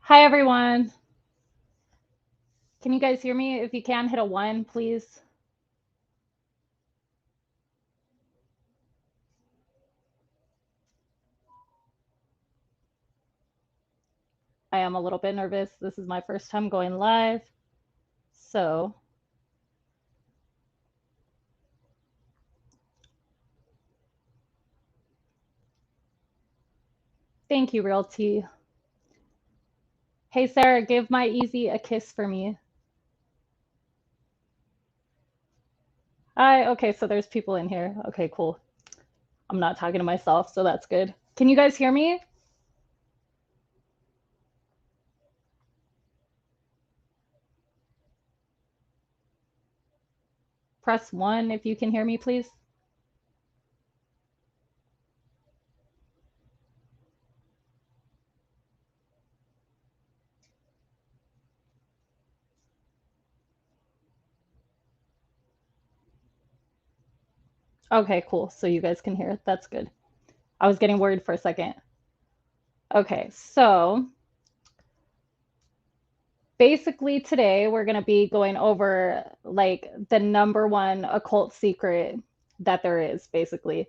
Hi, everyone. Can you guys hear me? If you can, hit a 1, please. I am a little bit nervous. This is my first time going live. So, thank you, Real T. Hey, Sarah, give my easy a kiss for me. Hi. Okay, so there's people in here. Okay, cool. I'm not talking to myself, so that's good. Can you guys hear me? Press 1 if you can hear me, please. Okay, cool. So you guys can hear. That's good. I was getting worried for a second. Okay, so basically today we're going to be going over like the number one occult secret that there is basically.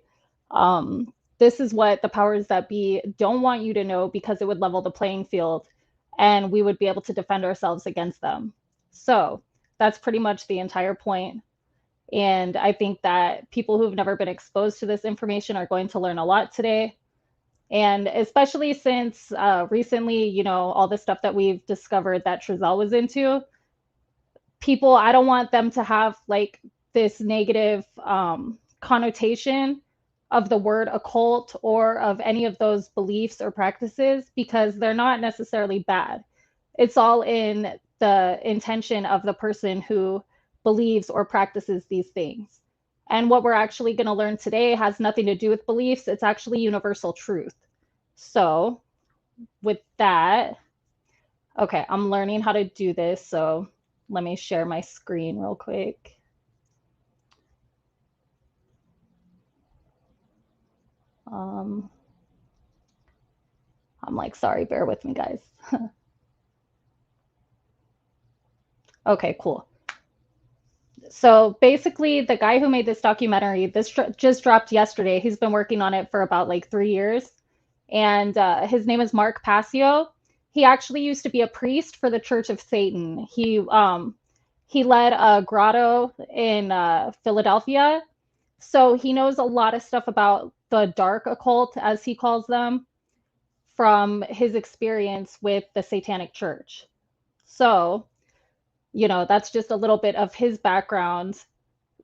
This is what the powers that be don't want you to know because it would level the playing field and we would be able to defend ourselves against them. So that's pretty much the entire point. And I think that people who've never been exposed to this information are going to learn a lot today. And especially since recently, all the stuff that we've discovered that Trezell was into, people, I don't want them to have like this negative connotation of the word occult or of any of those beliefs or practices because they're not necessarily bad. It's all in the intention of the person who believes or practices these things. And what we're actually going to learn today has nothing to do with beliefs, it's actually universal truth. So, with that, okay, I'm learning how to do this. So, let me share my screen real quick. Um, I'm like, sorry, bear with me, guys. Okay, cool. So basically, the guy who made this documentary, just dropped yesterday. He's been working on it for about like 3 years, and his name is Mark Passio. He actually used to be a priest for the Church of Satan. He led a grotto in Philadelphia, so he knows a lot of stuff about the dark occult, as he calls them, from his experience with the Satanic Church. So, that's just a little bit of his background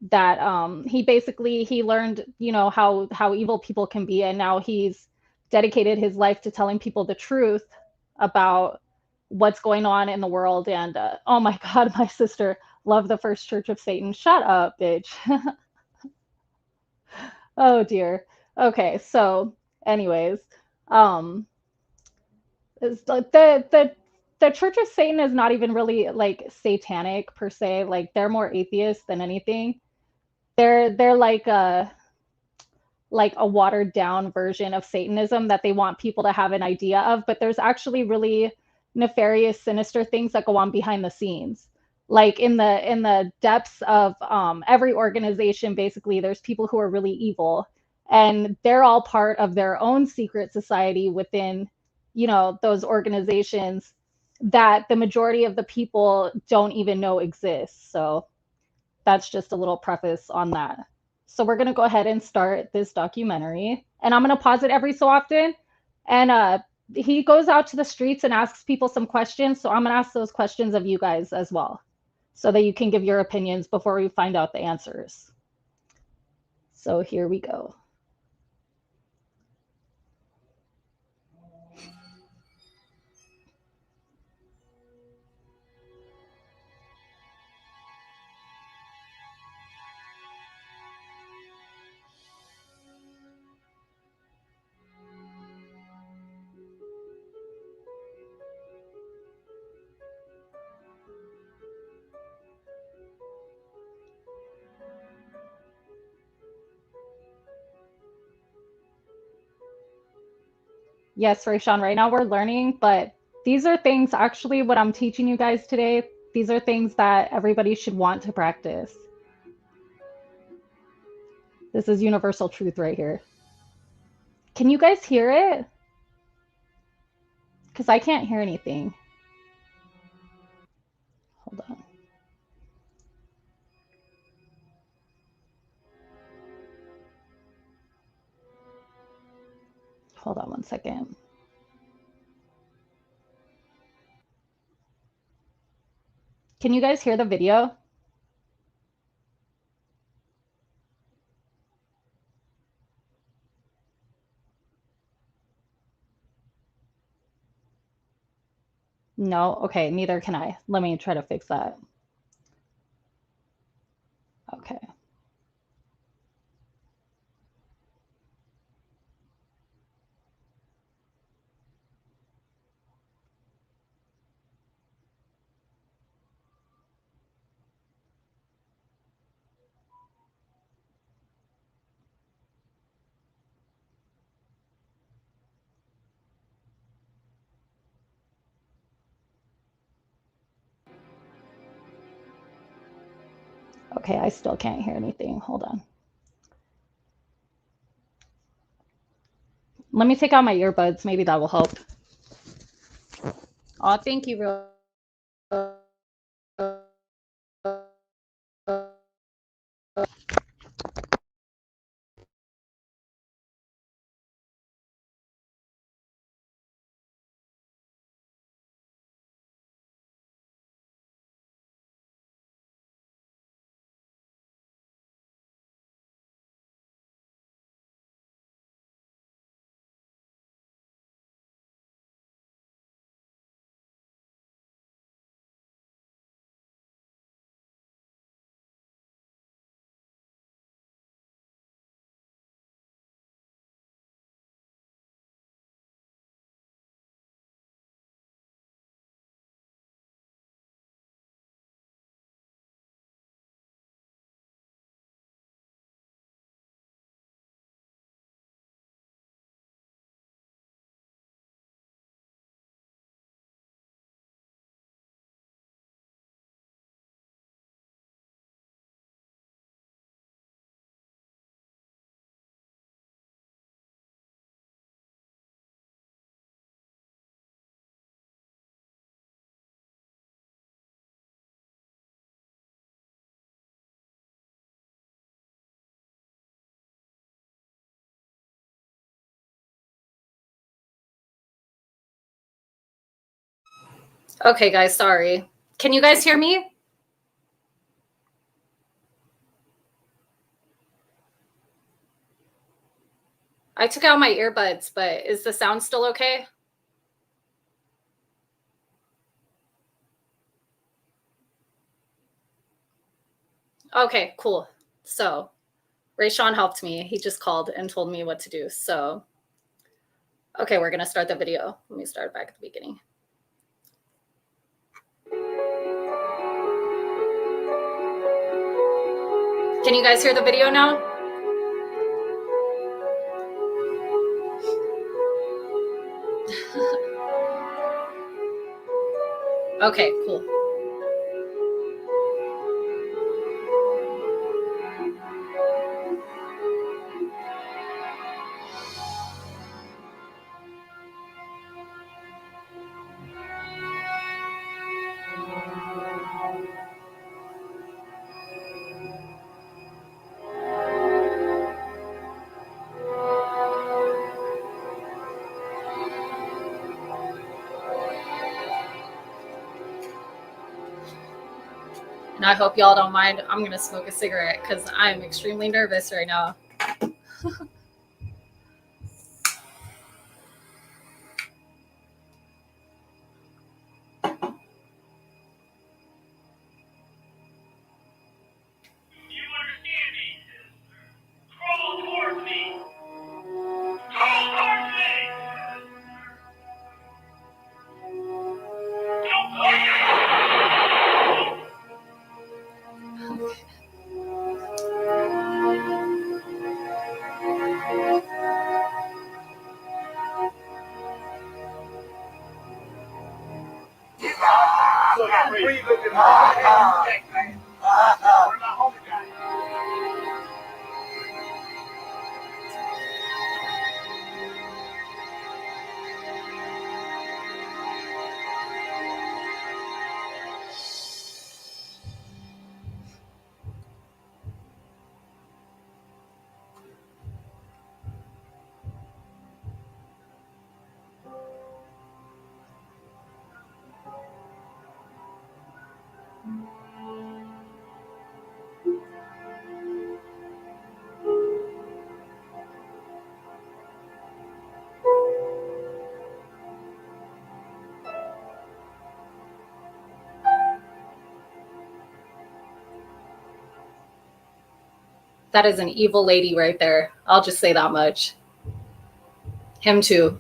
that he learned, how evil people can be, and now he's dedicated his life to telling people the truth about what's going on in the world. And oh my God, my sister loved the First Church of Satan. Shut up, bitch. Oh dear. Okay, so anyways, um it's like the Church of Satan is not even really like satanic per se. Like they're more atheist than anything. They're like a watered down version of Satanism that they want people to have an idea of, but there's actually really nefarious, sinister things that go on behind the scenes. Like in the depths of every organization, basically, there's people who are really evil, and they're all part of their own secret society within, those organizations that the majority of the people don't even know exists. So that's just a little preface on that. So we're going to go ahead and start this documentary. And I'm going to pause it every so often. And he goes out to the streets and asks people some questions. So I'm going to ask those questions of you guys as well, so that you can give your opinions before we find out the answers. So here we go. Yes, Rayshawn, right now we're learning, but these are things, actually, what I'm teaching you guys today, these are things that everybody should want to practice. This is universal truth right here. Can you guys hear it? Because I can't hear anything. Hold on. Hold on one second. Can you guys hear the video? No? Okay, neither can I. Let me try to fix that. Okay. Okay, I still can't hear anything. Hold on. Let me take out my earbuds. Maybe that will help. Oh, thank you, real. Okay, guys, sorry. Can you guys hear me? I took out my earbuds, but is the sound still okay? Okay, cool. So Rayshawn helped me. He just called and told me what to do. So, okay, we're going to start the video. Let me start back at the beginning. Can you guys hear the video now? Okay, cool. And I hope y'all don't mind. I'm going to smoke a cigarette because I'm extremely nervous right now. That is an evil lady right there. I'll just say that much. Him too.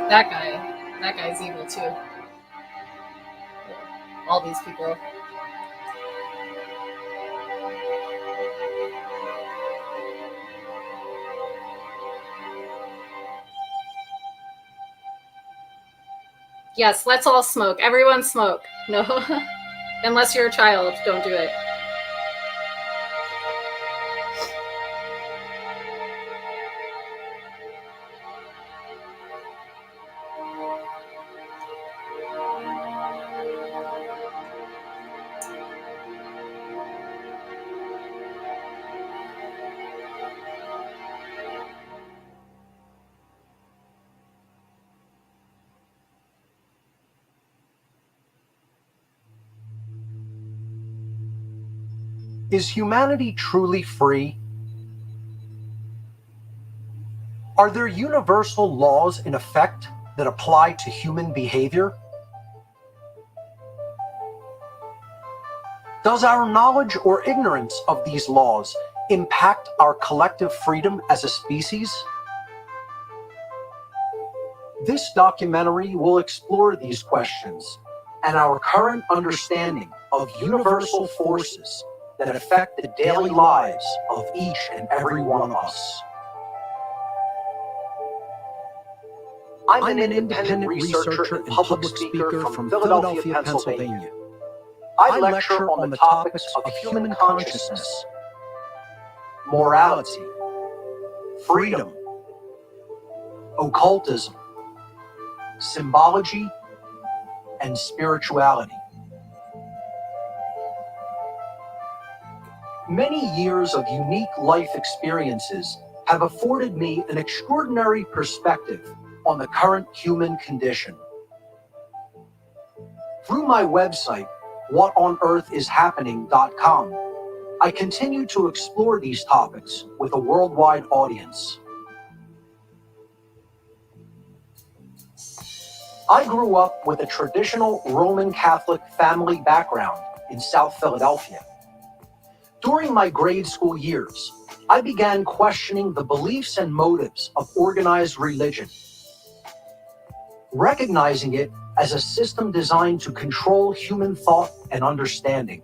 That guy's evil too. All these people. Yes, let's all smoke. Everyone smoke. No, unless you're a child, don't do it. Is humanity truly free? Are there universal laws in effect that apply to human behavior? Does our knowledge or ignorance of these laws impact our collective freedom as a species? This documentary will explore these questions and our current understanding of universal forces that affect the daily lives of each and every one of us. I'm an independent researcher and public speaker from Philadelphia, Pennsylvania. I lecture on the topics of human consciousness, morality, freedom, occultism, symbology, and spirituality. Many years of unique life experiences have afforded me an extraordinary perspective on the current human condition. Through my website, whatonearthishappening.com, I continue to explore these topics with a worldwide audience. I grew up with a traditional Roman Catholic family background in South Philadelphia. During my grade school years, I began questioning the beliefs and motives of organized religion, recognizing it as a system designed to control human thought and understanding.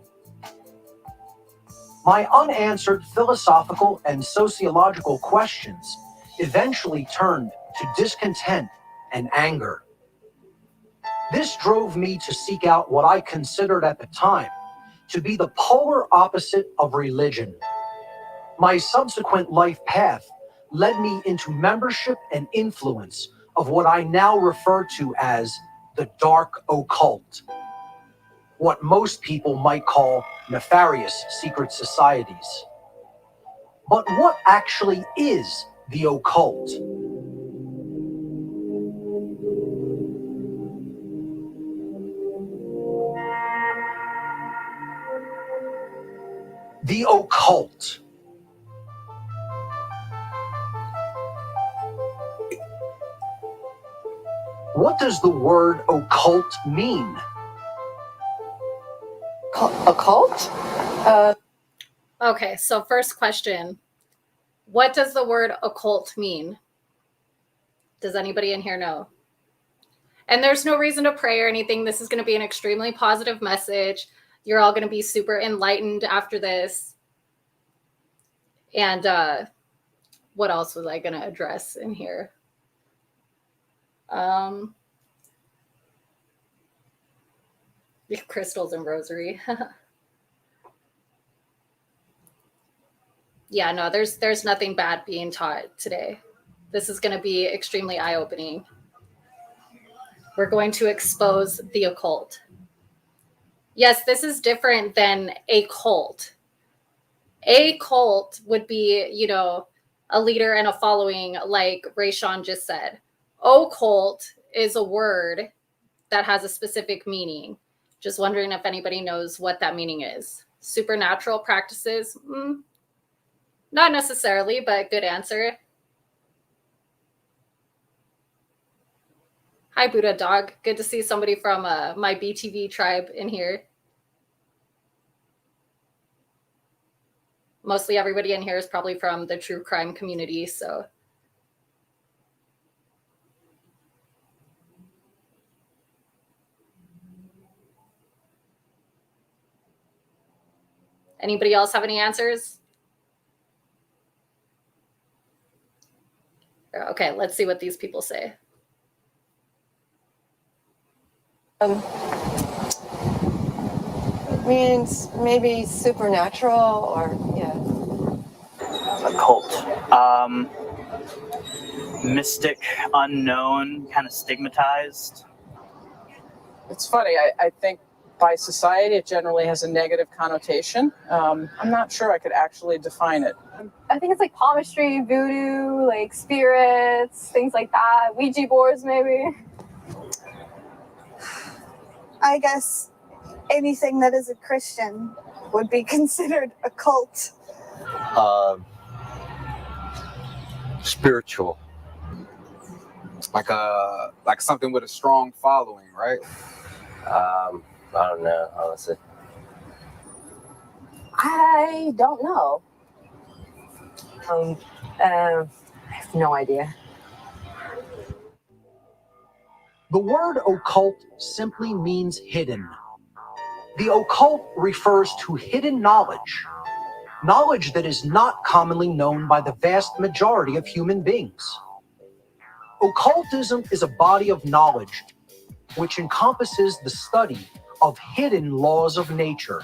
My unanswered philosophical and sociological questions eventually turned to discontent and anger. This drove me to seek out what I considered at the time to be the polar opposite of religion. My subsequent life path led me into membership and influence of what I now refer to as the dark occult, what most people might call nefarious secret societies. But what actually is the occult? The occult. What does the word occult mean? Occult? Okay, so first question. What does the word occult mean? Does anybody in here know? And there's no reason to pray or anything. This is going to be an extremely positive message. You're all going to be super enlightened after this. And what else was I going to address in here? Crystals and rosary. Yeah, no, there's nothing bad being taught today. This is going to be extremely eye-opening. We're going to expose the occult. Yes, this is different than a cult. A cult would be, you know, a leader and a following, like Rayshawn just said. Occult is a word that has a specific meaning. Just wondering if anybody knows what that meaning is. Supernatural practices? Not necessarily, but good answer. Hi, Buddha Dog. Good to see somebody from my BTV tribe in here. Mostly everybody in here is probably from the true crime community, so. Anybody else have any answers? Okay, let's see what these people say. It means maybe supernatural or, yeah. Occult. Mystic, unknown, kind of stigmatized. It's funny. I think by society it generally has a negative connotation. I'm not sure I could actually define it. I think it's like palmistry, voodoo, like spirits, things like that. Ouija boards, maybe. I guess anything that is a Christian would be considered a cult. Spiritual. Like something with a strong following, right? I don't know, honestly. I don't know. I have no idea. The word occult simply means hidden. The occult refers to hidden knowledge, knowledge that is not commonly known by the vast majority of human beings. Occultism is a body of knowledge which encompasses the study of hidden laws of nature.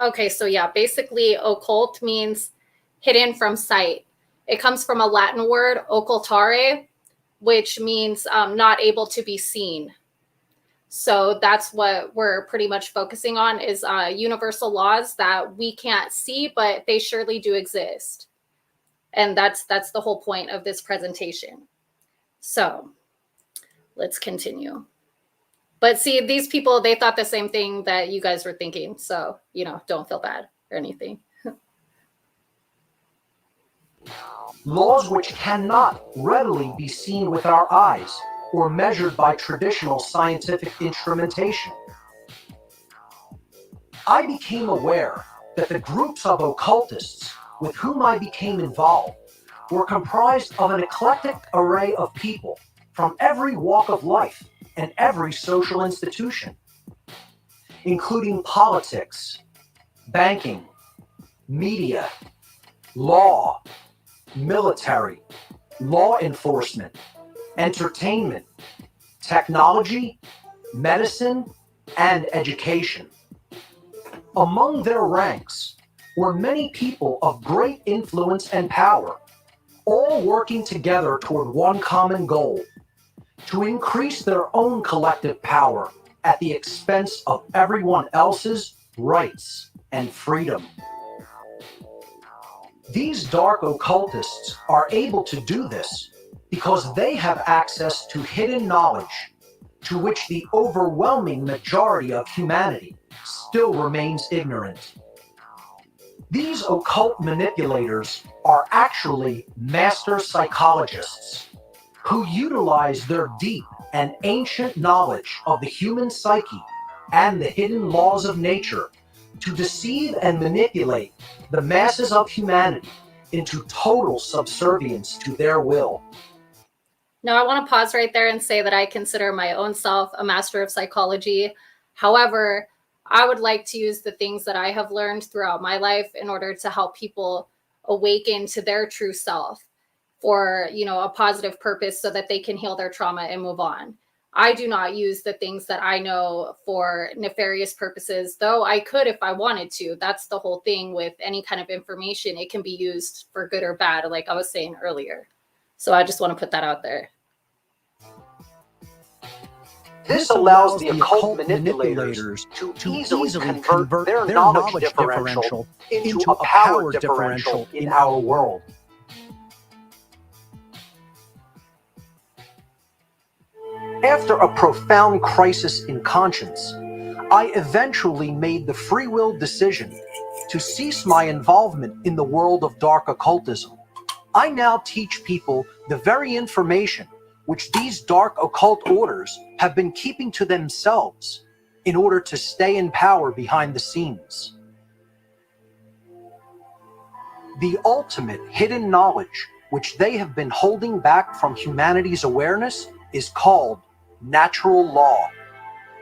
Okay, so yeah, basically occult means hidden from sight. It comes from a Latin word, occultare, which means not able to be seen. So that's what we're pretty much focusing on is universal laws that we can't see, but they surely do exist. And that's the whole point of this presentation. So let's continue. But see, these people, they thought the same thing that you guys were thinking. So, you know, don't feel bad or anything. Laws which cannot readily be seen with our eyes or measured by traditional scientific instrumentation. I became aware that the groups of occultists with whom I became involved were comprised of an eclectic array of people from every walk of life and every social institution, including politics, banking, media, law, military, law enforcement, entertainment, technology, medicine, and education. Among their ranks were many people of great influence and power, all working together toward one common goal: to increase their own collective power at the expense of everyone else's rights and freedom. These dark occultists are able to do this because they have access to hidden knowledge to which the overwhelming majority of humanity still remains ignorant. These occult manipulators are actually master psychologists who utilize their deep and ancient knowledge of the human psyche and the hidden laws of nature to deceive and manipulate the masses of humanity into total subservience to their will. Now, I want to pause right there and say that I consider my own self a master of psychology. However, I would like to use the things that I have learned throughout my life in order to help people awaken to their true self for, a positive purpose so that they can heal their trauma and move on. I do not use the things that I know for nefarious purposes, though I could if I wanted to. That's the whole thing with any kind of information. It can be used for good or bad, like I was saying earlier. So I just want to put that out there. This allows the occult manipulators to easily convert their knowledge differential into a power differential in our world. After a profound crisis in conscience, I eventually made the free will decision to cease my involvement in the world of dark occultism. I now teach people the very information which these dark occult orders have been keeping to themselves in order to stay in power behind the scenes. The ultimate hidden knowledge which they have been holding back from humanity's awareness is called natural law,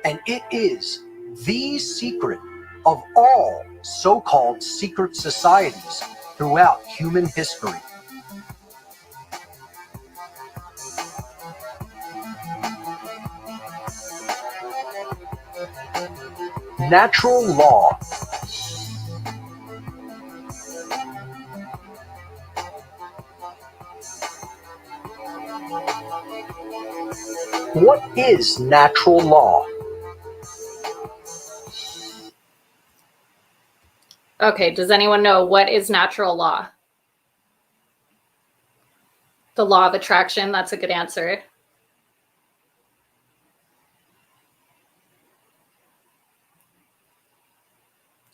and it is the secret of all so-called secret societies throughout human history. Natural law. What is natural law? Okay, does anyone know what is natural law? The law of attraction, that's a good answer.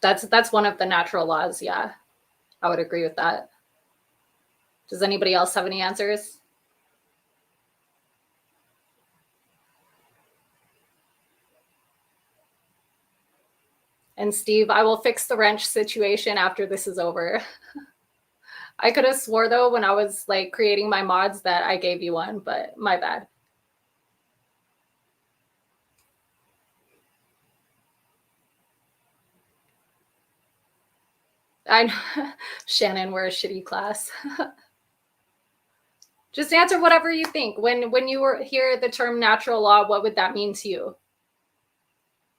That's one of the natural laws, yeah. I would agree with that. Does anybody else have any answers? And Steve, I will fix the wrench situation after this is over. I could have swore though when I was like creating my mods that I gave you one, but my bad. I know, Shannon, we're a shitty class. Just answer whatever you think. When you hear the term natural law, what would that mean to you?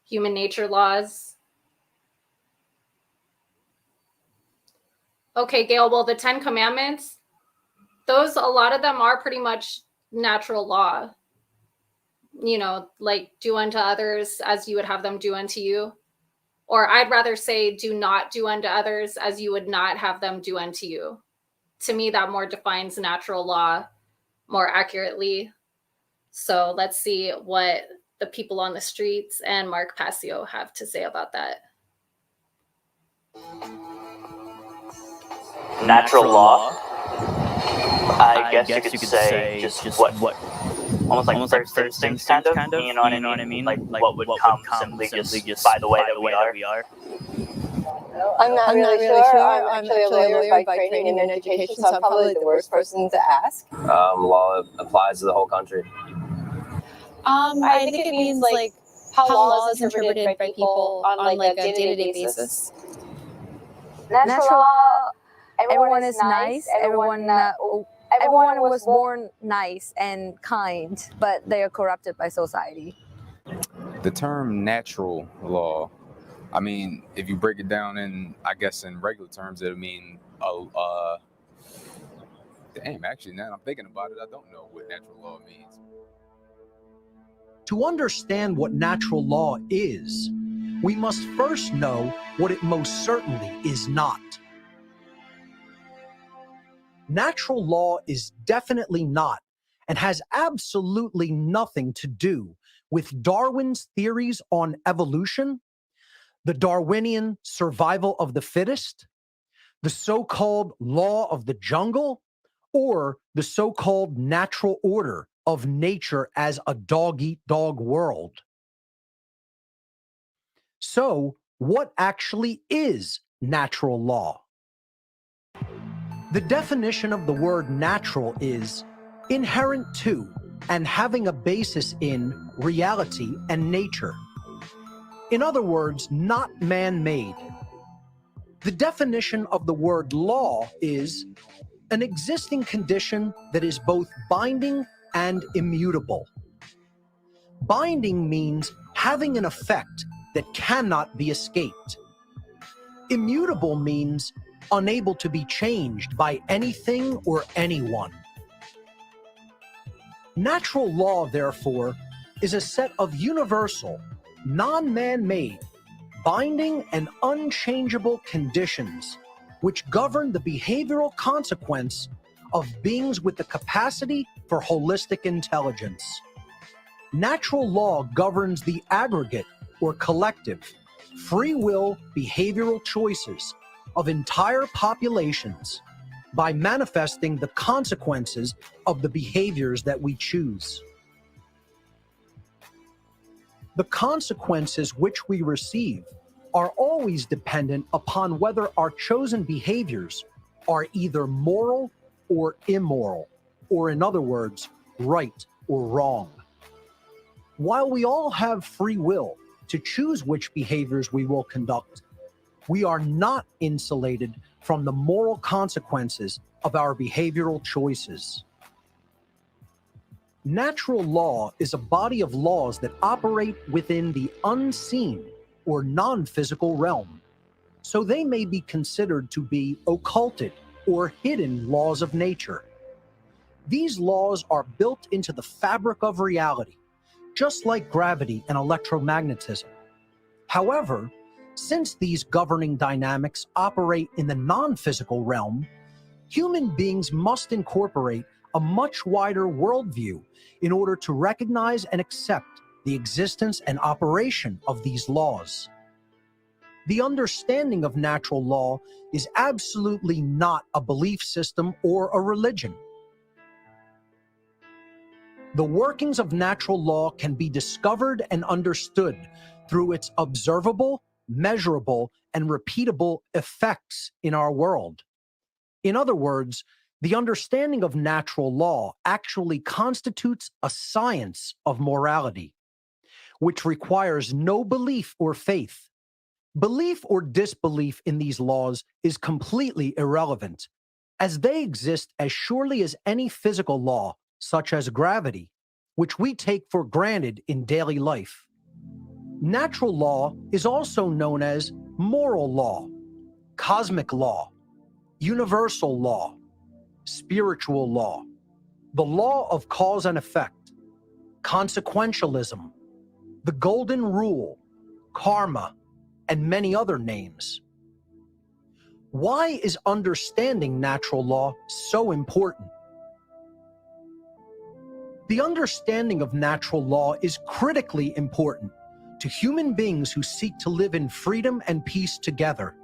Human nature laws? Okay, Gail, well, the 10 Commandments, a lot of them are pretty much natural law. Like do unto others as you would have them do unto you. Or I'd rather say, do not do unto others as you would not have them do unto you. To me, that more defines natural law more accurately. So let's see what the people on the streets and Mark Passio have to say about that. Natural law. I guess you could say just what almost like first instincts kind of, you know what I mean? Like what would come simply just by the way that we are. I'm not really sure. I'm actually a lawyer by training and education, so I'm probably the worst person to ask. Law applies to the whole country. I think it means like how law is interpreted by people on like a day-to-day basis. Natural law, everyone is nice. Everyone was born nice and kind, but they are corrupted by society. The term natural law, I mean, if you break it down in regular terms, it'll mean, actually, now I'm thinking about it, I don't know what natural law means. To understand what natural law is, we must first know what it most certainly is not. Natural law is definitely not, and has absolutely nothing to do with Darwin's theories on evolution, the Darwinian survival of the fittest, the so-called law of the jungle, or the so-called natural order of nature as a dog-eat-dog world. So, what actually is natural law? The definition of the word natural is inherent to and having a basis in reality and nature. In other words, not man-made. The definition of the word law is an existing condition that is both binding and immutable. Binding means having an effect that cannot be escaped. Immutable means unable to be changed by anything or anyone. Natural law, therefore, is a set of universal, non-man-made, binding and unchangeable conditions which govern the behavioral consequence of beings with the capacity for holistic intelligence. Natural law governs the aggregate or collective, free will behavioral choices of entire populations by manifesting the consequences of the behaviors that we choose. The consequences which we receive are always dependent upon whether our chosen behaviors are either moral or immoral, or in other words, right or wrong. While we all have free will to choose which behaviors we will conduct, we are not insulated from the moral consequences of our behavioral choices. Natural law is a body of laws that operate within the unseen or non-physical realm, so they may be considered to be occulted or hidden laws of nature. These laws are built into the fabric of reality, just like gravity and electromagnetism. However, since these governing dynamics operate in the non-physical realm, human beings must incorporate a much wider worldview in order to recognize and accept the existence and operation of these laws. The understanding of natural law is absolutely not a belief system or a religion. The workings of natural law can be discovered and understood through its observable, measurable, and repeatable effects in our world. In other words, the understanding of natural law actually constitutes a science of morality, which requires no belief or faith. Belief or disbelief in these laws is completely irrelevant, as they exist as surely as any physical law, such as gravity, which we take for granted in daily life. Natural law is also known as moral law, cosmic law, universal law, spiritual law, the law of cause and effect, consequentialism, the golden rule, karma, and many other names. Why is understanding natural law so important? The understanding of natural law is critically important to human beings who seek to live in freedom and peace together.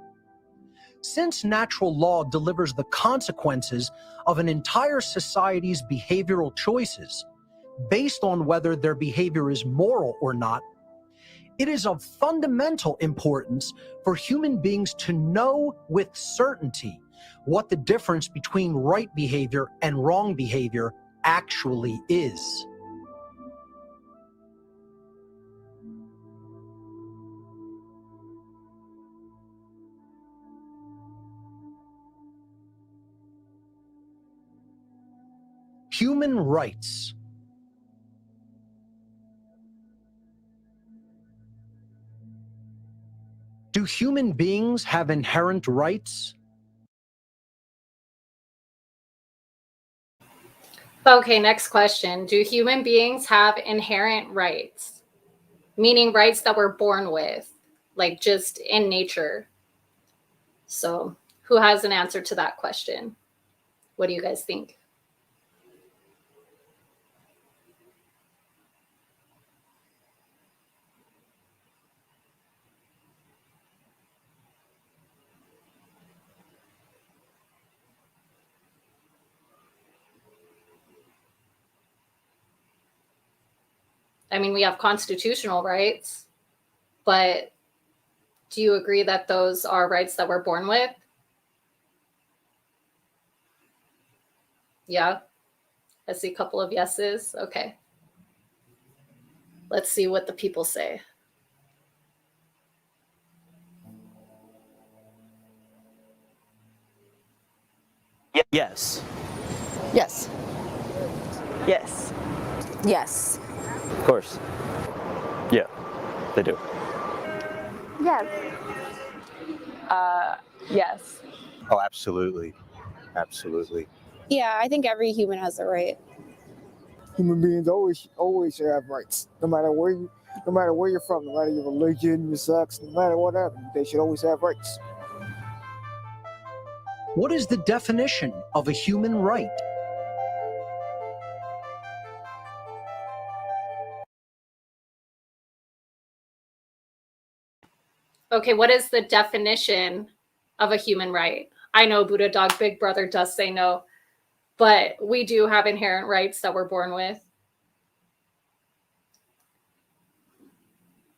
Since natural law delivers the consequences of an entire society's behavioral choices based on whether their behavior is moral or not, it is of fundamental importance for human beings to know with certainty what the difference between right behavior and wrong behavior actually is. Human rights. Do human beings have inherent rights? Okay, next question. Do human beings have inherent rights? Meaning rights that we're born with, like just in nature. So, who has an answer to that question? What do you guys think? I mean, we have constitutional rights, but do you agree that those are rights that we're born with? Yeah, I see a couple of yeses. Okay. Let's see what the people say. Yes. Yes. Yes. Yes. Of course. Yeah, they do. Yes. Yes. Oh, absolutely. Absolutely. Yeah, I think every human has a right. Human beings always should have rights, no matter where you're from, no matter your religion, your sex, no matter whatever. They should always have rights. What is the definition of a human right? Okay, what is the definition of a human right? I know Buddha Dog Big Brother does say no, but we do have inherent rights that we're born with.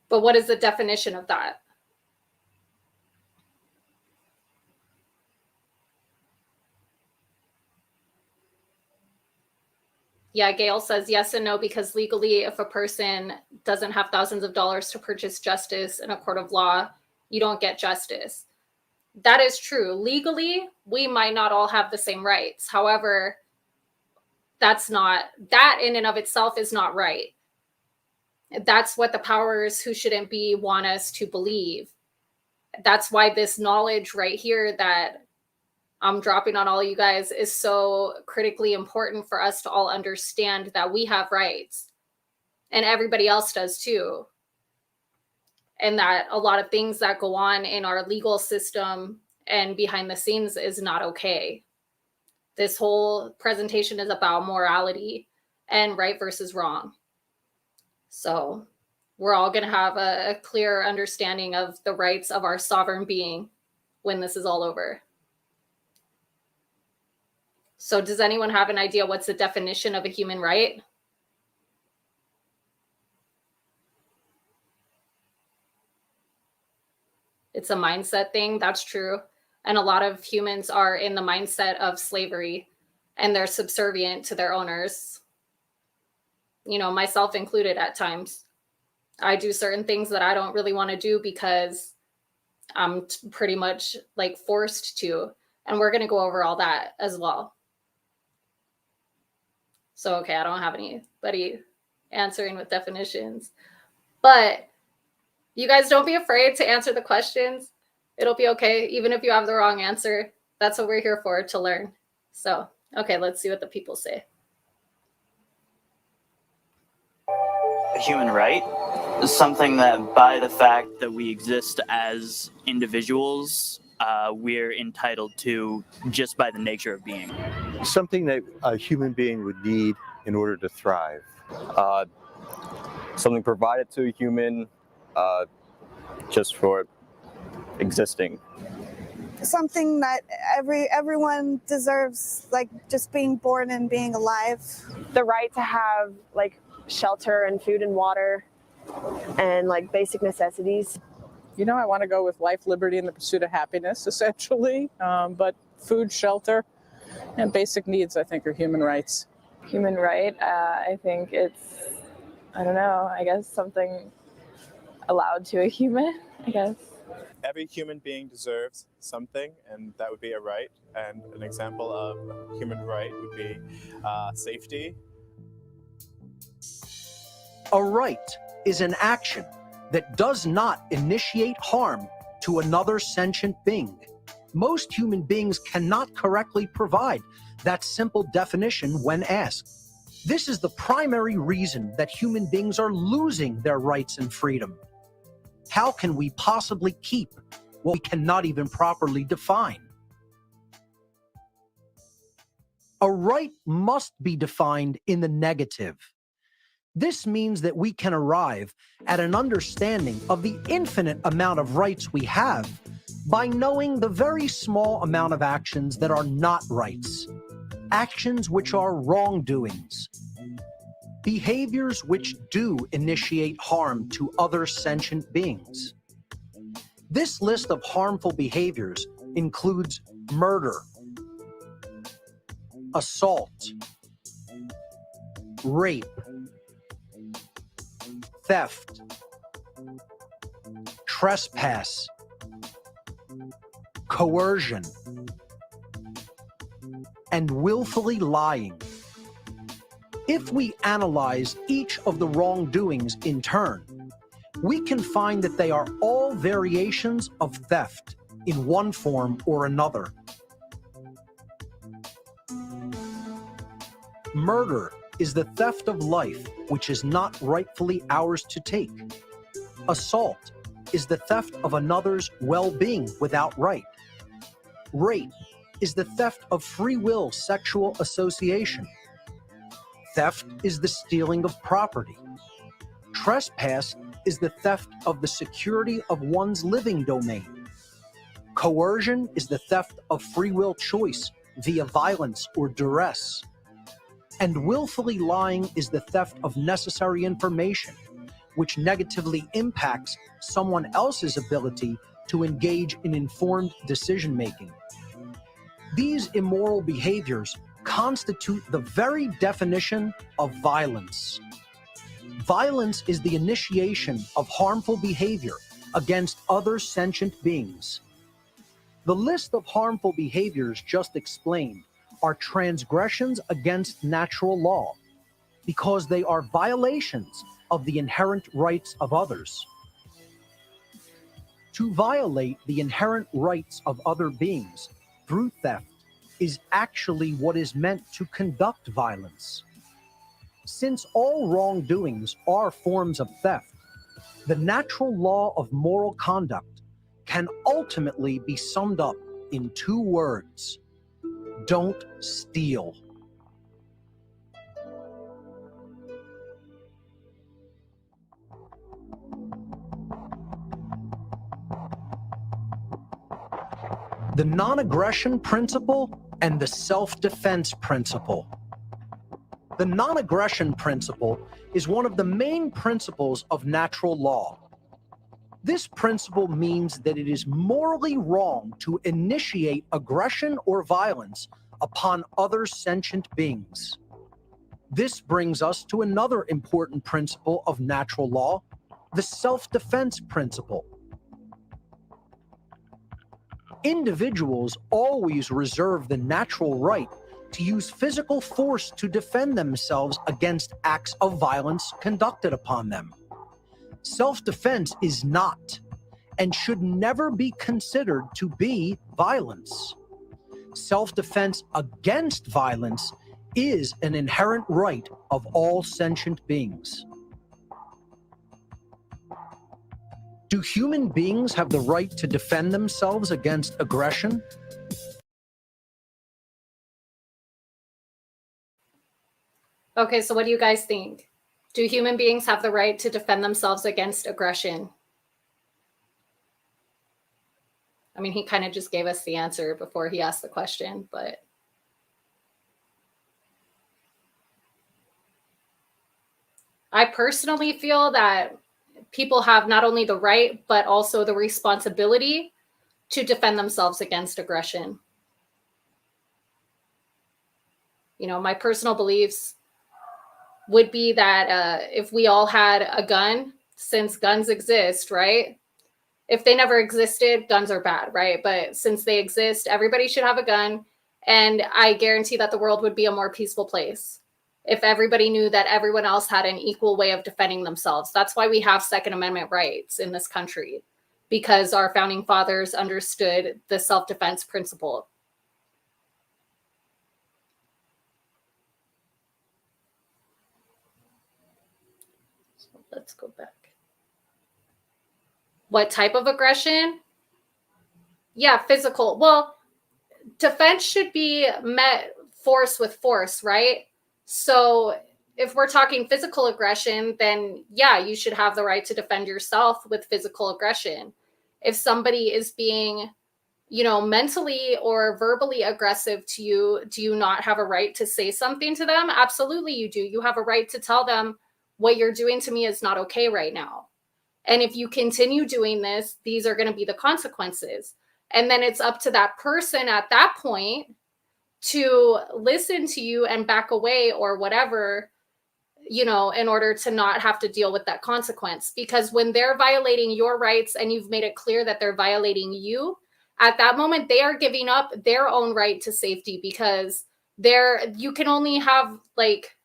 But what is the definition of that? Yeah, Gail says yes and no, because legally, if a person doesn't have thousands of dollars to purchase justice in a court of law, you don't get justice. That is true. Legally, we might not all have the same rights. However, that in and of itself is not right. That's what the powers who shouldn't be want us to believe. That's why this knowledge right here that I'm dropping on all you guys is so critically important for us to all understand that we have rights and everybody else does too. And that a lot of things that go on in our legal system and behind the scenes is not okay. This whole presentation is about morality and right versus wrong. So we're all going to have a clear understanding of the rights of our sovereign being when this is all over. So does anyone have an idea what's the definition of a human right? It's a mindset thing. That's true. And a lot of humans are in the mindset of slavery and they're subservient to their owners. You know, myself included at times. I do certain things that I don't really want to do because I'm pretty much like forced to. And we're going to go over all that as well. So, okay, I don't have anybody answering with definitions. But you guys don't be afraid to answer the questions. It'll be okay. Even if you have the wrong answer, that's what we're here for, to learn. So, okay, let's see what the people say. A human right is something that, by the fact that we exist as individuals, we're entitled to just by the nature of being. Something that a human being would need in order to thrive. Something provided to a human just for existing. Something that everyone deserves, like just being born and being alive. The right to have like shelter and food and water and like basic necessities. You know, I want to go with life, liberty, and the pursuit of happiness, essentially. But food, shelter, and basic needs, I think, are human rights. Human right, I think it's, I don't know, I guess something allowed to a human, I guess. Every human being deserves something, and that would be a right. And an example of a human right would be safety. A right is an action that does not initiate harm to another sentient being. Most human beings cannot correctly provide that simple definition when asked. This is the primary reason that human beings are losing their rights and freedom. How can we possibly keep what we cannot even properly define? A right must be defined in the negative. This means that we can arrive at an understanding of the infinite amount of rights we have by knowing the very small amount of actions that are not rights, actions which are wrongdoings, behaviors which do initiate harm to other sentient beings. This list of harmful behaviors includes murder, assault, rape, theft, trespass, coercion, and willfully lying. If we analyze each of the wrongdoings in turn, we can find that they are all variations of theft in one form or another. Murder is the theft of life which is not rightfully ours to take. Assault is the theft of another's well-being without right. Rape is the theft of free will sexual association. Theft is the stealing of property. Trespass is the theft of the security of one's living domain. Coercion is the theft of free will choice via violence or duress. And willfully lying is the theft of necessary information, which negatively impacts someone else's ability to engage in informed decision-making. These immoral behaviors constitute the very definition of violence. Violence is the initiation of harmful behavior against other sentient beings. The list of harmful behaviors just explained are transgressions against natural law because they are violations of the inherent rights of others. To violate the inherent rights of other beings through theft is actually what is meant to conduct violence. Since all wrongdoings are forms of theft, the natural law of moral conduct can ultimately be summed up in two words: don't steal. The non-aggression principle and the self-defense principle. The non-aggression principle is one of the main principles of natural law. This principle means that it is morally wrong to initiate aggression or violence upon other sentient beings. This brings us to another important principle of natural law, the self-defense principle. Individuals always reserve the natural right to use physical force to defend themselves against acts of violence conducted upon them. Self-defense is not and should never be considered to be violence. Self-defense against violence is an inherent right of all sentient beings. Do human beings have the right to defend themselves against aggression? Okay, so what do you guys think? Do human beings have the right to defend themselves against aggression? I mean, he kind of just gave us the answer before he asked the question, but I personally feel that people have not only the right, but also the responsibility to defend themselves against aggression. You know, my personal beliefs would be that if we all had a gun, since guns exist, right? If they never existed, guns are bad, right? But since they exist, everybody should have a gun. And I guarantee that the world would be a more peaceful place if everybody knew that everyone else had an equal way of defending themselves. That's why we have Second Amendment rights in this country, because our founding fathers understood the self-defense principle. So let's go back. What type of aggression? Yeah, physical. Well, defense should be met force with force, right? So if we're talking physical aggression, then yeah, you should have the right to defend yourself with physical aggression. If somebody is being, you know, mentally or verbally aggressive to you, do you not have a right to say something to them? Absolutely you do. You have a right to tell them what you're doing to me is not okay right now. And if you continue doing this, these are going to be the consequences. And then it's up to that person at that point to listen to you and back away or whatever, you know, in order to not have to deal with that consequence. Because when they're violating your rights and you've made it clear that they're violating you, at that moment, they are giving up their own right to safety, because you can only have, like,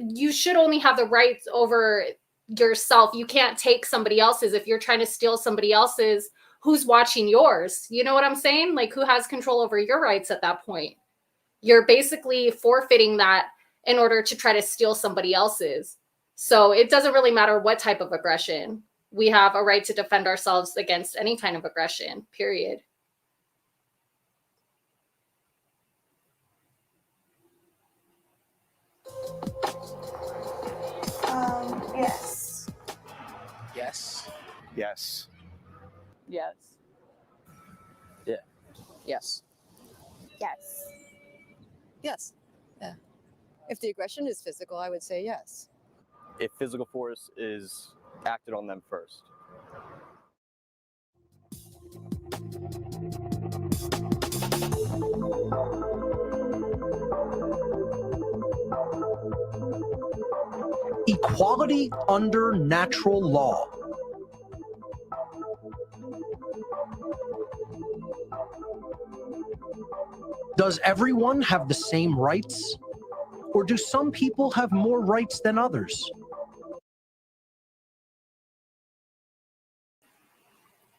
you should only have the rights over yourself. You can't take somebody else's. If you're trying to steal somebody else's, who's watching yours? You know what I'm saying? Like, who has control over your rights at that point? You're basically forfeiting that in order to try to steal somebody else's. So it doesn't really matter what type of aggression. We have a right to defend ourselves against any kind of aggression, period. Yes. Yes. Yes. Yes. Yeah. Yes. Yes. Yes. Yeah. If the aggression is physical, I would say yes. If physical force is acted on them first. Equality under natural law. Does everyone have the same rights? Or do some people have more rights than others?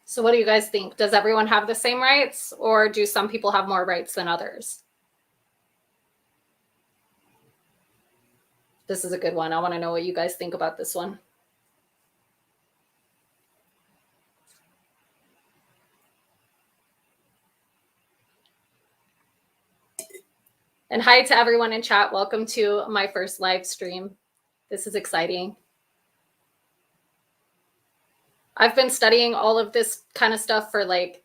So what do you guys think? Does everyone have the same rights, or do some people have more rights than others? This is a good one. I want to know what you guys think about this one. And hi to everyone in chat. Welcome to my first live stream. This is exciting. I've been studying all of this kind of stuff for like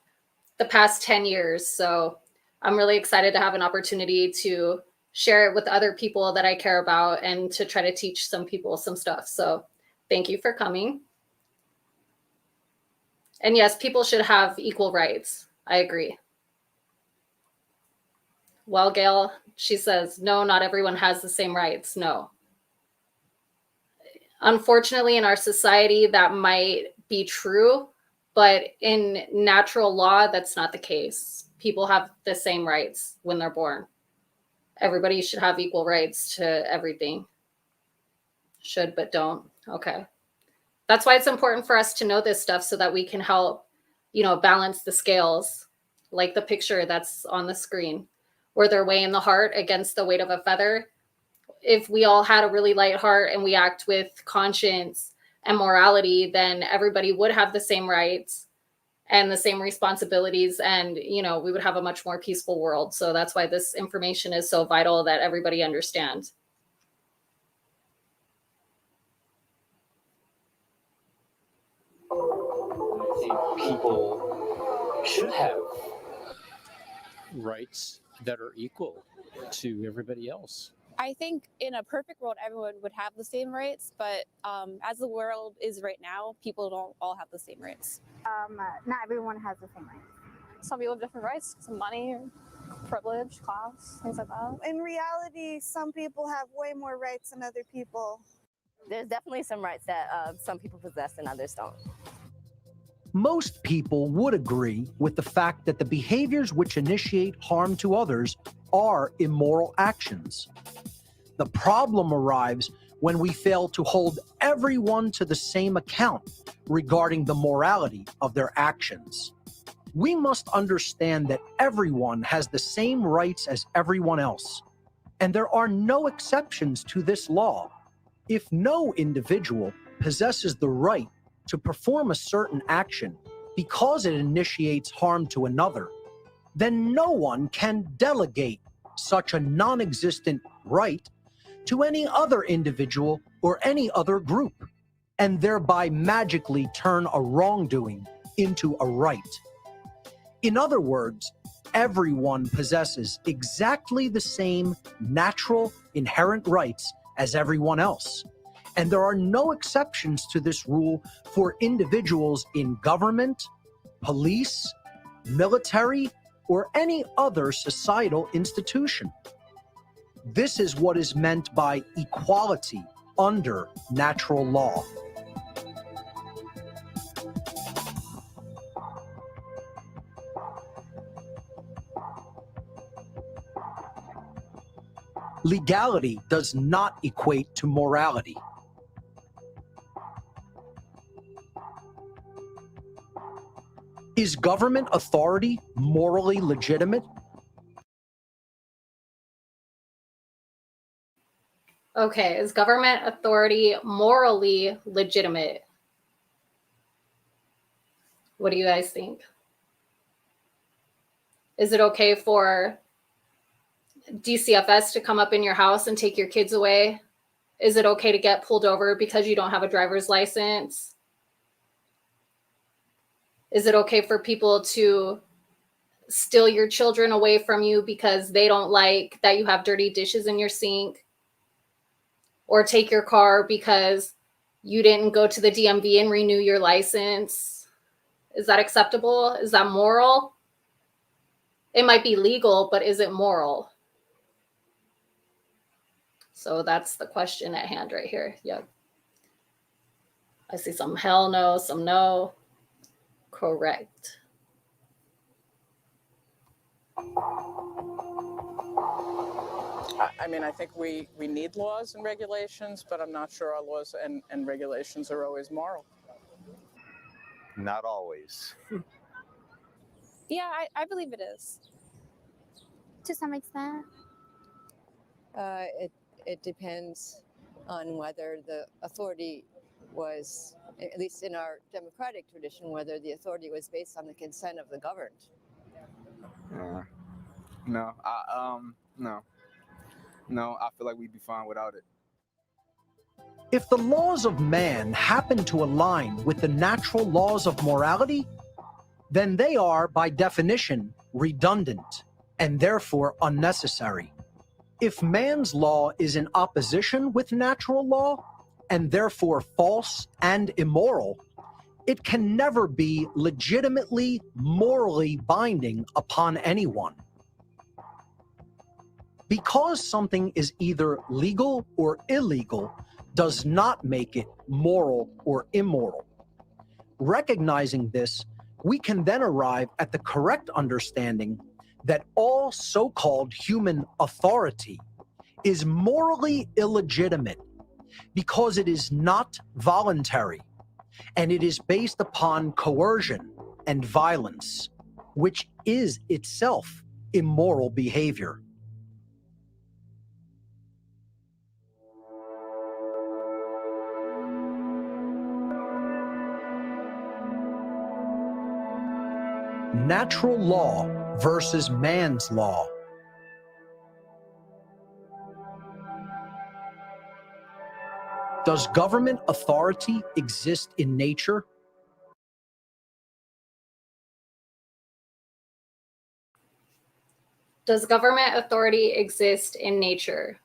the past 10 years. So I'm really excited to have an opportunity to share it with other people that I care about and to try to teach some people some stuff. So thank you for coming. And yes, people should have equal rights. I agree. Well, Gail, she says, no, not everyone has the same rights. No. Unfortunately, in our society, that might be true, but in natural law, that's not the case. People have the same rights when they're born. Everybody should have equal rights to everything. Should, but don't. Okay. That's why it's important for us to know this stuff so that we can help, you know, balance the scales, like the picture that's on the screen, where they're weighing the heart against the weight of a feather. If we all had a really light heart and we act with conscience and morality, then everybody would have the same rights and the same responsibilities, and, you know, we would have a much more peaceful world. So that's why this information is so vital that everybody understands. I think people should have rights that are equal to everybody else. I think in a perfect world, everyone would have the same rights, but as the world is right now, people don't all have the same rights. Not everyone has the same rights. Some people have different rights, some money, privilege, class, things like that. In reality, some people have way more rights than other people. There's definitely some rights that some people possess and others don't. Most people would agree with the fact that the behaviors which initiate harm to others are immoral actions. The problem arrives when we fail to hold everyone to the same account regarding the morality of their actions. We must understand that everyone has the same rights as everyone else, and there are no exceptions to this law. If no individual possesses the right to perform a certain action because it initiates harm to another, then no one can delegate such a non-existent right to any other individual or any other group, and thereby magically turn a wrongdoing into a right. In other words, everyone possesses exactly the same natural, inherent rights as everyone else, and there are no exceptions to this rule for individuals in government, police, military, or any other societal institution. This is what is meant by equality under natural law. Legality does not equate to morality. Is government authority morally legitimate? Okay, is government authority morally legitimate? What do you guys think? Is it okay for DCFS to come up in your house and take your kids away? Is it okay to get pulled over because you don't have a driver's license? Is it okay for people to steal your children away from you because they don't like that you have dirty dishes in your sink? Or take your car because you didn't go to the DMV and renew your license? Is that acceptable? Is that moral? It might be legal, but is it moral? So that's the question at hand right here. Yep. I see some hell no, some no. Correct. I mean, I think we need laws and regulations, but I'm not sure our laws and regulations are always moral. Not always. Yeah, I believe it is. To some extent. It depends on whether the authority was, at least in our democratic tradition, whether the authority was based on the consent of the governed. No, I feel like we'd be fine without it. If the laws of man happen to align with the natural laws of morality, then they are, by definition, redundant and therefore unnecessary. If man's law is in opposition with natural law, and therefore false and immoral, it can never be legitimately morally binding upon anyone. Because something is either legal or illegal does not make it moral or immoral. Recognizing this, we can then arrive at the correct understanding that all so-called human authority is morally illegitimate because it is not voluntary, and it is based upon coercion and violence, which is itself immoral behavior. Natural law versus man's law. Does government authority exist in nature? Does government authority exist in nature?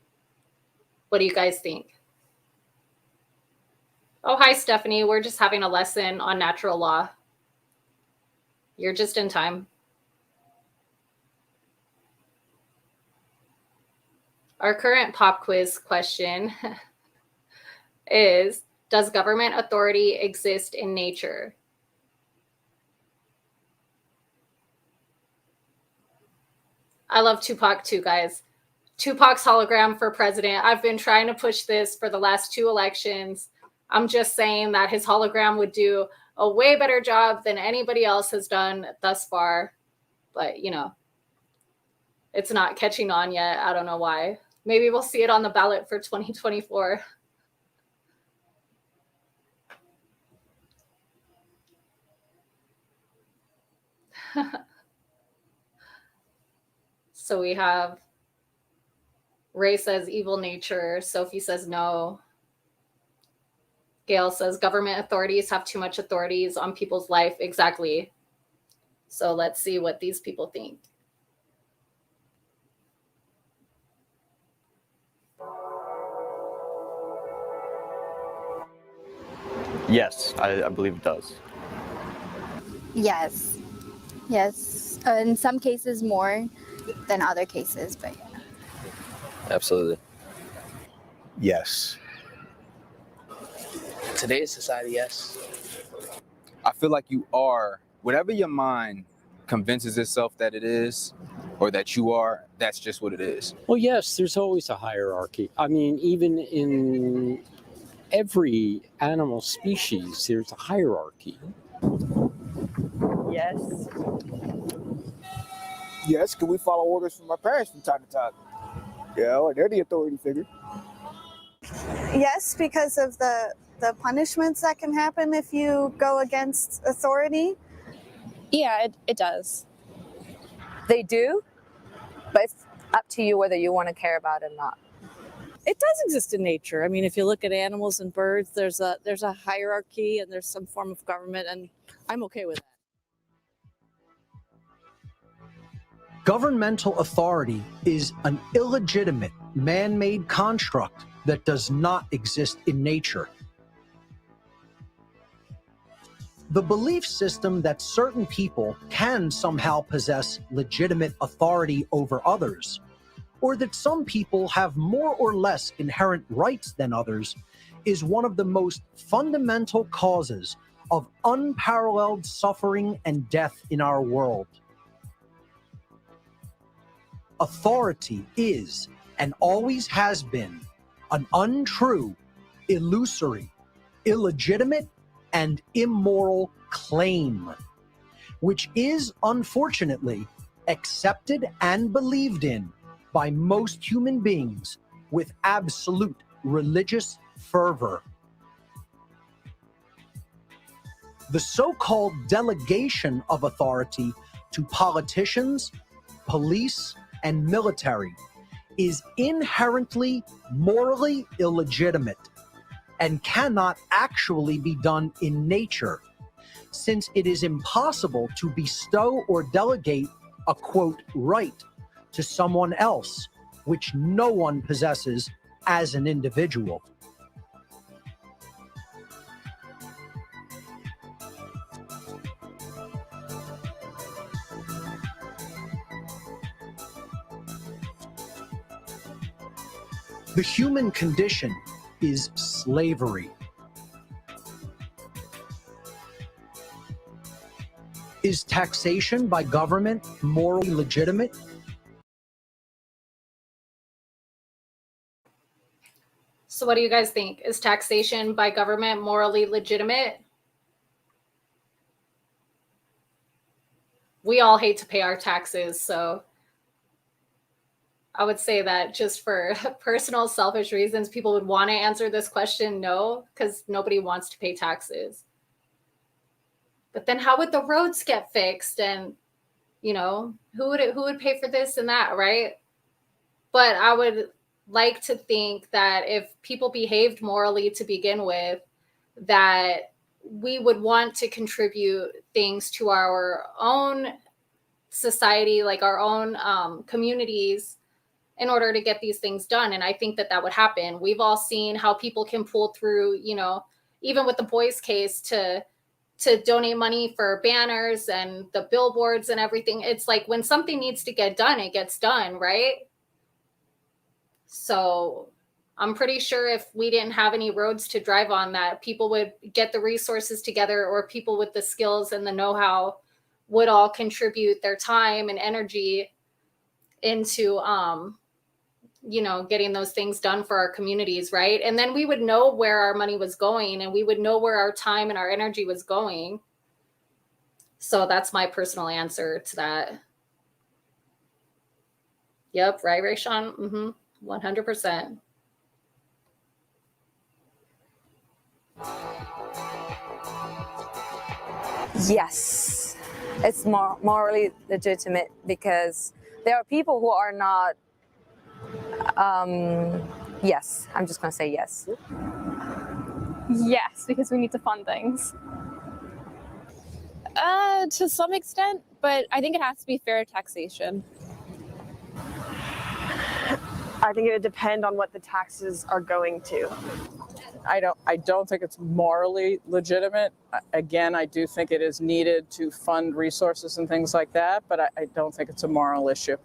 What do you guys think? Oh, hi, Stephanie. We're just having a lesson on natural law. You're just in time. Our current pop quiz question is, does government authority exist in nature? I love Tupac too, guys. Tupac's hologram for president. I've been trying to push this for the last 2 elections. I'm just saying that his hologram would do a way better job than anybody else has done thus far. But, you know, it's not catching on yet. I don't know why. Maybe we'll see it on the ballot for 2024. So we have Ray says evil nature. Sophie says no. Gail says government authorities have too much authorities on people's life. Exactly. So let's see what these people think. Yes, I believe it does. Yes. Yes. In some cases more than other cases, but yeah. Absolutely. Yes. Today's society, yes. I feel like you are, whatever your mind convinces itself that it is, or that you are, that's just what it is. Well, yes, there's always a hierarchy. I mean, even in every animal species, there's a hierarchy. Yes. Yes, can we follow orders from our parents from time to time? Yeah, well, they're the authority figure. Yes, because of the punishments that can happen if you go against authority. Yeah, it does. They do, but it's up to you whether you want to care about it or not. It does exist in nature. I mean, if you look at animals and birds, there's a hierarchy and there's some form of government, and I'm okay with that. Governmental authority is an illegitimate, man-made construct that does not exist in nature. The belief system that certain people can somehow possess legitimate authority over others, or that some people have more or less inherent rights than others, is one of the most fundamental causes of unparalleled suffering and death in our world. Authority is, and always has been, an untrue, illusory, illegitimate, and immoral claim, which is, unfortunately, accepted and believed in by most human beings with absolute religious fervor. The so-called delegation of authority to politicians, police, and military is inherently morally illegitimate and cannot actually be done in nature, since it is impossible to bestow or delegate a, quote, right to someone else, which no one possesses as an individual. The human condition is slavery. Is taxation by government morally legitimate? So what do you guys think? Is taxation by government morally legitimate? We all hate to pay our taxes, so I would say that just for personal selfish reasons, people would want to answer this question no, because nobody wants to pay taxes. But then how would the roads get fixed? And, you know, who would pay for this and that, right? But I would like to think that if people behaved morally to begin with, that we would want to contribute things to our own society, like our own communities, in order to get these things done. And I think that would happen. We've all seen how people can pull through, you know, even with the boys case, to donate money for banners and the billboards and everything. It's like when something needs to get done, it gets done, right? So I'm pretty sure if we didn't have any roads to drive on, that people would get the resources together, or people with the skills and the know-how would all contribute their time and energy into, you know, getting those things done for our communities, right? And then we would know where our money was going, and we would know where our time and our energy was going. So that's my personal answer to that. Yep, right, Rayshawn? 100%. Yes, it's morally legitimate, because there are people who are not. Yes, I'm just going to say yes. Yes, because we need to fund things. To some extent, but I think it has to be fair taxation. I think it would depend on what the taxes are going to. I don't think it's morally legitimate. Again, I do think it is needed to fund resources and things like that, but I don't think it's a moral issue.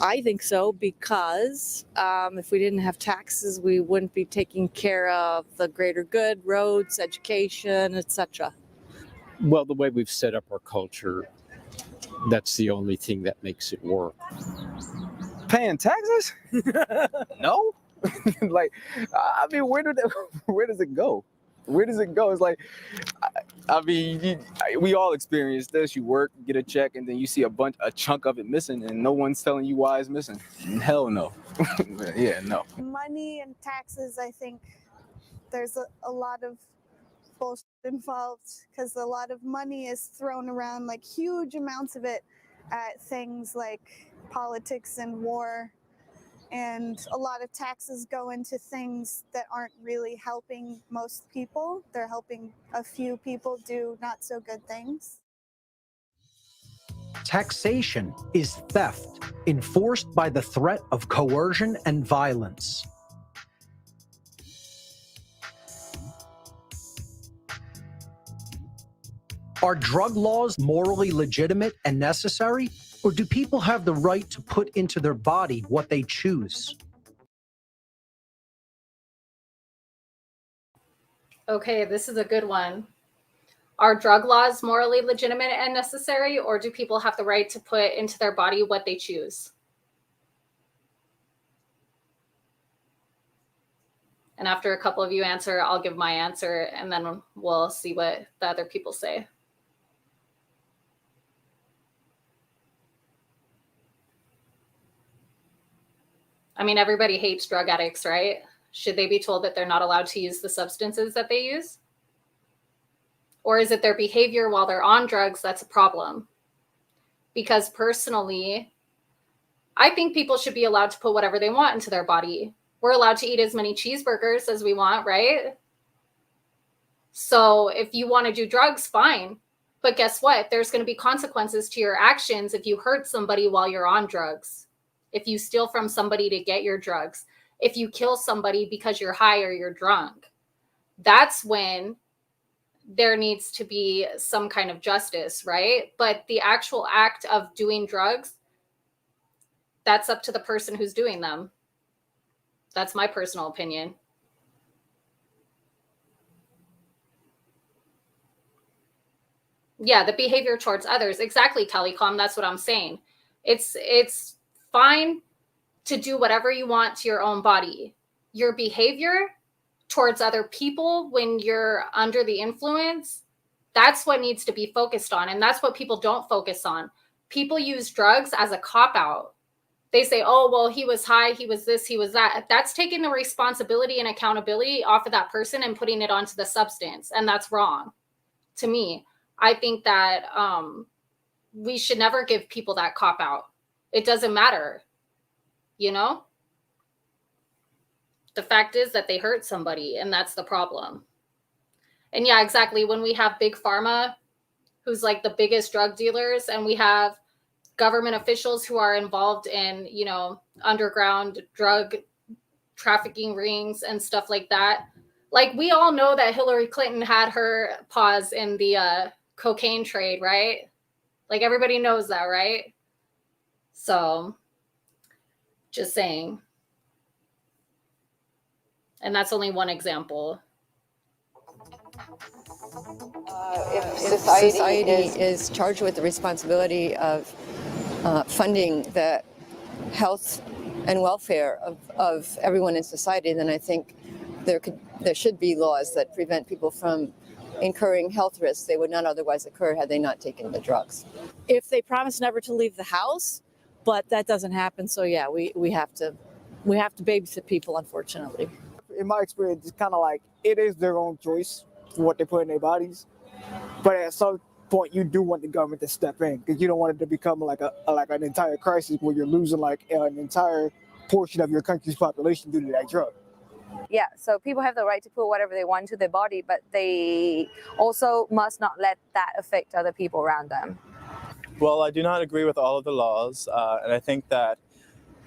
I think so, because if we didn't have taxes, we wouldn't be taking care of the greater good, roads, education, etc. Well, the way we've set up our culture, that's the only thing that makes it work. Paying taxes? No. Like, I mean, where does it go? Where does it go? It's like, I mean, we all experience this. You work, get a check, and then you see a chunk of it missing, and no one's telling you why it's missing. Hell no. Yeah, no. Money and taxes, I think there's a lot of bullshit involved, because a lot of money is thrown around, like huge amounts of it, at things like politics and war. And a lot of taxes go into things that aren't really helping most people. They're helping a few people do not so good things. Taxation is theft enforced by the threat of coercion and violence. Are drug laws morally legitimate and necessary? Or do people have the right to put into their body what they choose? Okay, this is a good one. Are drug laws morally legitimate and necessary, or do people have the right to put into their body what they choose? And after a couple of you answer, I'll give my answer, and then we'll see what the other people say. I mean, everybody hates drug addicts, right? Should they be told that they're not allowed to use the substances that they use? Or is it their behavior while they're on drugs that's a problem? Because personally, I think people should be allowed to put whatever they want into their body. We're allowed to eat as many cheeseburgers as we want, right? So if you want to do drugs, fine. But guess what? There's going to be consequences to your actions if you hurt somebody while you're on drugs. If you steal from somebody to get your drugs, if you kill somebody because you're high or you're drunk, that's when there needs to be some kind of justice, right? But the actual act of doing drugs, that's up to the person who's doing them. That's my personal opinion. Yeah, the behavior towards others. Exactly, Telecom. That's what I'm saying. It's fine to do whatever you want to your own body. Your behavior towards other people when you're under the influence, that's what needs to be focused on. And that's what people don't focus on. People use drugs as a cop-out. They say, oh, well, he was high, he was this, he was that. That's taking the responsibility and accountability off of that person and putting it onto the substance. And that's wrong to me. I think that we should never give people that cop-out. It doesn't matter, you know? The fact is that they hurt somebody, and that's the problem. And yeah, exactly. When we have big pharma, who's like the biggest drug dealers, and we have government officials who are involved in, you know, underground drug trafficking rings and stuff like that. Like, we all know that Hillary Clinton had her paws in the cocaine trade, right? Like, everybody knows that, right? So, just saying. And that's only one example. If society is charged with the responsibility of funding the health and welfare of everyone in society, then I think there should be laws that prevent people from incurring health risks they would not otherwise occur had they not taken the drugs. If they promise never to leave the house, but that doesn't happen, so yeah, we have to babysit people, unfortunately. In my experience, it's kind of like it is their own choice what they put in their bodies, but at some point you do want the government to step in, because you don't want it to become like an entire crisis where you're losing like an entire portion of your country's population due to that drug. Yeah, so people have the right to put whatever they want into their body, but they also must not let that affect other people around them. Well, I do not agree with all of the laws, and I think that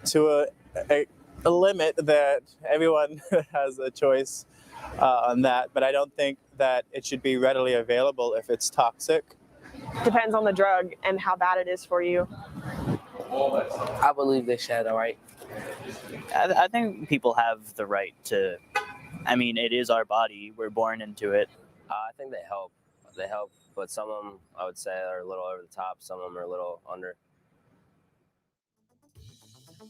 to a limit that everyone has a choice on that, but I don't think that it should be readily available if it's toxic. Depends on the drug and how bad it is for you. I believe they should have the right. I think people have the right to, I mean, it is our body. We're born into it. I think they help. They help, but some of them, I would say, are a little over the top. Some of them are a little under.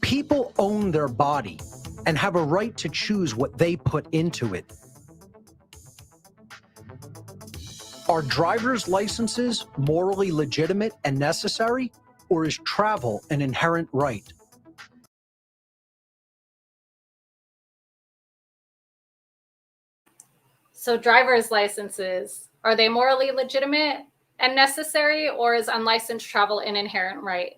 People own their body and have a right to choose what they put into it. Are driver's licenses morally legitimate and necessary, or is travel an inherent right? So driver's licenses, are they morally legitimate and necessary, or is unlicensed travel an inherent right?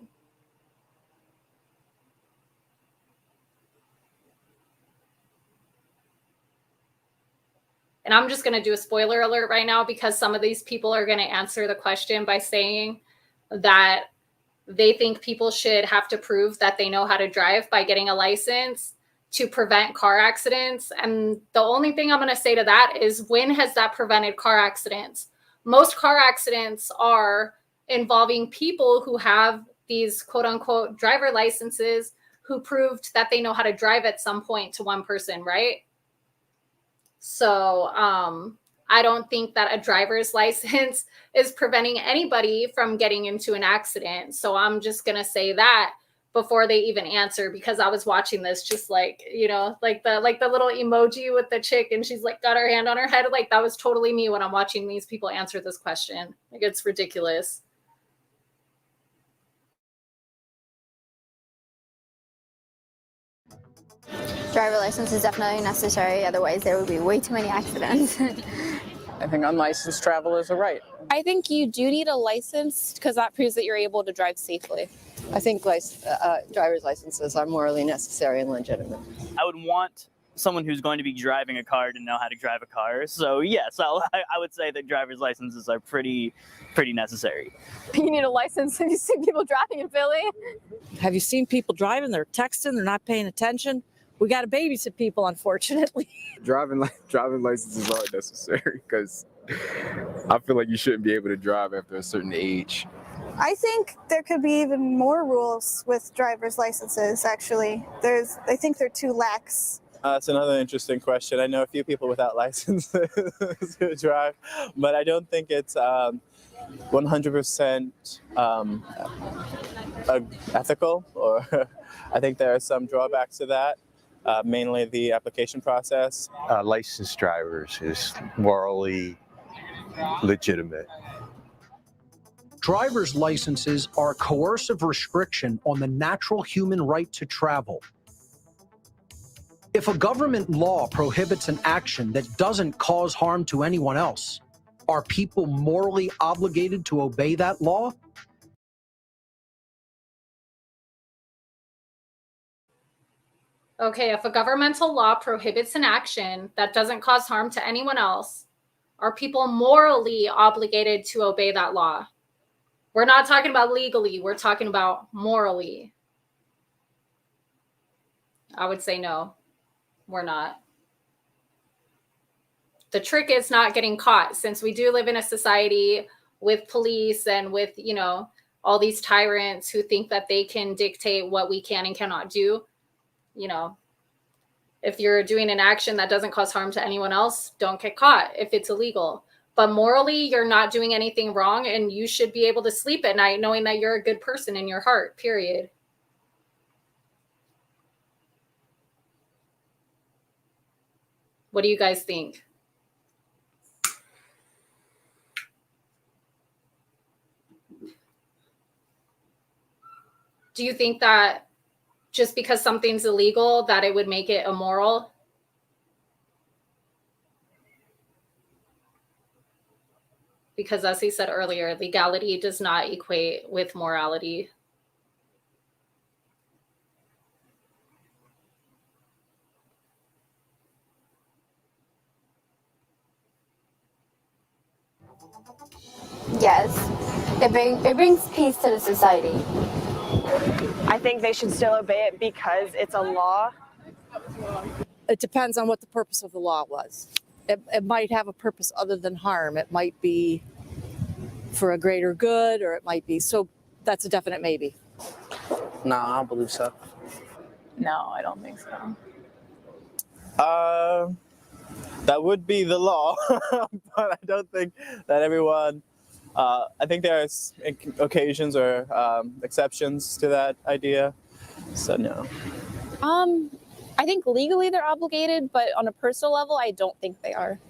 And I'm just going to do a spoiler alert right now, because some of these people are going to answer the question by saying that they think people should have to prove that they know how to drive by getting a license to prevent car accidents. And the only thing I'm going to say to that is, when has that prevented car accidents? Most car accidents are involving people who have these quote unquote driver licenses who proved that they know how to drive at some point to one person, right? So I don't think that a driver's license is preventing anybody from getting into an accident. So I'm just going to say that before they even answer, because I was watching this just like, you know, like the little emoji with the chick and she's like got her hand on her head. Like that was totally me when I'm watching these people answer this question. Like it's ridiculous. Driver license is definitely necessary. Otherwise, there would be way too many accidents. I think unlicensed travel is a right. I think you do need a license because that proves that you're able to drive safely. I think driver's licenses are morally necessary and legitimate. I would want someone who's going to be driving a car to know how to drive a car. So yes, I would say that driver's licenses are pretty necessary. You need a license. Have you seen people driving in Philly? Have you seen people driving? They're texting. They're not paying attention. We got to babysit people, unfortunately. Driving licenses aren't necessary because I feel like you shouldn't be able to drive after a certain age. I think there could be even more rules with driver's licenses, actually. I think they're too lax. That's another interesting question. I know a few people without licenses who drive, but I don't think it's 100% ethical, or I think there are some drawbacks to that, mainly the application process. Licensed drivers is morally legitimate. Driver's licenses are a coercive restriction on the natural human right to travel. If a government law prohibits an action that doesn't cause harm to anyone else, are people morally obligated to obey that law? Okay, if a governmental law prohibits an action that doesn't cause harm to anyone else, are people morally obligated to obey that law? We're not talking about legally, we're talking about morally. I would say no, we're not. The trick is not getting caught, since we do live in a society with police and with, you know, all these tyrants who think that they can dictate what we can and cannot do. You know, if you're doing an action that doesn't cause harm to anyone else, don't get caught if it's illegal. But morally, you're not doing anything wrong, and you should be able to sleep at night knowing that you're a good person in your heart, period. What do you guys think? Do you think that just because something's illegal, that it would make it immoral? Because as he said earlier, legality does not equate with morality. Yes, it brings peace to the society. I think they should still obey it because it's a law. It depends on what the purpose of the law was. it might have a purpose other than harm. It might be for a greater good, or it might be. So that's a definite maybe. No, I don't believe so. No, I don't think so. That would be the law, but I don't think that everyone. I think there are occasions or exceptions to that idea. So no. I think legally they're obligated, but on a personal level, I don't think they are.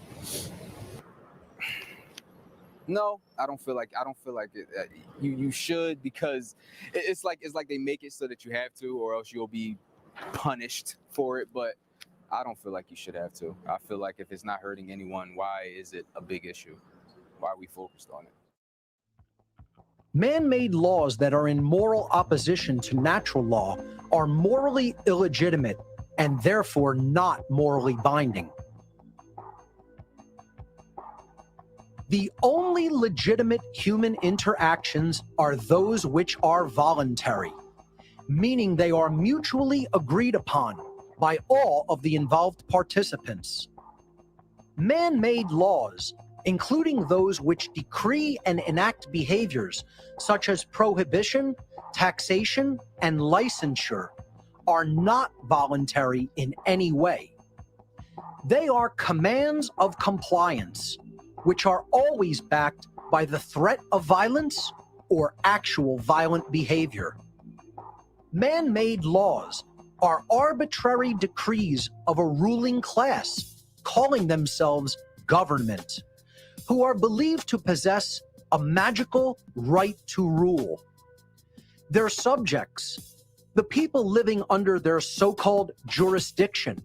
No, I don't feel like it, you should, because it's like they make it so that you have to, or else you'll be punished for it. But I don't feel like you should have to. I feel like if it's not hurting anyone, why is it a big issue? Why are we focused on it? Man-made laws that are in moral opposition to natural law are morally illegitimate and therefore not morally binding. The only legitimate human interactions are those which are voluntary, meaning they are mutually agreed upon by all of the involved participants. Man-made laws, including those which decree and enact behaviors such as prohibition, taxation, and licensure, are not voluntary in any way. They are commands of compliance, which are always backed by the threat of violence or actual violent behavior. Man-made laws are arbitrary decrees of a ruling class calling themselves government, who are believed to possess a magical right to rule. Their subjects, the people living under their so-called jurisdiction,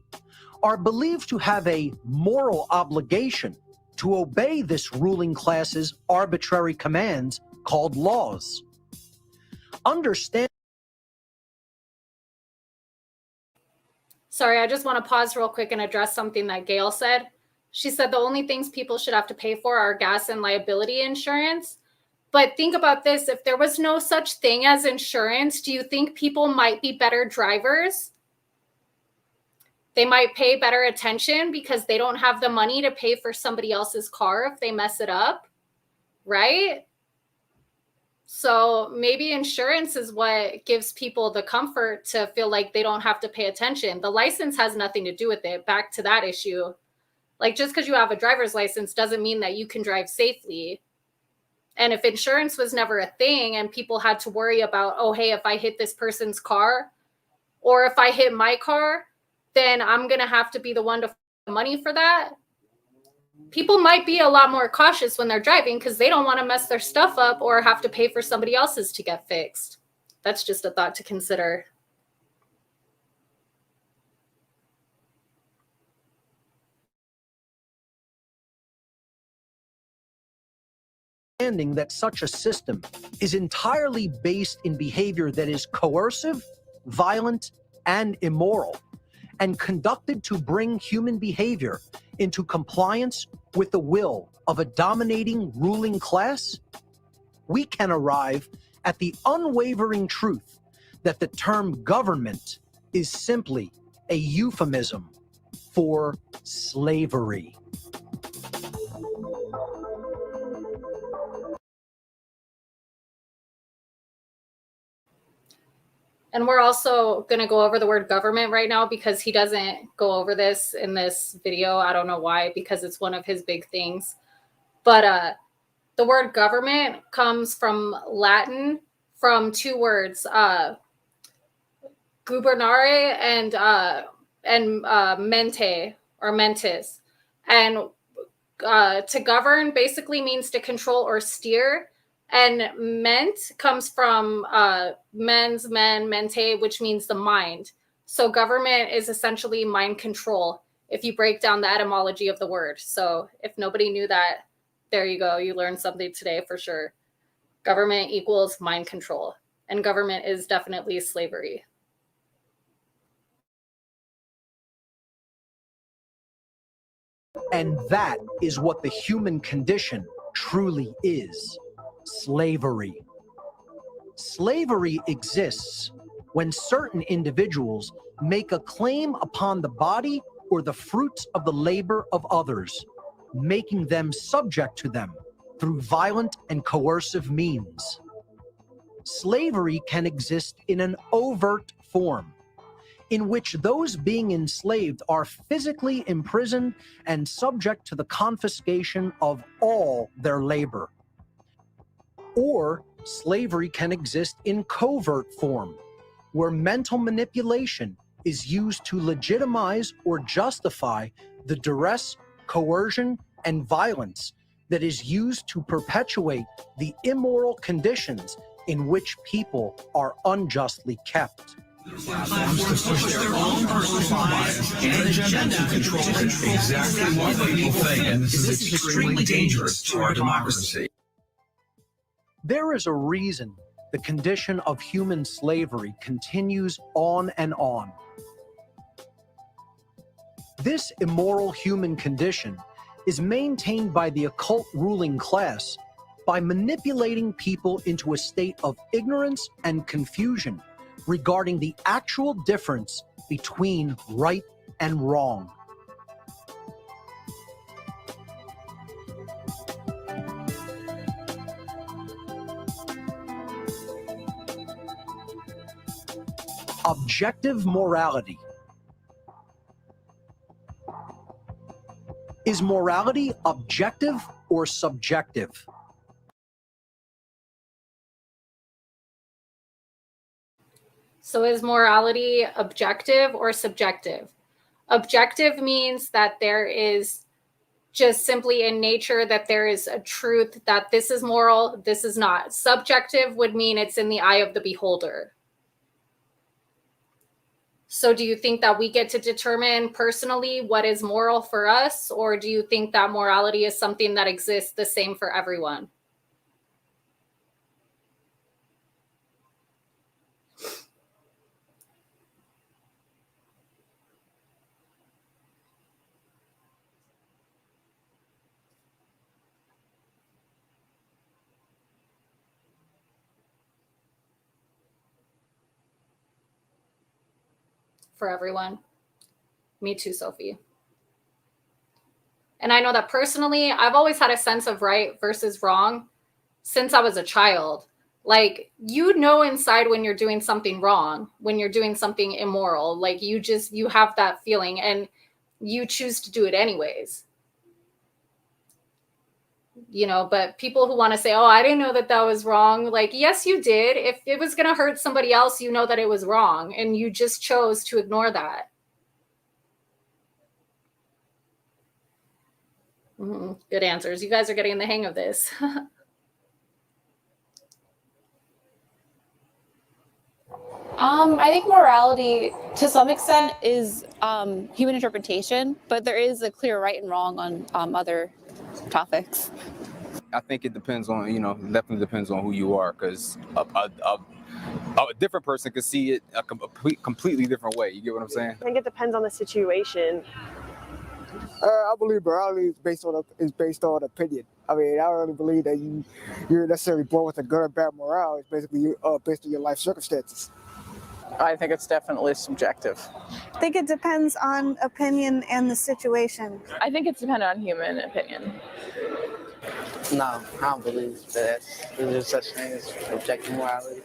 are believed to have a moral obligation to obey this ruling class's arbitrary commands called laws. Understand. Sorry, I just want to pause real quick and address something that Gail said. She said the only things people should have to pay for are gas and liability insurance. But think about this. If there was no such thing as insurance, do you think people might be better drivers? They might pay better attention because they don't have the money to pay for somebody else's car if they mess it up, right? So maybe insurance is what gives people the comfort to feel like they don't have to pay attention. The license has nothing to do with it. Back to that issue. Like, just because you have a driver's license doesn't mean that you can drive safely. And if insurance was never a thing and people had to worry about, oh, hey, if I hit this person's car or if I hit my car, then I'm going to have to be the one to pay money for that. People might be a lot more cautious when they're driving because they don't want to mess their stuff up or have to pay for somebody else's to get fixed. That's just a thought to consider. Understanding that such a system is entirely based in behavior that is coercive, violent, and immoral, and conducted to bring human behavior into compliance with the will of a dominating ruling class, we can arrive at the unwavering truth that the term government is simply a euphemism for slavery. And we're also going to go over the word government right now because he doesn't go over this in this video. I don't know why, because it's one of his big things. But the word government comes from Latin, from two words, gubernare and mente or mentis. And to govern basically means to control or steer. And ment comes from mens, men, mente, which means the mind. So government is essentially mind control, if you break down the etymology of the word. So if nobody knew that, there you go. You learned something today for sure. Government equals mind control. And government is definitely slavery. And that is what the human condition truly is. Slavery. Slavery exists when certain individuals make a claim upon the body or the fruits of the labor of others, making them subject to them through violent and coercive means. Slavery can exist in an overt form, in which those being enslaved are physically imprisoned and subject to the confiscation of all their labor. Or slavery can exist in covert form, where mental manipulation is used to legitimize or justify the duress, coercion, and violence that is used to perpetuate the immoral conditions in which people are unjustly kept. Platforms to push their own personal bias and agenda to control exactly what people think, and this is extremely dangerous to our democracy. There is a reason the condition of human slavery continues on and on. This immoral human condition is maintained by the occult ruling class by manipulating people into a state of ignorance and confusion regarding the actual difference between right and wrong. Objective morality. Is morality objective or subjective? So is morality objective or subjective? Objective means that there is just simply in nature that there is a truth that this is moral, this is not. Subjective would mean it's in the eye of the beholder. So do you think that we get to determine personally what is moral for us, or do you think that morality is something that exists the same for everyone? For everyone. Me too, Sophie. And I know that personally, I've always had a sense of right versus wrong since I was a child. Like, you know inside when you're doing something wrong, when you're doing something immoral, like you have that feeling and you choose to do it anyways. You know, but people who want to say, oh, I didn't know that that was wrong. Like, yes, you did. If it was going to hurt somebody else, you know that it was wrong. And you just chose to ignore that. Good answers. You guys are getting the hang of this. I think morality, to some extent, is human interpretation, but there is a clear right and wrong on other topics. I think it depends on, definitely depends on who you are, because a different person could see it a completely different way. You get what I'm saying? I think it depends on the situation. I believe morality is based on opinion. I mean, I don't really believe that you're necessarily born with a good or bad morale. It's basically based on your life circumstances. I think it's definitely subjective. I think it depends on opinion and the situation. I think it's dependent on human opinion. No, I don't believe that there's such thing as objective morality.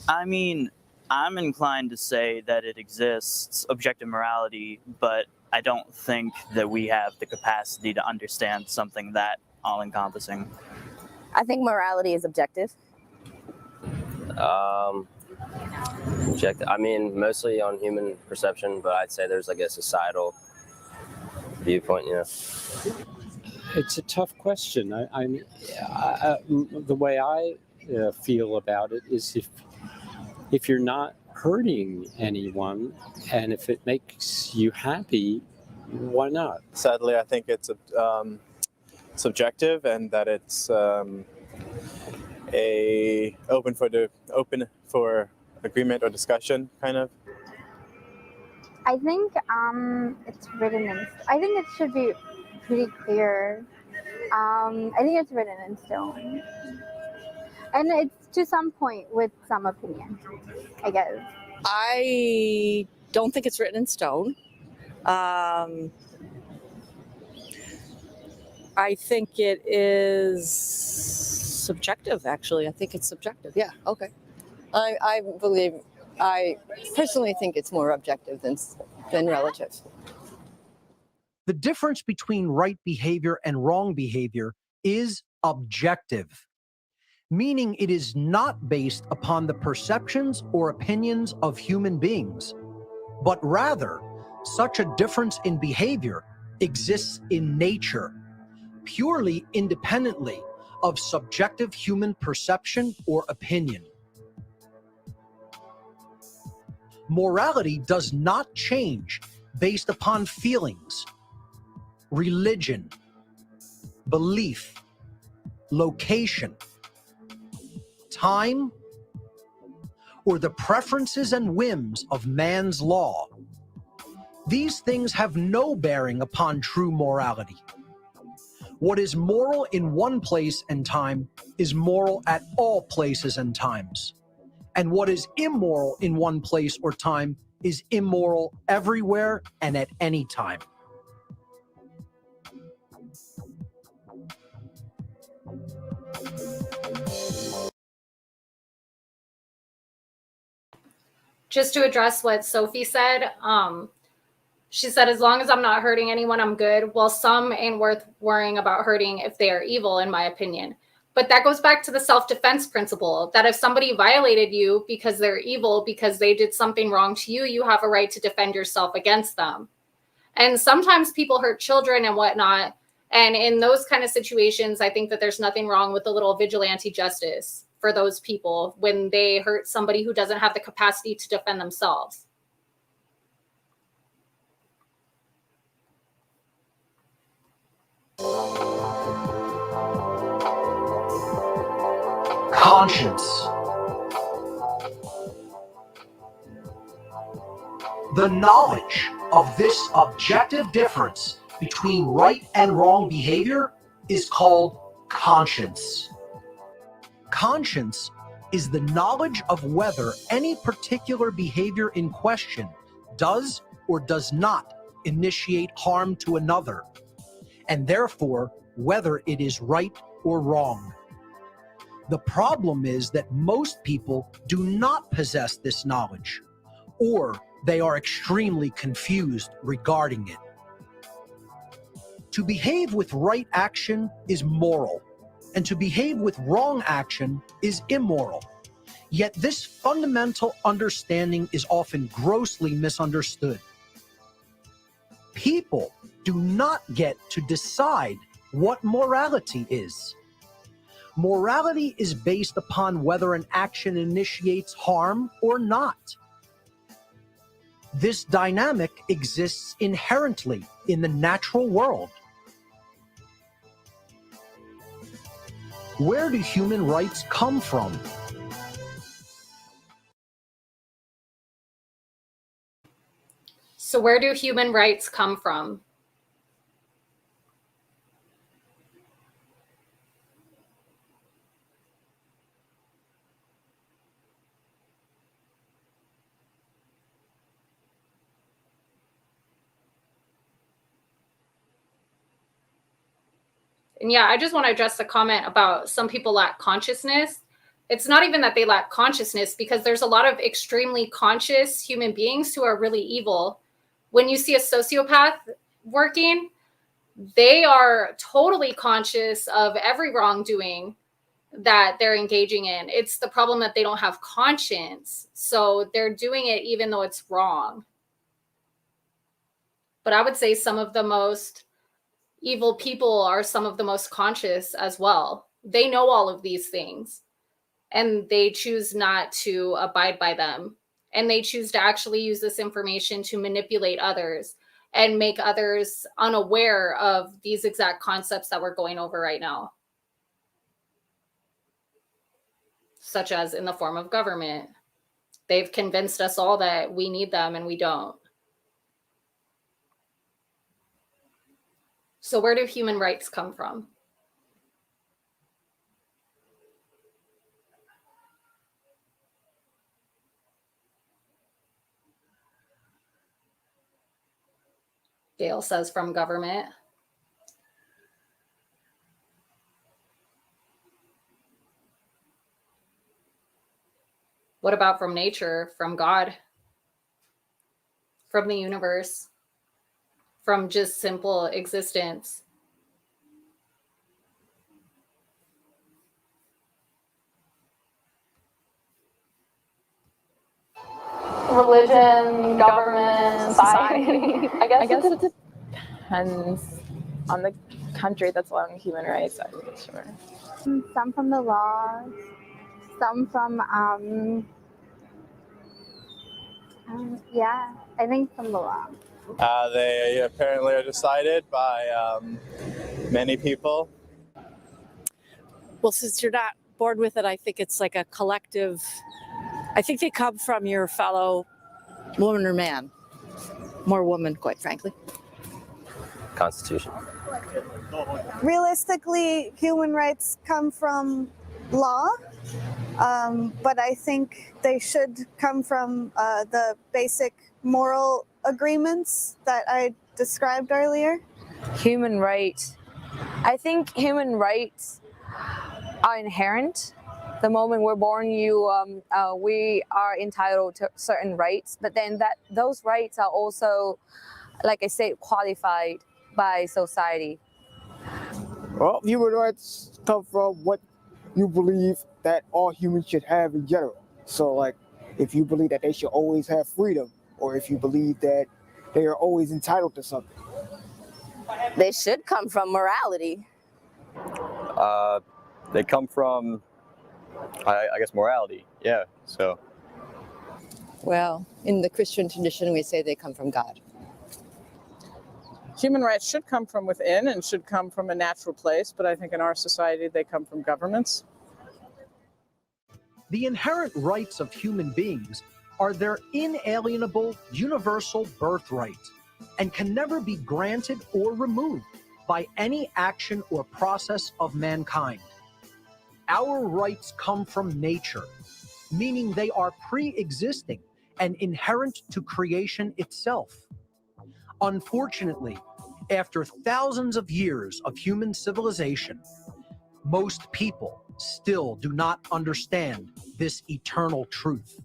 I mean, I'm inclined to say that it exists, objective morality, but I don't think that we have the capacity to understand something that all-encompassing. I think morality is objective. Objective. I mean, mostly on human perception, but I'd say there's like a societal viewpoint. It's a tough question. The way I feel about it is if you're not hurting anyone and if it makes you happy, why not? Sadly, I think it's subjective, and that it's open for agreement or discussion, kind of. I think it's written in. I think it should be pretty clear. I think it's written in stone, and it's to some point with some opinion, I guess. I don't think it's written in stone. I think it is subjective, actually. I think it's subjective. Yeah, okay. I personally think it's more objective than relative. The difference between right behavior and wrong behavior is objective, meaning it is not based upon the perceptions or opinions of human beings, but rather, such a difference in behavior exists in nature, purely independently of subjective human perception or opinion. Morality does not change based upon feelings, religion, belief, location, time, or the preferences and whims of man's law. These things have no bearing upon true morality. What is moral in one place and time is moral at all places and times. And what is immoral in one place or time is immoral everywhere and at any time. Just to address what Sophie said, she said, as long as I'm not hurting anyone, I'm good. Well, some ain't worth worrying about hurting if they are evil, in my opinion. But that goes back to the self-defense principle, that if somebody violated you because they're evil, because they did something wrong to you, you have a right to defend yourself against them. And sometimes people hurt children and whatnot. And in those kind of situations, I think that there's nothing wrong with a little vigilante justice for those people when they hurt somebody who doesn't have the capacity to defend themselves. Conscience. The knowledge of this objective difference between right and wrong behavior is called conscience. Conscience is the knowledge of whether any particular behavior in question does or does not initiate harm to another, and therefore whether it is right or wrong. The problem is that most people do not possess this knowledge, or they are extremely confused regarding it. To behave with right action is moral, and to behave with wrong action is immoral. Yet this fundamental understanding is often grossly misunderstood. People do not get to decide what morality is. Morality is based upon whether an action initiates harm or not. This dynamic exists inherently in the natural world. Where do human rights come from? So where do human rights come from? And yeah, I just want to address the comment about some people lack consciousness. It's not even that they lack consciousness, because there's a lot of extremely conscious human beings who are really evil. When you see a sociopath working, they are totally conscious of every wrongdoing that they're engaging in. It's the problem that they don't have conscience. So they're doing it even though it's wrong. But I would say some of the most evil people are some of the most conscious as well. They know all of these things, and they choose not to abide by them. And they choose to actually use this information to manipulate others and make others unaware of these exact concepts that we're going over right now, such as in the form of government. They've convinced us all that we need them and we don't. So where do human rights come from? Gail says from government. What about from nature, from God, from the universe, from just simple existence? Religion, government, society. I guess it depends on the country that's allowing human rights, I'm not sure. Some from the laws, some from yeah, I think from the law. They apparently are decided by many people. Well, since you're not bored with it, I think it's like a collective. I think they come from your fellow woman or man. More woman, quite frankly. Constitution. Realistically, human rights come from law, but I think they should come from the basic moral agreements that I described earlier. Human rights. I think human rights are inherent. The moment we're born, we are entitled to certain rights, but then those rights are also, like I said, qualified by society. Well, human rights come from what you believe that all humans should have in general. So, like, if you believe that they should always have freedom, or if you believe that they are always entitled to something. They should come from morality. They come from, I guess, morality. Yeah, so. Well, in the Christian tradition, we say they come from God. Human rights should come from within and should come from a natural place, but I think in our society they come from governments. The inherent rights of human beings are their inalienable, universal birthright and can never be granted or removed by any action or process of mankind. Our rights come from nature, meaning they are pre-existing and inherent to creation itself. Unfortunately, after thousands of years of human civilization, most people still do not understand this eternal truth.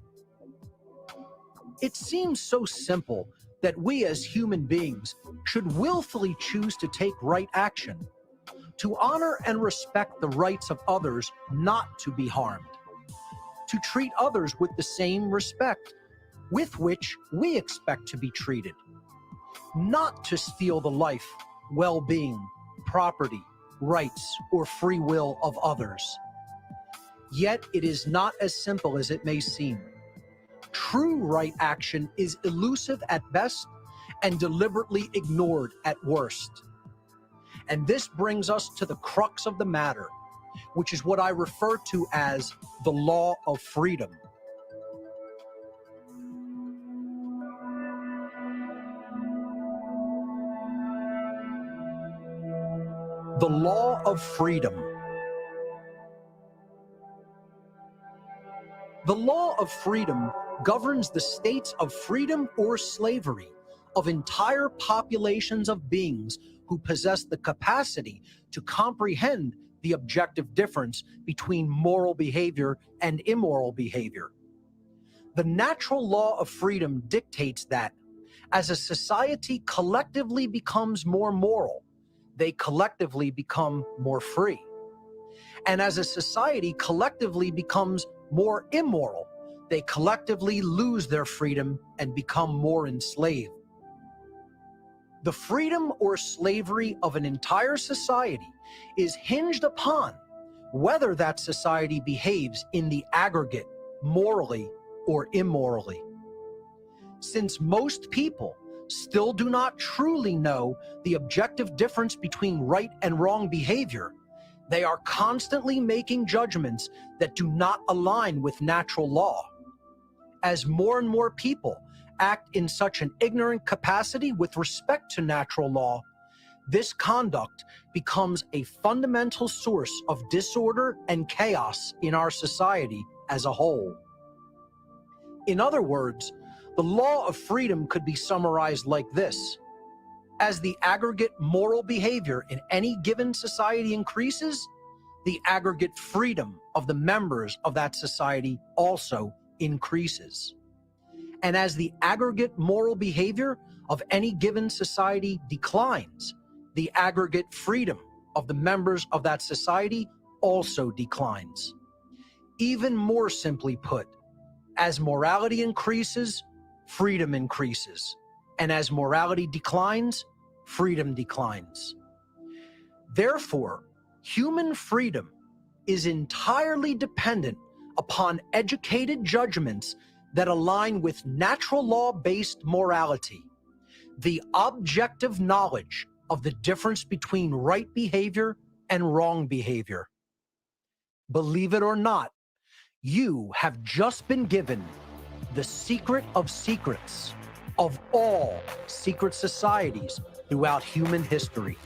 It seems so simple that we as human beings should willfully choose to take right action, to honor and respect the rights of others not to be harmed, to treat others with the same respect with which we expect to be treated, not to steal the life, well-being, property, rights, or free will of others. Yet it is not as simple as it may seem. True right action is elusive at best and deliberately ignored at worst. And this brings us to the crux of the matter, which is what I refer to as the law of freedom. The law of freedom. The law of freedom governs the states of freedom or slavery of entire populations of beings who possess the capacity to comprehend the objective difference between moral behavior and immoral behavior. The natural law of freedom dictates that as a society collectively becomes more moral, they collectively become more free. And as a society collectively becomes more immoral, they collectively lose their freedom and become more enslaved. The freedom or slavery of an entire society is hinged upon whether that society behaves in the aggregate morally or immorally. Since most people still do not truly know the objective difference between right and wrong behavior, they are constantly making judgments that do not align with natural law. As more and more people act in such an ignorant capacity with respect to natural law, this conduct becomes a fundamental source of disorder and chaos in our society as a whole. In other words, the law of freedom could be summarized like this. As the aggregate moral behavior in any given society increases, the aggregate freedom of the members of that society also increases. And as the aggregate moral behavior of any given society declines, the aggregate freedom of the members of that society also declines. Even more simply put, as morality increases, freedom increases. And as morality declines, freedom declines. Therefore, human freedom is entirely dependent upon educated judgments that align with natural law-based morality, the objective knowledge of the difference between right behavior and wrong behavior. Believe it or not, you have just been given the secret of secrets of all secret societies throughout human history.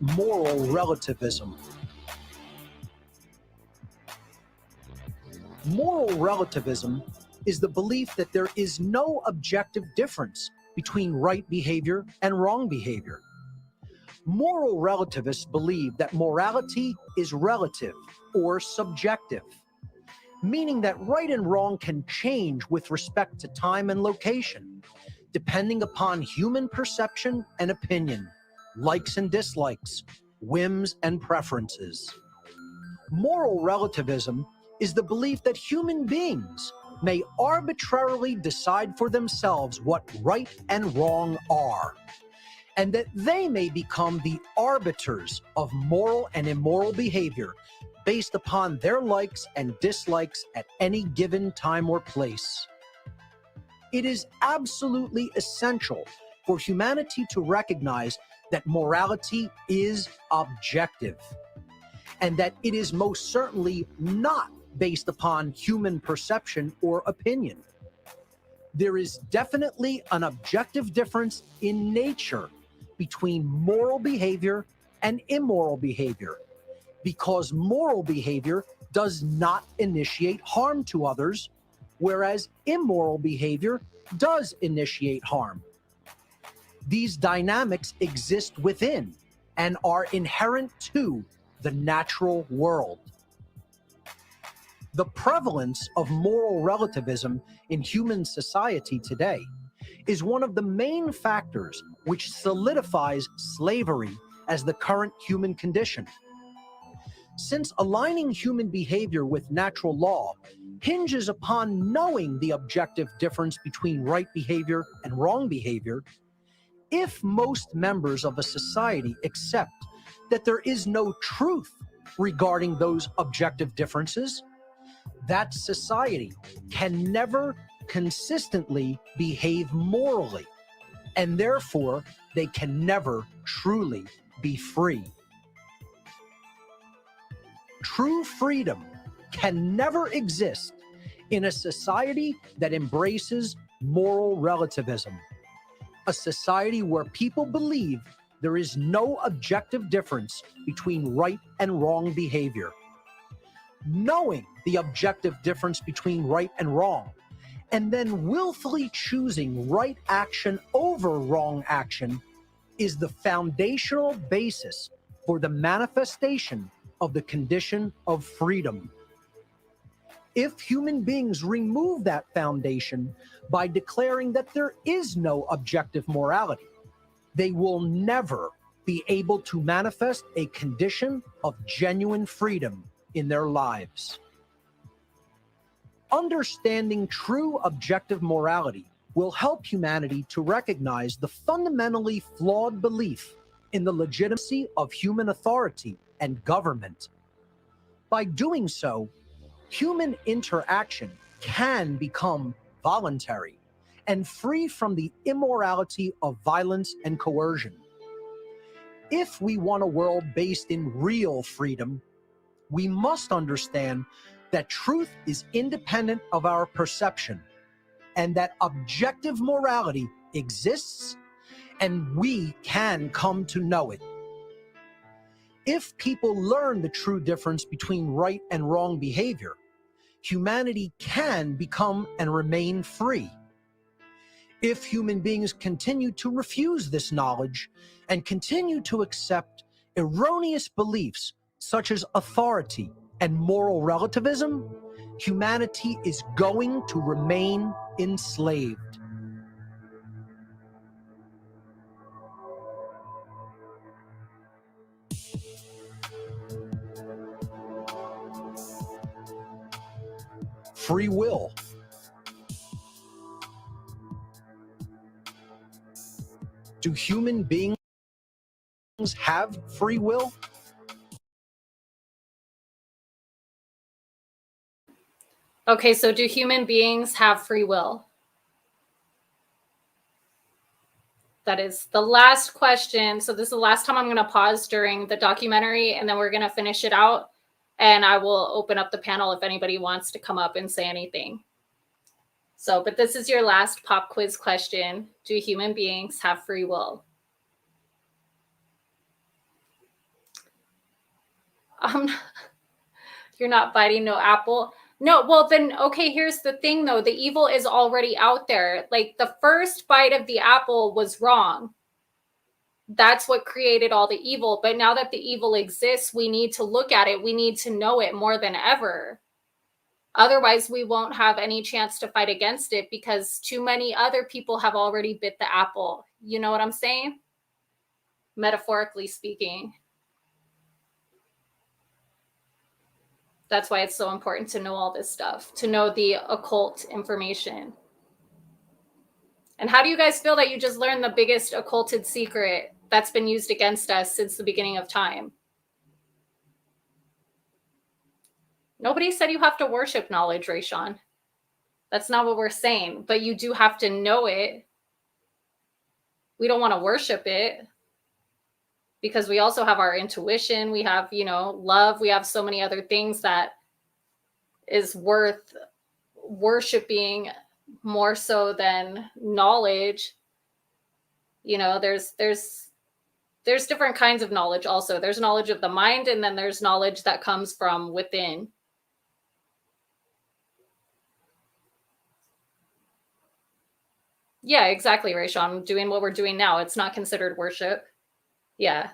Moral relativism. Moral relativism is the belief that there is no objective difference between right behavior and wrong behavior. Moral relativists believe that morality is relative or subjective, meaning that right and wrong can change with respect to time and location, depending upon human perception and opinion, likes and dislikes, whims and preferences. Moral relativism is the belief that human beings may arbitrarily decide for themselves what right and wrong are, and that they may become the arbiters of moral and immoral behavior based upon their likes and dislikes at any given time or place. It is absolutely essential for humanity to recognize that morality is objective, and that it is most certainly not based upon human perception or opinion. There is definitely an objective difference in nature between moral behavior and immoral behavior, because moral behavior does not initiate harm to others, whereas immoral behavior does initiate harm. These dynamics exist within and are inherent to the natural world. The prevalence of moral relativism in human society today is one of the main factors which solidifies slavery as the current human condition. Since aligning human behavior with natural law hinges upon knowing the objective difference between right behavior and wrong behavior, if most members of a society accept that there is no truth regarding those objective differences, that society can never consistently behave morally, and therefore they can never truly be free. True freedom can never exist in a society that embraces moral relativism, a society where people believe there is no objective difference between right and wrong behavior. Knowing the objective difference between right and wrong, and then willfully choosing right action over wrong action, is the foundational basis for the manifestation of the condition of freedom. If human beings remove that foundation by declaring that there is no objective morality, they will never be able to manifest a condition of genuine freedom in their lives. Understanding true objective morality will help humanity to recognize the fundamentally flawed belief in the legitimacy of human authority and government. By doing so, human interaction can become voluntary and free from the immorality of violence and coercion. If we want a world based in real freedom, we must understand that truth is independent of our perception, and that objective morality exists and we can come to know it. If people learn the true difference between right and wrong behavior, humanity can become and remain free. If human beings continue to refuse this knowledge and continue to accept erroneous beliefs such as authority and moral relativism, humanity is going to remain enslaved. Free will. Do human beings have free will? Okay, so do human beings have free will? That is the last question. So this is the last time I'm going to pause during the documentary, and then we're going to finish it out. And I will open up the panel if anybody wants to come up and say anything. So, but this is your last pop quiz question. Do human beings have free will? You're not biting no apple. No, well then, okay, here's the thing though. The evil is already out there. Like the first bite of the apple was wrong. That's what created all the evil. But now that the evil exists, we need to look at it. We need to know it more than ever. Otherwise, we won't have any chance to fight against it because too many other people have already bit the apple. You know what I'm saying? Metaphorically speaking. That's why it's so important to know all this stuff, to know the occult information. And how do you guys feel that you just learned the biggest occulted secret that's been used against us since the beginning of time? Nobody said you have to worship knowledge, Rayshawn. That's not what we're saying, but you do have to know it. We don't want to worship it because we also have our intuition. We have, you know, love. We have so many other things that is worth worshiping more so than knowledge. You know, there's different kinds of knowledge also. There's knowledge of the mind, and then there's knowledge that comes from within. Yeah, exactly, Rayshawn. Doing what we're doing now, it's not considered worship. Yeah.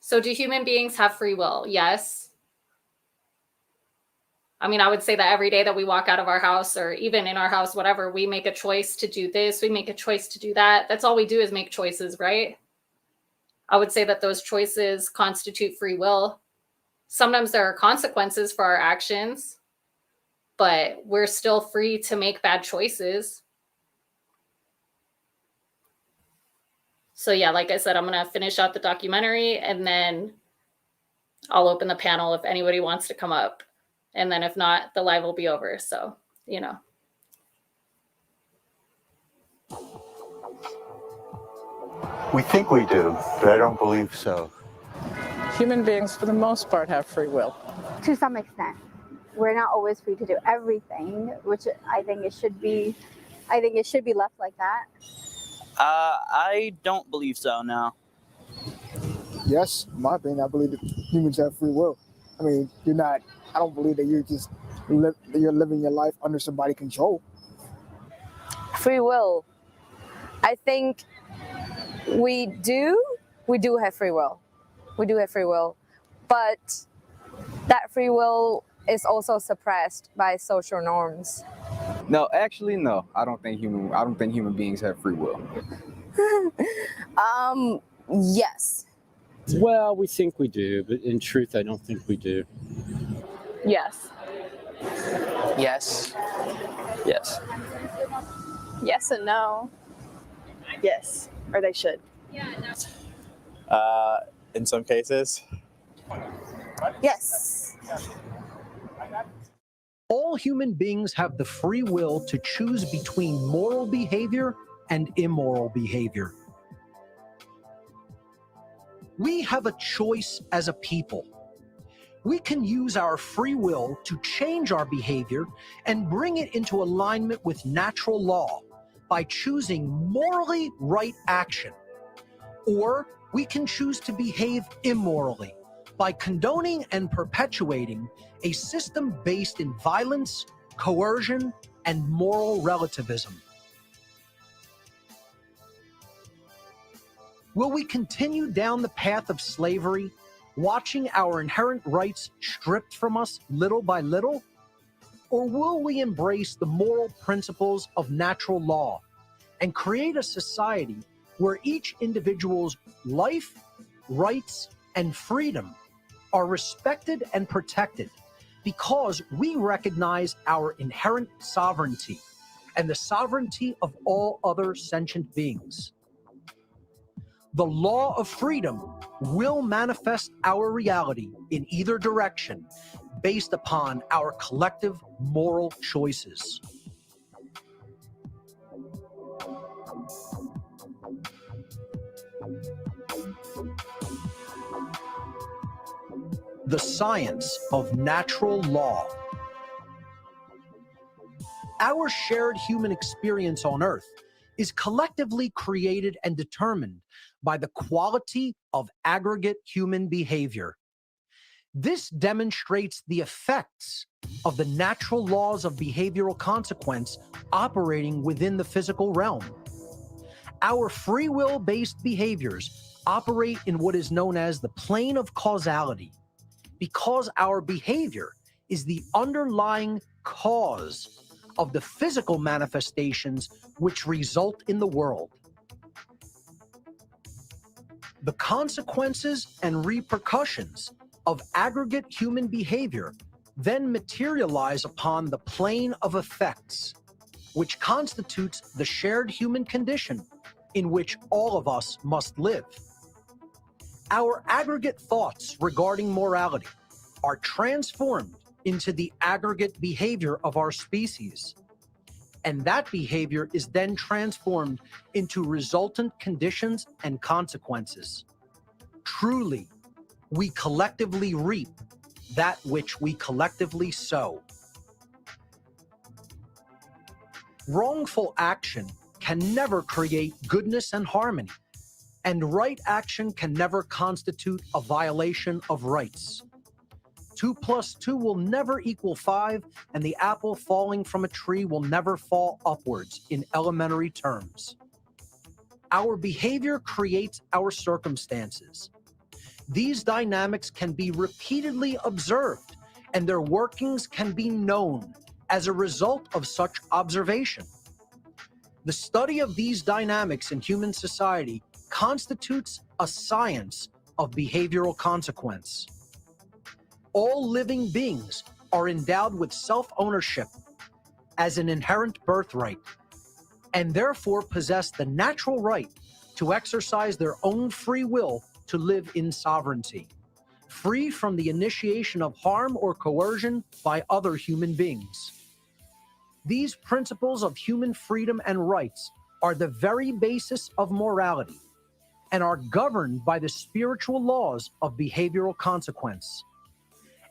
So do human beings have free will? Yes. I mean, I would say that every day that we walk out of our house or even in our house, whatever, we make a choice to do this, we make a choice to do that. That's all we do is make choices, right? I would say that those choices constitute free will. Sometimes there are consequences for our actions, but we're still free to make bad choices. So yeah, like I said, I'm going to finish out the documentary and then I'll open the panel if anybody wants to come up. And then if not, the live will be over. So, you know. We think we do, but I don't believe so. Human beings, for the most part, have free will. To some extent. We're not always free to do everything, which I think it should be left like that. I don't believe so, no. Yes, in my opinion, I believe that humans have free will. I mean, I don't believe that you're living your life under somebody's control. Free will. I think we do have free will. We do have free will. But that free will is also suppressed by social norms. No, actually, no. I don't think human beings have free will. Yes. Well, we think we do, but in truth, I don't think we do. Yes. Yes. Yes. Yes and no. Yes. Or they should. In some cases. Yes. All human beings have the free will to choose between moral behavior and immoral behavior. We have a choice as a people. We can use our free will to change our behavior and bring it into alignment with natural law by choosing morally right action, or we can choose to behave immorally by condoning and perpetuating a system based in violence, coercion, and moral relativism. Will we continue down the path of slavery, watching our inherent rights stripped from us little by little? Or will we embrace the moral principles of natural law and create a society where each individual's life, rights, and freedom are respected and protected because we recognize our inherent sovereignty and the sovereignty of all other sentient beings? The law of freedom will manifest our reality in either direction based upon our collective moral choices. The science of natural law. Our shared human experience on Earth is collectively created and determined by the quality of aggregate human behavior. This demonstrates the effects of the natural laws of behavioral consequence operating within the physical realm. Our free will-based behaviors operate in what is known as the plane of causality, because our behavior is the underlying cause of the physical manifestations which result in the world. The consequences and repercussions of aggregate human behavior then materialize upon the plane of effects, which constitutes the shared human condition in which all of us must live. Our aggregate thoughts regarding morality are transformed into the aggregate behavior of our species, and that behavior is then transformed into resultant conditions and consequences. Truly, we collectively reap that which we collectively sow. Wrongful action can never create goodness and harmony, and right action can never constitute a violation of rights. 2 + 2 will never equal 5, and the apple falling from a tree will never fall upwards in elementary terms. Our behavior creates our circumstances. These dynamics can be repeatedly observed, and their workings can be known as a result of such observation. The study of these dynamics in human society constitutes a science of behavioral consequence. All living beings are endowed with self-ownership as an inherent birthright, and therefore possess the natural right to exercise their own free will to live in sovereignty, free from the initiation of harm or coercion by other human beings. These principles of human freedom and rights are the very basis of morality and are governed by the spiritual laws of behavioral consequence.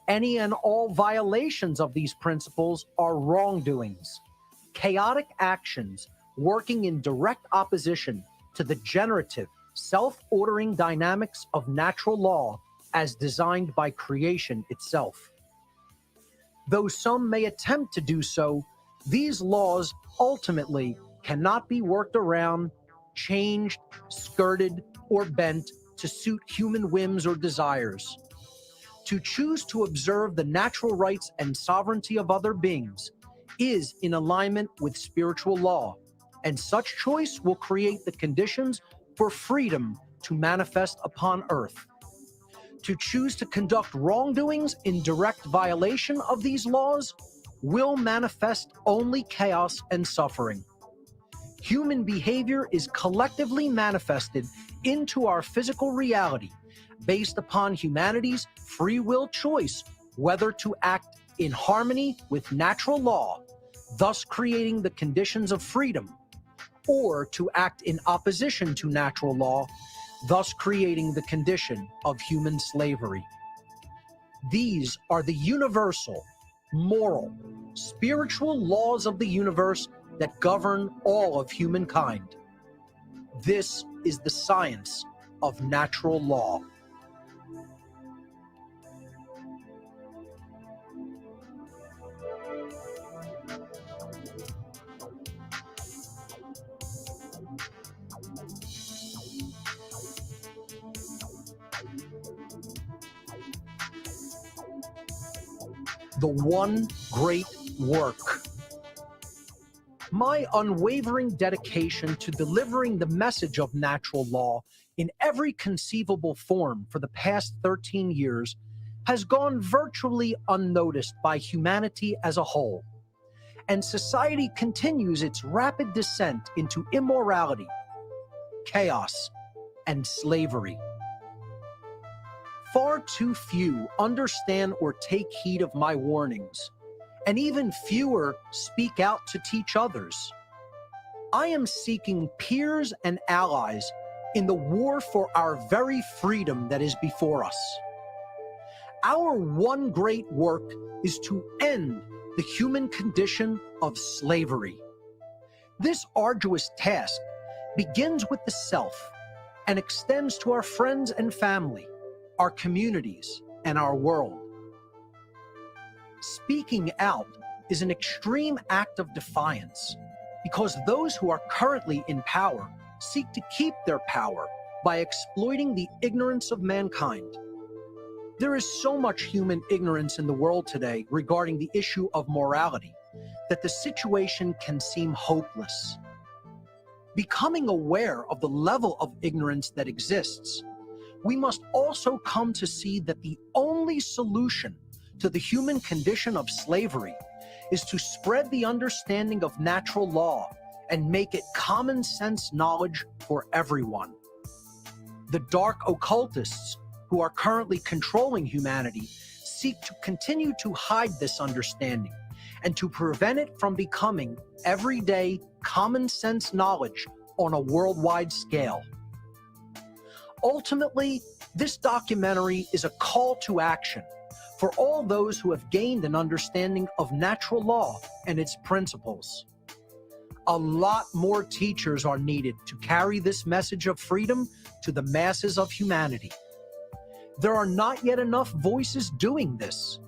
Any and all violations of these principles are wrongdoings, chaotic actions working in direct opposition to the generative, self-ordering dynamics of natural law as designed by creation itself. Though some may attempt to do so, these laws ultimately cannot be worked around, changed, skirted, or bent to suit human whims or desires. To choose to observe the natural rights and sovereignty of other beings is in alignment with spiritual law, and such choice will create the conditions for freedom to manifest upon earth. To choose to conduct wrongdoings in direct violation of these laws will manifest only chaos and suffering. Human behavior is collectively manifested into our physical reality based upon humanity's free will choice whether to act in harmony with natural law, thus creating the conditions of freedom, or to act in opposition to natural law, thus creating the condition of human slavery. These are the universal, moral, spiritual laws of the universe that govern all of humankind. This is the science of natural law. The one great work. My unwavering dedication to delivering the message of natural law in every conceivable form for the past 13 years has gone virtually unnoticed by humanity as a whole, and society continues its rapid descent into immorality, chaos, and slavery. Far too few understand or take heed of my warnings, and even fewer speak out to teach others. I am seeking peers and allies in the war for our very freedom that is before us. Our one great work is to end the human condition of slavery. This arduous task begins with the self and extends to our friends and family, our communities, and our world. Speaking out is an extreme act of defiance because those who are currently in power seek to keep their power by exploiting the ignorance of mankind. There is so much human ignorance in the world today regarding the issue of morality that the situation can seem hopeless. Becoming aware of the level of ignorance that exists, we must also come to see that the only solution to the human condition of slavery is to spread the understanding of natural law and make it common sense knowledge for everyone. The dark occultists who are currently controlling humanity seek to continue to hide this understanding and to prevent it from becoming everyday common sense knowledge on a worldwide scale. Ultimately, this documentary is a call to action for all those who have gained an understanding of natural law and its principles. A lot more teachers are needed to carry this message of freedom to the masses of humanity. There are not yet enough voices doing this.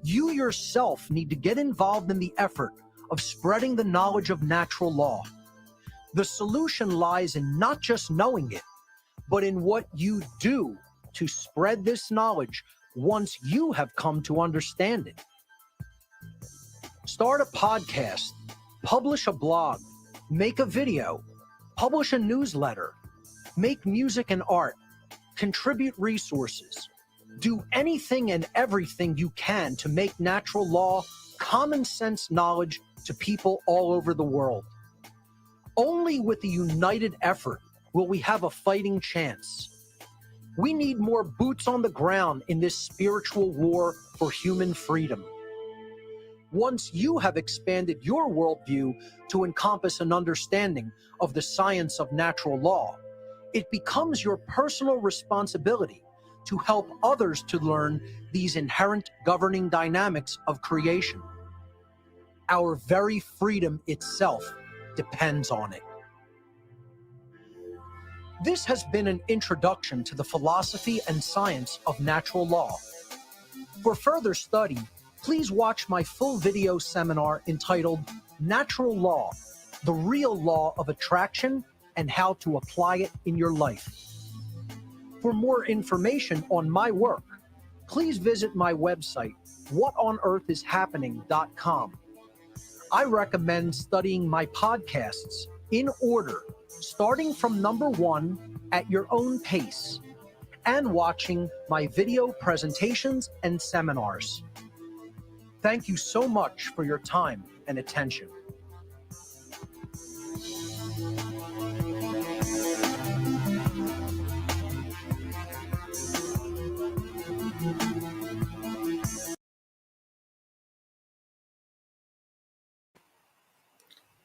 You yourself need to get involved in the effort of spreading the knowledge of natural law. The solution lies in not just knowing it, but in what you do to spread this knowledge once you have come to understand it. Start a podcast, publish a blog, make a video, publish a newsletter, make music and art, contribute resources. Do anything and everything you can to make natural law common sense knowledge to people all over the world. Only with a united effort will we have a fighting chance. We need more boots on the ground in this spiritual war for human freedom. Once you have expanded your worldview to encompass an understanding of the science of natural law, it becomes your personal responsibility to help others to learn these inherent governing dynamics of creation. Our very freedom itself depends on it. This has been an introduction to the philosophy and science of natural law. For further study, please watch my full video seminar entitled Natural Law, the Real Law of Attraction and How to Apply It in Your Life. For more information on my work, please visit my website, whatonearthishappening.com. I recommend studying my podcasts in order, starting from number 1 at your own pace, and watching my video presentations and seminars. Thank you so much for your time and attention.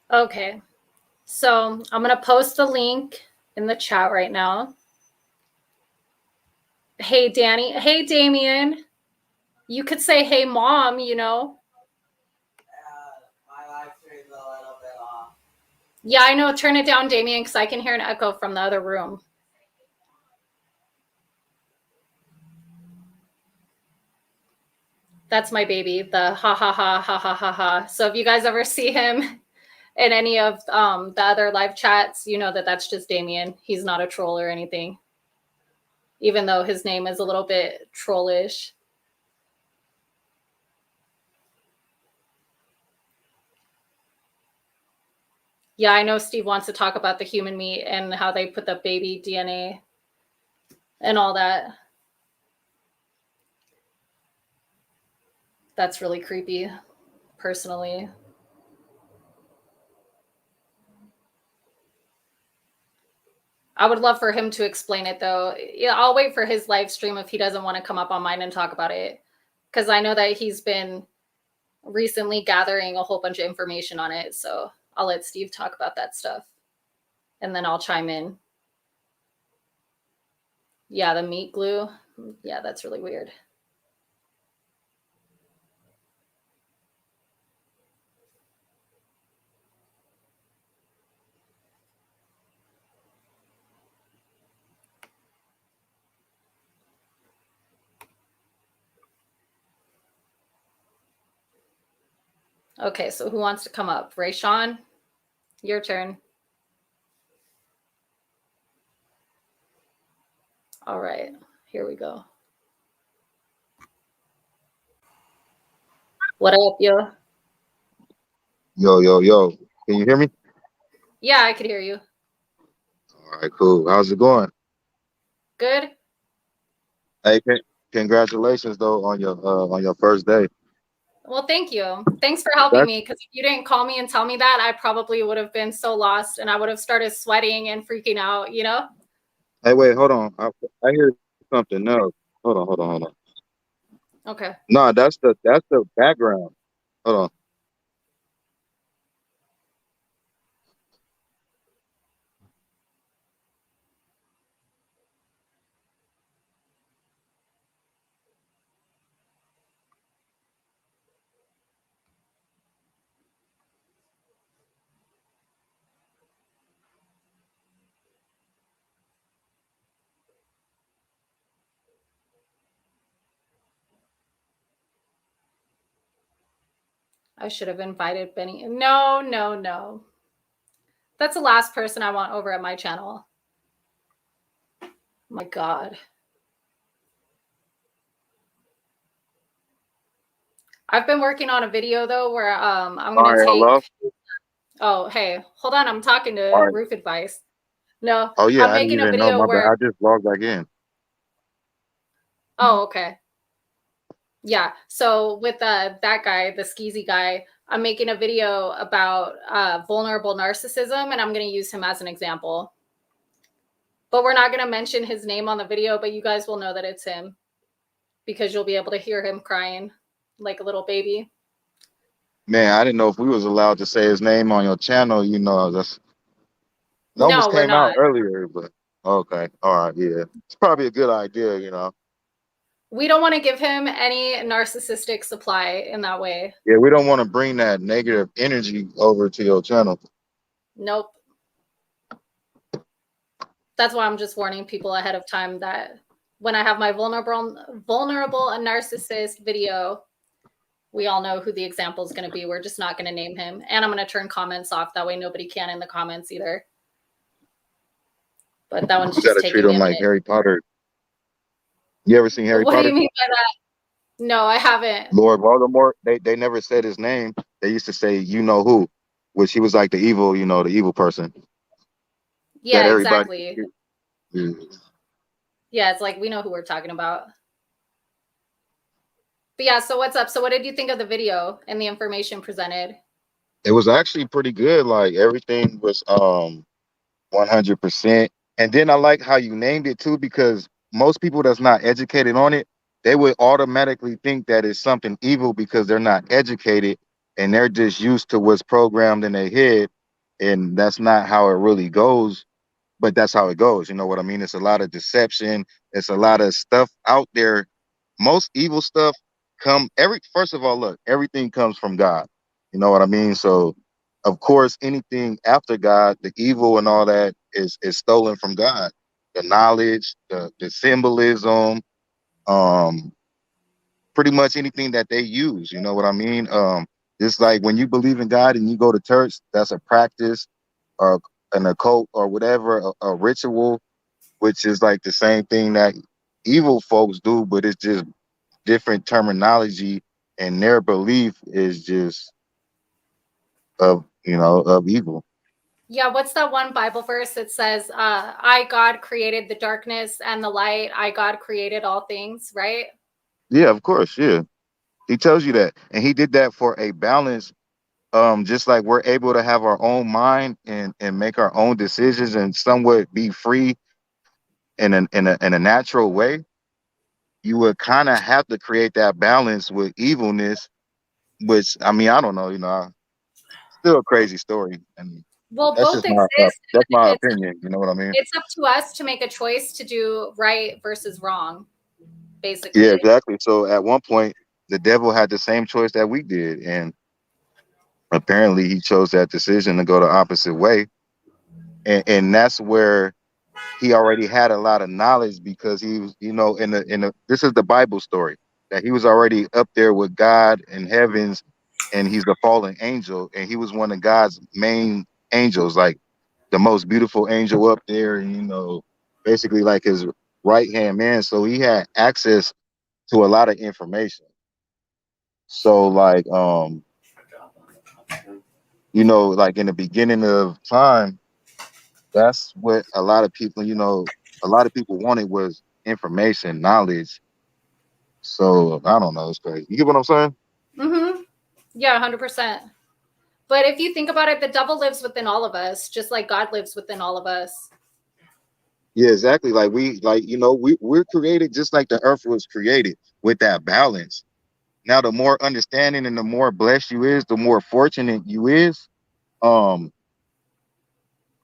Okay, so I'm going to post a link in the chat right now. Hey, Danny. Hey, Damien. You could say, hey, Mom, you know. My live stream's a little bit Yeah, I know. Turn it down, Damien, because I can hear an echo from the other room. That's my baby, the ha ha ha ha ha ha ha. So if you guys ever see him in any of the other live chats, you know that that's just Damien. He's not a troll or anything, even though his name is a little bit trollish. Yeah, I know Steve wants to talk about the human meat and how they put the baby DNA and all that. That's really creepy, personally. I would love for him to explain it, though. Yeah, I'll wait for his live stream if he doesn't want to come up on mine and talk about it, because I know that he's been recently gathering a whole bunch of information on it. So I'll let Steve talk about that stuff, and then I'll chime in. Yeah, the meat glue. Yeah, that's really weird. Okay, so who wants to come up? Rayshawn, your turn. All right, here we go. What up, yo? Yo, yo, yo. Can you hear me? Yeah, I could hear you. All right, cool. How's it going? Good. Hey, congratulations though on your first day. Well, thank you. Thanks for helping me, because if you didn't call me and tell me that, I probably would have been so lost and I would have started sweating and freaking out, you know? Hey, wait, hold on. I hear something. No, hold on. Okay. No, that's the background. Hold on. I should have invited Benny. No, no, no. That's the last person I want over at my channel. My God. I've been working on a video though where I'm gonna take. Hello. Oh, hey, hold on. I'm talking to All right. Roof Advice. No, Oh yeah, I'm I didn't making a even know. video My bad. where. I just logged back in. Oh, okay. Yeah. So with that guy, the skeezy guy, I'm making a video about vulnerable narcissism, and I'm going to use him as an example. But we're not going to mention his name on the video, but you guys will know that it's him because you'll be able to hear him crying like a little baby. Man, I didn't know if we was allowed to say his name on your channel. You know, it almost No, we're came out not. earlier, but okay. All right, yeah. It's probably a good idea, you know. We don't want to give him any narcissistic supply in that way. Yeah, we don't want to bring that negative energy over to your channel. Nope. That's why I'm just warning people ahead of time that when I have my vulnerable and narcissist video, we all know who the example is going to be. We're just not going to name him. And I'm going to turn comments off. That way nobody can in the comments either. But that one's You just gotta taking treat me him a like minute. Harry Potter. You ever seen Harry What Potter? do you mean by that? No, I haven't. Lord Voldemort, they never said his name. They used to say, you know who, which he was like the evil, you know, the evil person. Yeah, That everybody. exactly. Yeah. Yeah, it's like we know who we're talking about. But yeah, so what's up? So what did you think of the video and the information presented? It was actually pretty good. Like everything was 100%. And then I like how you named it too, because most people that's not educated on it, they would automatically think that it's something evil because they're not educated and they're just used to what's programmed in their head. And that's not how it really goes, but that's how it goes. You know what I mean? It's a lot of deception. It's a lot of stuff out there. Most evil stuff first of all, look, everything comes from God. You know what I mean? So of course, anything after God, the evil and all that is stolen from God. The knowledge, the symbolism, um, pretty much anything that they use. You know what I mean? It's like when you believe in God and you go to church, that's a practice or an occult or whatever, a ritual, which is like the same thing that evil folks do, but it's just different terminology, and their belief is just of evil. Yeah, what's that one Bible verse that says, I, God, created the darkness and the light. I, God, created all things, right? Yeah, of course. Yeah. He tells you that. And he did that for a balance. Just like we're able to have our own mind and make our own decisions and somewhat be free in a natural way, you would kind of have to create that balance with evilness, which I mean, I don't know, still a crazy story. And Well, that's both just exist. that's my It's opinion. You know what I mean? it's up to us to make a choice to do right versus wrong, Yeah, basically. exactly. So at one point, the devil had the same choice that we did, and apparently he chose that decision to go the opposite way. And that's where he already had a lot of knowledge because he was, in the this is the Bible story that he was already up there with God in heavens, and he's a fallen angel, and he was one of God's main angels, like the most beautiful angel up there, and basically like his right hand man. So he had access to a lot of information. So like like in the beginning of time, that's what a lot of people wanted was information, knowledge. So I don't know, it's crazy. You get what I'm saying? Mm-hmm. Yeah, 100%. But if you think about it, the devil lives within all of us, just like God lives within all of us. Yeah, exactly. We're created just like the earth was created with that balance. Now, the more understanding and the more blessed you is, the more fortunate you is. Um,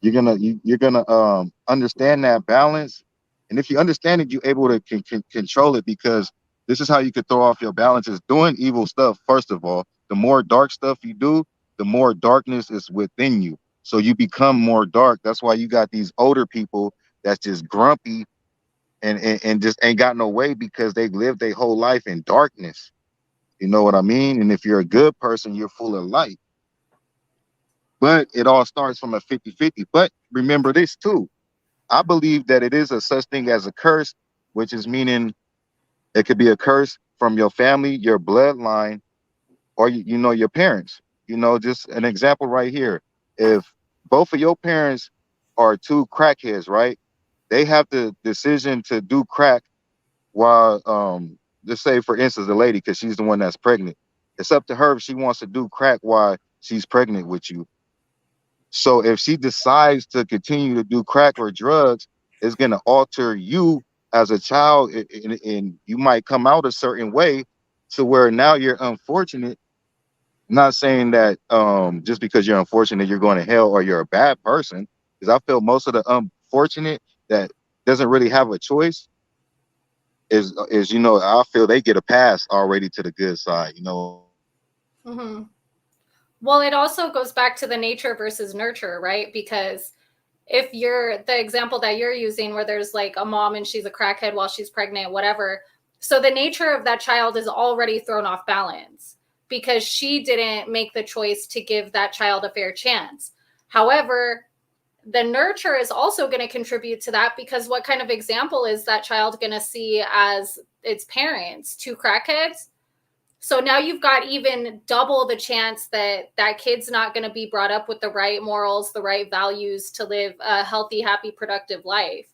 you're gonna understand that balance, and if you understand it, you're able to control it, because this is how you could throw off your balance: is doing evil stuff. First of all, the more dark stuff you do, the more darkness is within you, so you become more dark. That's why you got these older people that's just grumpy and just ain't got no way, because they lived their whole life in darkness. You know what I mean? And if you're a good person, you're full of light. But it all starts from a 50-50. But remember this too: I believe that it is a such thing as a curse, which is meaning it could be a curse from your family, your bloodline, or your parents. Just an example right here. If both of your parents are two crackheads, right? They have the decision to do crack while just say for instance the lady, because she's the one that's pregnant. It's up to her if she wants to do crack while she's pregnant with you. So if she decides to continue to do crack or drugs, it's going to alter you as a child, and you might come out a certain way to where now you're unfortunate. Not saying that just because you're unfortunate you're going to hell or you're a bad person, because I feel most of the unfortunate that doesn't really have a choice is I feel they get a pass already to the good side. Mm-hmm. Well, it also goes back to the nature versus nurture, right? Because if you're the example that you're using where there's like a mom and she's a crackhead while she's pregnant, whatever. So the nature of that child is already thrown off balance because she didn't make the choice to give that child a fair chance. However, the nurture is also going to contribute to that, because what kind of example is that child going to see as its parents? Two crackheads? So now you've got even double the chance that that kid's not going to be brought up with the right morals, the right values to live a healthy, happy, productive life.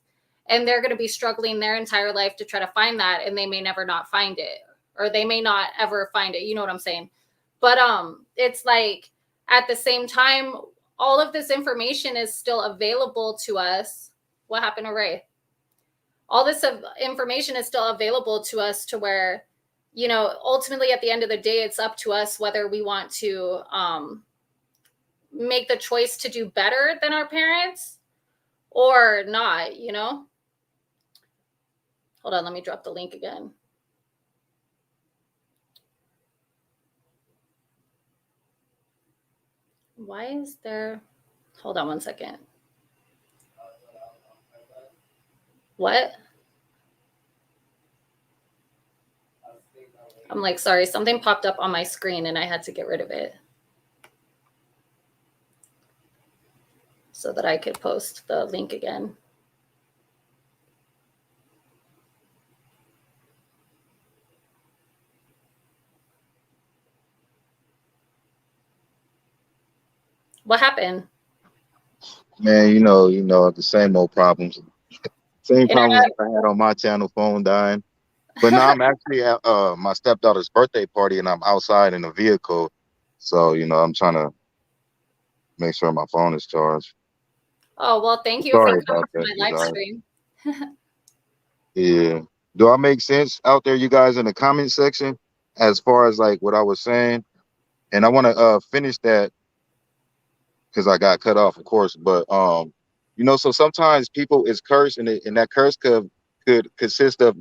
And they're going to be struggling their entire life to try to find that, and they may never not find it, or they may not ever find it. You know what I'm saying? But it's like at the same time, all of this information is still available to us. What happened to Ray? All this information is still available to us to where, ultimately at the end of the day, it's up to us whether we want to make the choice to do better than our parents or not. Hold on, let me drop the link again. Why is there? Hold on one second. What? I'm like, sorry, something popped up on my screen and I had to get rid of it so that I could post the link again. What happened? Man, you know, the same old problems. Same problems Internet? I had on my channel, phone dying. But now I'm actually at my stepdaughter's birthday party and I'm outside in a vehicle. So, I'm trying to make sure my phone is charged. Oh, well, thank you for Sorry coming about to that, my you live guys. stream. Yeah. Do I make sense out there, you guys, in the comment section as far as like what I was saying? And I want to finish that because I got cut off, of course. But so sometimes people is cursed, and that curse could consist of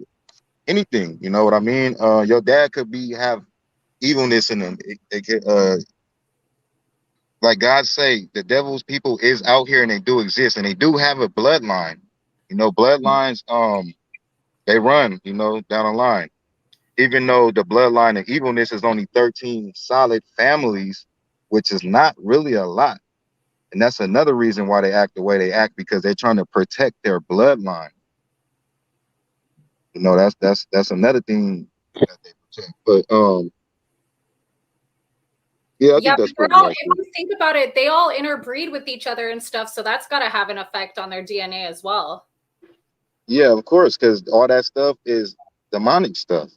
anything. You know what I mean? Your dad could have evilness in him. It could, like God say, the devil's people is out here and they do exist, and they do have a bloodline. Bloodlines they run, down the line. Even though the bloodline of evilness is only 13 solid families, which is not really a lot. And that's another reason why they act the way they act, because they're trying to protect their bloodline. That's another thing that they protect. But yeah, I Yeah, think but that's they're pretty all, much if it. you think about it, they all interbreed with each other and stuff. So that's got to have an effect on their DNA as well. Yeah, of course, because all that stuff is demonic stuff.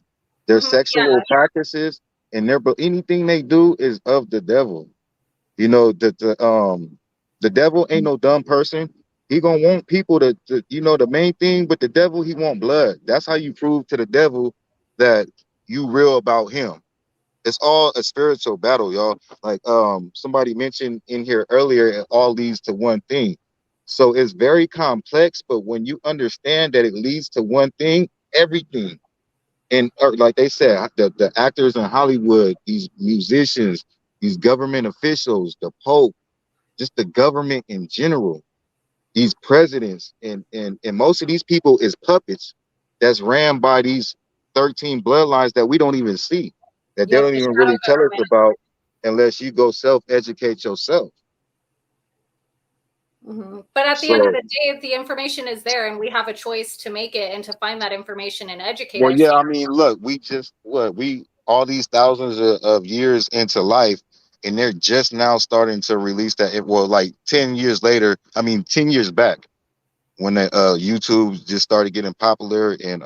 Their sexual practices and anything they do is of the devil. The devil ain't no dumb person. He gonna want people to the main thing with the devil, he want blood. That's how you prove to the devil that you real about him. It's all a spiritual battle, y'all. Like somebody mentioned in here earlier, it all leads to one thing. So it's very complex, but when you understand that it leads to one thing, everything. And like they said, the actors in Hollywood, these musicians, these government officials, the Pope, just the government in general, these presidents, and most of these people is puppets that's ran by these 13 bloodlines that we don't even see, that they Yep, don't the even shadow really tell us government. about unless you go self-educate yourself. But at the end of So, the day, the information is there and we have a choice to make it and to find that information and educate well, yeah, ourselves. I mean, look, we all these thousands of years into life, and they're just now starting to release that. Well, like 10 years later, 10 years back, when the YouTube just started getting popular, and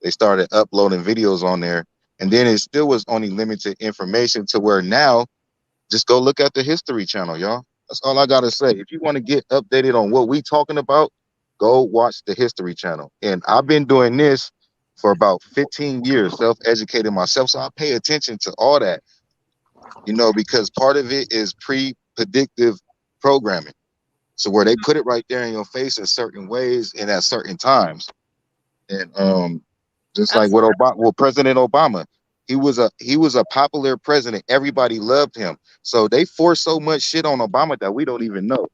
they started uploading videos on there, and then it still was only limited information to where now just go look at the History Channel, y'all. That's all I gotta say. If you want to get updated on what we talking about, go watch the History Channel. And I've been doing this for about 15 years, self-educating myself, so I pay attention to all that, because part of it is pre-predictive programming. So where they put it right there in your face in certain ways and at certain times. And just like with Obama, well, President Obama, he was a popular president. Everybody loved him. So they forced so much shit on Obama that we don't even know,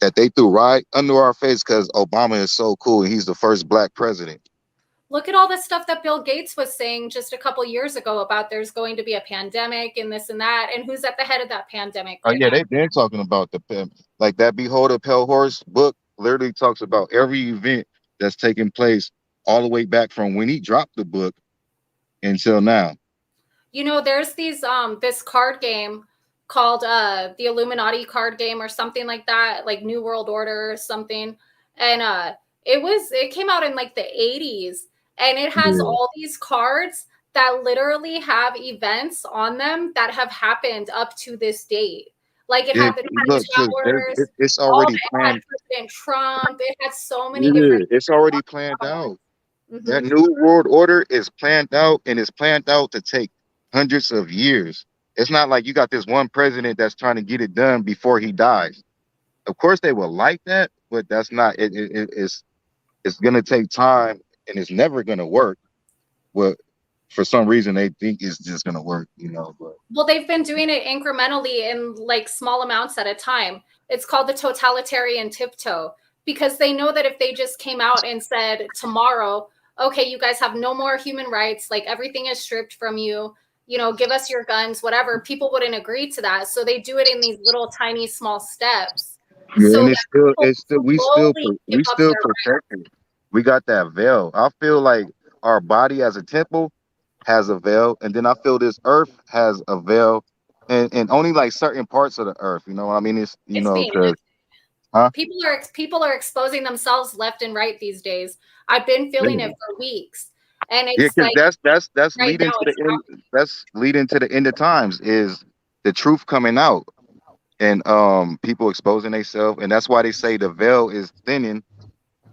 that they threw right under our face because Obama is so cool and he's the first black president. Look at all the stuff that Bill Gates was saying just a couple years ago about there's going to be a pandemic and this and that. And who's at the head of that pandemic Oh right yeah, now? they've been talking about like that Behold a Pale Horse book literally talks about every event that's taking place all the way back from when he dropped the book until now. There's this card game called the Illuminati card game or something like that, like New World Order or something. And it came out in like the 80s, and it has all these cards that literally have events on them that have happened up to this date. Like it had the Twin Towers, It's all already it had planned. President Trump, it had so many Yeah, different it's already planned out. That Mhm. new world order is planned out, and it's planned out to take hundreds of years. It's not like you got this one president that's trying to get it done before he dies. Of course, they will like that, but that's not it. It's going to take time, and it's never going to work. But for some reason they think it's just gonna work, but Well, they've been doing it incrementally in like small amounts at a time. It's called the totalitarian tiptoe, because they know that if they just came out and said tomorrow, okay, you guys have no more human rights, like everything is stripped from you, give us your guns, whatever, people wouldn't agree to that. So they do it in these little tiny small steps. yeah, So and that it's still slowly give we up still their rights. protected. We got that veil. I feel like our body as a temple has a veil, and then I feel this earth has a veil, and only like certain parts of the earth. You know what I mean? It's It's being because huh? people are exposing themselves left and right these days. I've been feeling it for weeks, and Yeah, it's because like that's right now leading to it's the end. That's leading to the end of times is the truth coming out and people exposing themselves, and that's why they say the veil is thinning.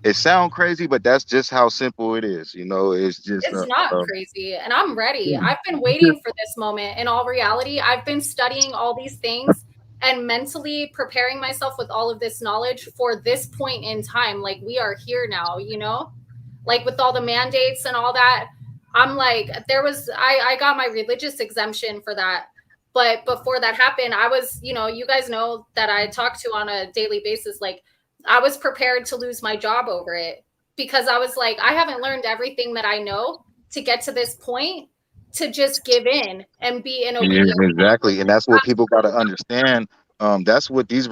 It sounds crazy, but that's just how simple it is. It's just It's not crazy, and I'm ready. I've been waiting for this moment. In all reality, I've been studying all these things and mentally preparing myself with all of this knowledge for this point in time. Like, we are here now, like with all the mandates and all that. I'm like, I got my religious exemption for that. But before that happened, I was, you guys know that I talk to on a daily basis. Like, I was prepared to lose my job over it, because I was like, I haven't learned everything that I know to get to this point to just give in and be an Yeah, obedient. exactly, and that's what people got to understand. That's what these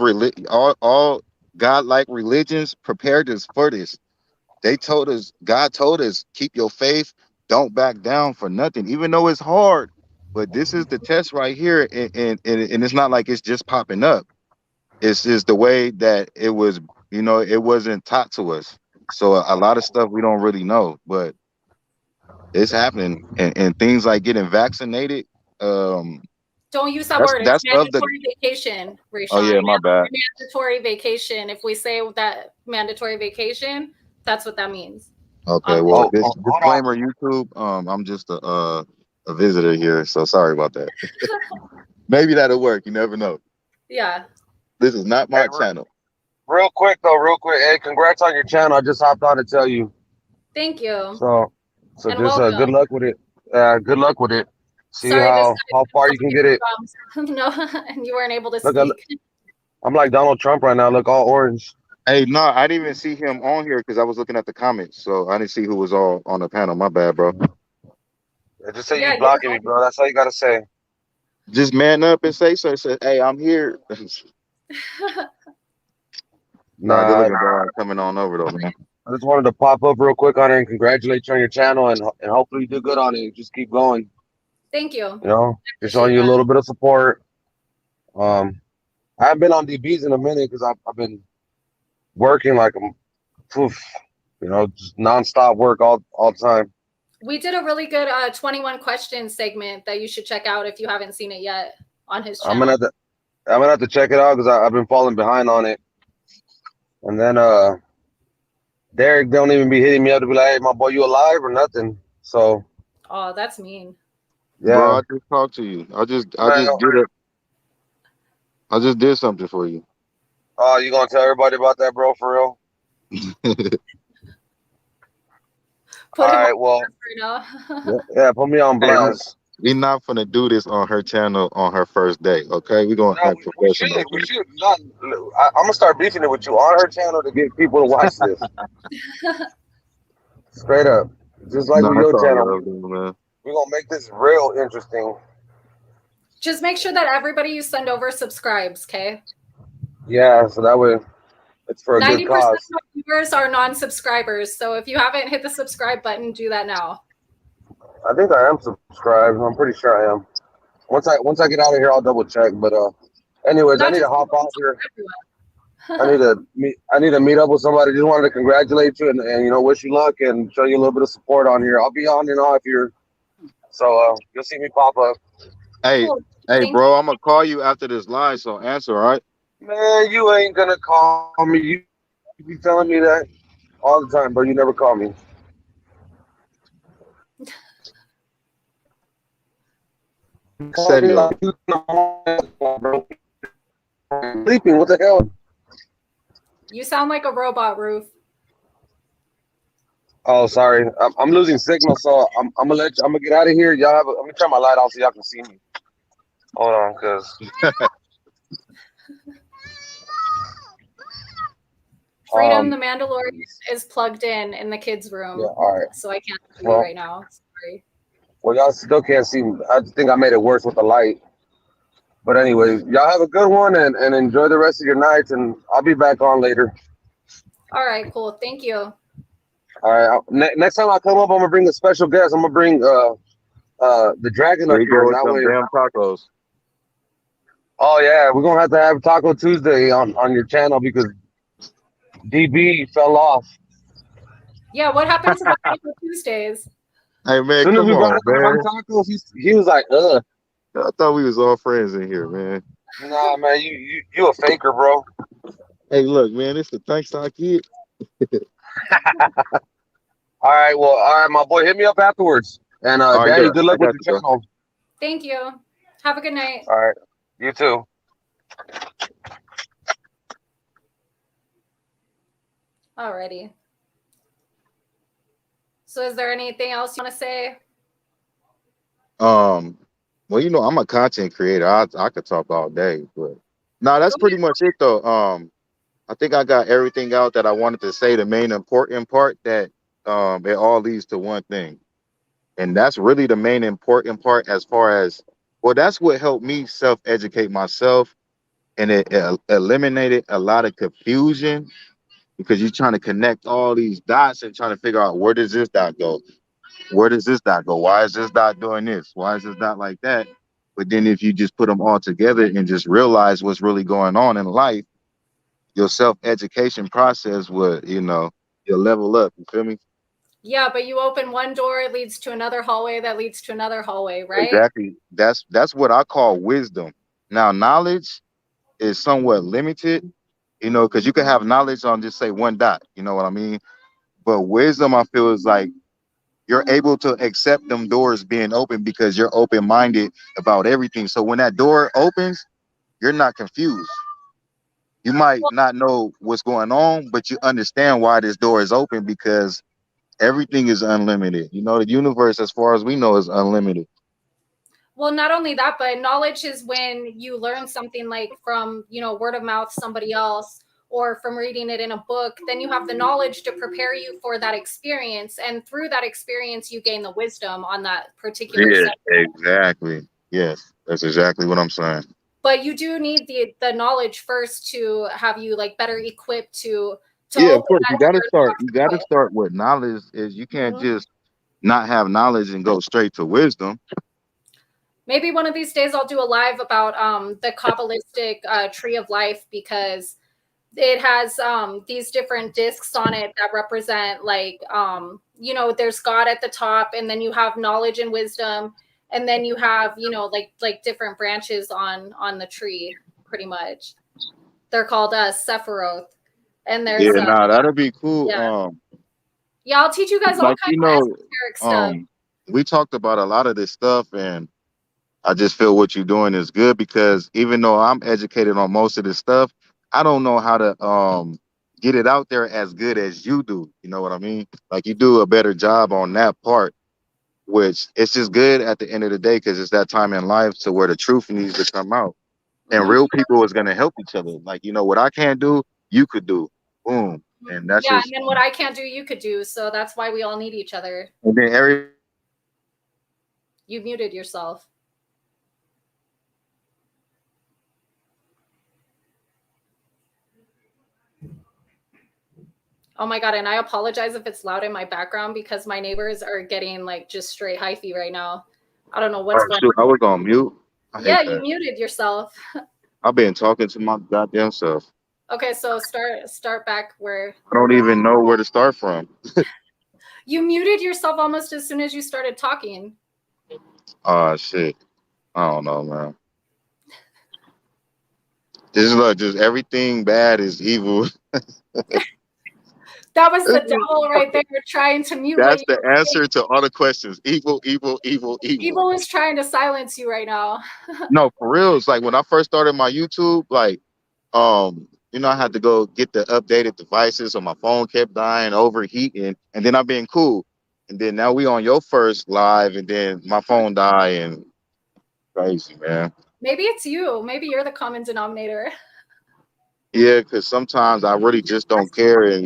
all godlike religions prepared us for this. God told us, keep your faith, don't back down for nothing, even though it's hard. But this is the test right here, and it's not like it's just popping up. It's just the way that it was. It wasn't taught to us. So a lot of stuff we don't really know, but it's happening, and things like getting vaccinated. Don't use that word. It's That's of the. mandatory vacation, Oh yeah, Rayshawn. my bad. Mandatory vacation. If we say that mandatory vacation, that's what that means. Okay, well, this disclaimer, YouTube. I'm just a visitor here, so sorry about that. Maybe that'll work. You never know. Yeah. This is not my channel. Real quick. Hey, congrats on your channel. I just hopped on to tell you. Thank you. So And just welcome. good luck with it. Good luck with it. See Sorry, how far you can get it. No, and you weren't able to Look, speak. I'm like Donald Trump right now. Look, all orange. Hey, no, I didn't even see him on here because I was looking at the comments, so I didn't see who was all on the panel. My bad, bro. Just say you blocking me, bro. That's all you gotta say. Just man up and say so. Say, hey, I'm here. Nah, good looking guy coming on over though, man. I just wanted to pop up real quick on it and congratulate you on your channel, and hopefully you do good on it. Just keep going. Thank you. Just showing you a little bit of support. I haven't been on DBs in a minute because I've been working like just nonstop work all the time. We did a really good 21 question segment that you should check out if you haven't seen it yet on his channel. I'm gonna have to check it out because I've been falling behind on it. And then Derek don't even be hitting me up to be like, "Hey, my boy, you alive or nothing?" So. Oh, that's mean. Yeah. Bro, I just talked to you. I just did something for you. Oh, you gonna tell everybody about that, bro? For real? All right. Well. Yeah. Put me on blast. We're not gonna do this on her channel on her first day, okay? We're gonna act professional. We should not. I'm gonna start beefing it with you on her channel to get people to watch this. Straight up, just like with your channel. We're gonna make this real interesting. Just make sure that everybody you send over subscribes, okay? Yeah, so that way it's for a good 90% cause. of viewers are non-subscribers, so if you haven't hit the subscribe button, do that now. I think I am subscribed. I'm pretty sure I am. Once I get out of here, I'll double check. But anyways, I need to hop off here. I need to meet up with somebody. Just wanted to congratulate you and wish you luck and show you a little bit of support on here. I'll be on and off here, so you'll see me pop up. Hey, bro, I'm gonna call you after this live, so answer, all right? Man, you ain't gonna call me. You be telling me that all the time, but you never call me. Sleeping, what the hell? You sound like a robot, Ruth. Oh, sorry. I'm losing signal, so I'm gonna get out of here. Y'all have. Let me turn my light off so y'all can see me. Hold on, cause Freedom, the Mandalorian is plugged in the kids' room. yeah. All right. So I can't see you Well, right now. Sorry. well, y'all still can't see me. I think I made it worse with the light. But anyway, y'all have a good one and enjoy the rest of your nights. And I'll be back on later. All right, cool. Thank you. All right. Next time I come up, I'm gonna bring a special guest. I'm gonna bring the dragon There up you here, go and with that them way. damn tacos. Oh yeah, we're gonna have to have Taco Tuesday on your channel because DB fell off. Yeah, what happened to the Taco Tuesdays? Hey man, As soon as come we brought on, up the word man. tacos, he was like, ugh. I thought we was all friends in here, man. Nah, man, you a faker, bro. Hey, look, man, it's the Thanks I Kid. All right, my boy, hit me up afterwards. And All right, Daddy, yeah, good I luck with got your you, bro. channel. Thank you. Have a good night. All right, you too. Alrighty. So is there anything else you want to say? Well, you know, I'm a content creator. I could talk all day, but no, that's pretty much it though. I think I got everything out that I wanted to say. The main important part that it all leads to one thing. And that's really the main important part as far as, well, that's what helped me self-educate myself, and it eliminated a lot of confusion because you're trying to connect all these dots and trying to figure out, where does this dot go? Where does this dot go? Why is this dot doing this? Why is this dot like that? But then if you just put them all together and just realize what's really going on in life, your self-education process would, you'll level up. You feel me? Yeah, but you open one door, it leads to another hallway that leads to another hallway, right? Exactly. That's what I call wisdom. Now, knowledge is somewhat limited, because you can have knowledge on just say one dot. You know what I mean? But wisdom, I feel, is like you're able to accept them doors being open because you're open-minded about everything. So when that door opens, you're not confused. You might not know what's going on, but you understand why this door is open because everything is unlimited. The universe, as far as we know, is unlimited. Well, not only that, but knowledge is when you learn something like from, word of mouth, somebody else, or from reading it in a book. Then you have the knowledge to prepare you for that experience. And through that experience, you gain the wisdom on that particular Yeah, subject. exactly. Yes, that's exactly what I'm saying. But you do need the knowledge first to have you like better equipped to Yeah, of open course. that You door gotta to start. talk You to gotta somebody. start with knowledge. Is you can't Mhm. just not have knowledge and go straight to wisdom. Maybe one of these days I'll do a live about the Kabbalistic tree of life, because it has these different discs on it that represent like there's God at the top, and then you have knowledge and wisdom, and then you have like different branches on the tree. Pretty much, they're called Sephiroth, and there's Yeah, nah, that'll be cool. yeah. Yeah, I'll teach you guys all Like kinds of esoteric stuff. we talked about a lot of this stuff, and I just feel what you're doing is good because even though I'm educated on most of this stuff, I don't know how to get it out there as good as you do. You know what I mean? Like you do a better job on that part, which it's just good at the end of the day because it's that time in life to where the truth needs to come out. And real people is gonna help each other. Like, what I can't do, you could do. Boom. And that's Yeah, and just then what I can't do, you could do. So that's why we all need each other. and then every You muted yourself. Oh my God, and I apologize if it's loud in my background because my neighbors are getting like just straight hyphy right now. I don't know what's going shoot, I on. was on mute. I Yeah, hate you that. muted yourself. I've been talking to my goddamn self. Okay, so start back where I don't even know where to start from. you muted yourself almost as soon as you started talking. Oh shit. I don't know, man. Just everything bad is evil. That was the devil right there trying to mute what That's you the were saying. answer to all the questions. Evil, evil, evil, evil. Evil is trying to silence you right now. No, for real. It's like when I first started my YouTube, like You know, I had to go get the updated devices, so my phone kept dying, overheating, and then I've been cool. And then now we on your first live, and then my phone died, and crazy, man. Maybe it's you. Maybe you're the common denominator. Yeah, because sometimes I really just don't care, and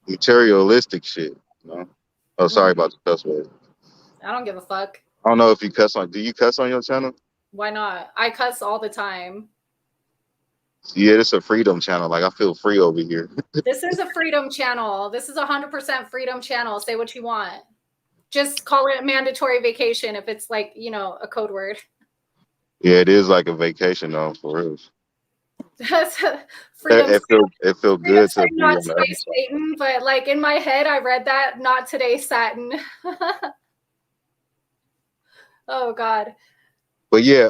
materialistic shit. You know. Oh, sorry about the cuss word. I don't give a fuck. I don't know if you cuss on. Do you cuss on your channel? Why not? I cuss all the time. Yeah, it's a freedom channel. Like I feel free over here. This is a freedom channel. This is 100% freedom channel. Say what you want. Just call it a mandatory vacation if it's like, a code word. Yeah, it is like a vacation though, for real. Freedom. It feel good to be not on the today, other side. Satan, but like in my head, I read that not today, Saturn. Oh God. But yeah,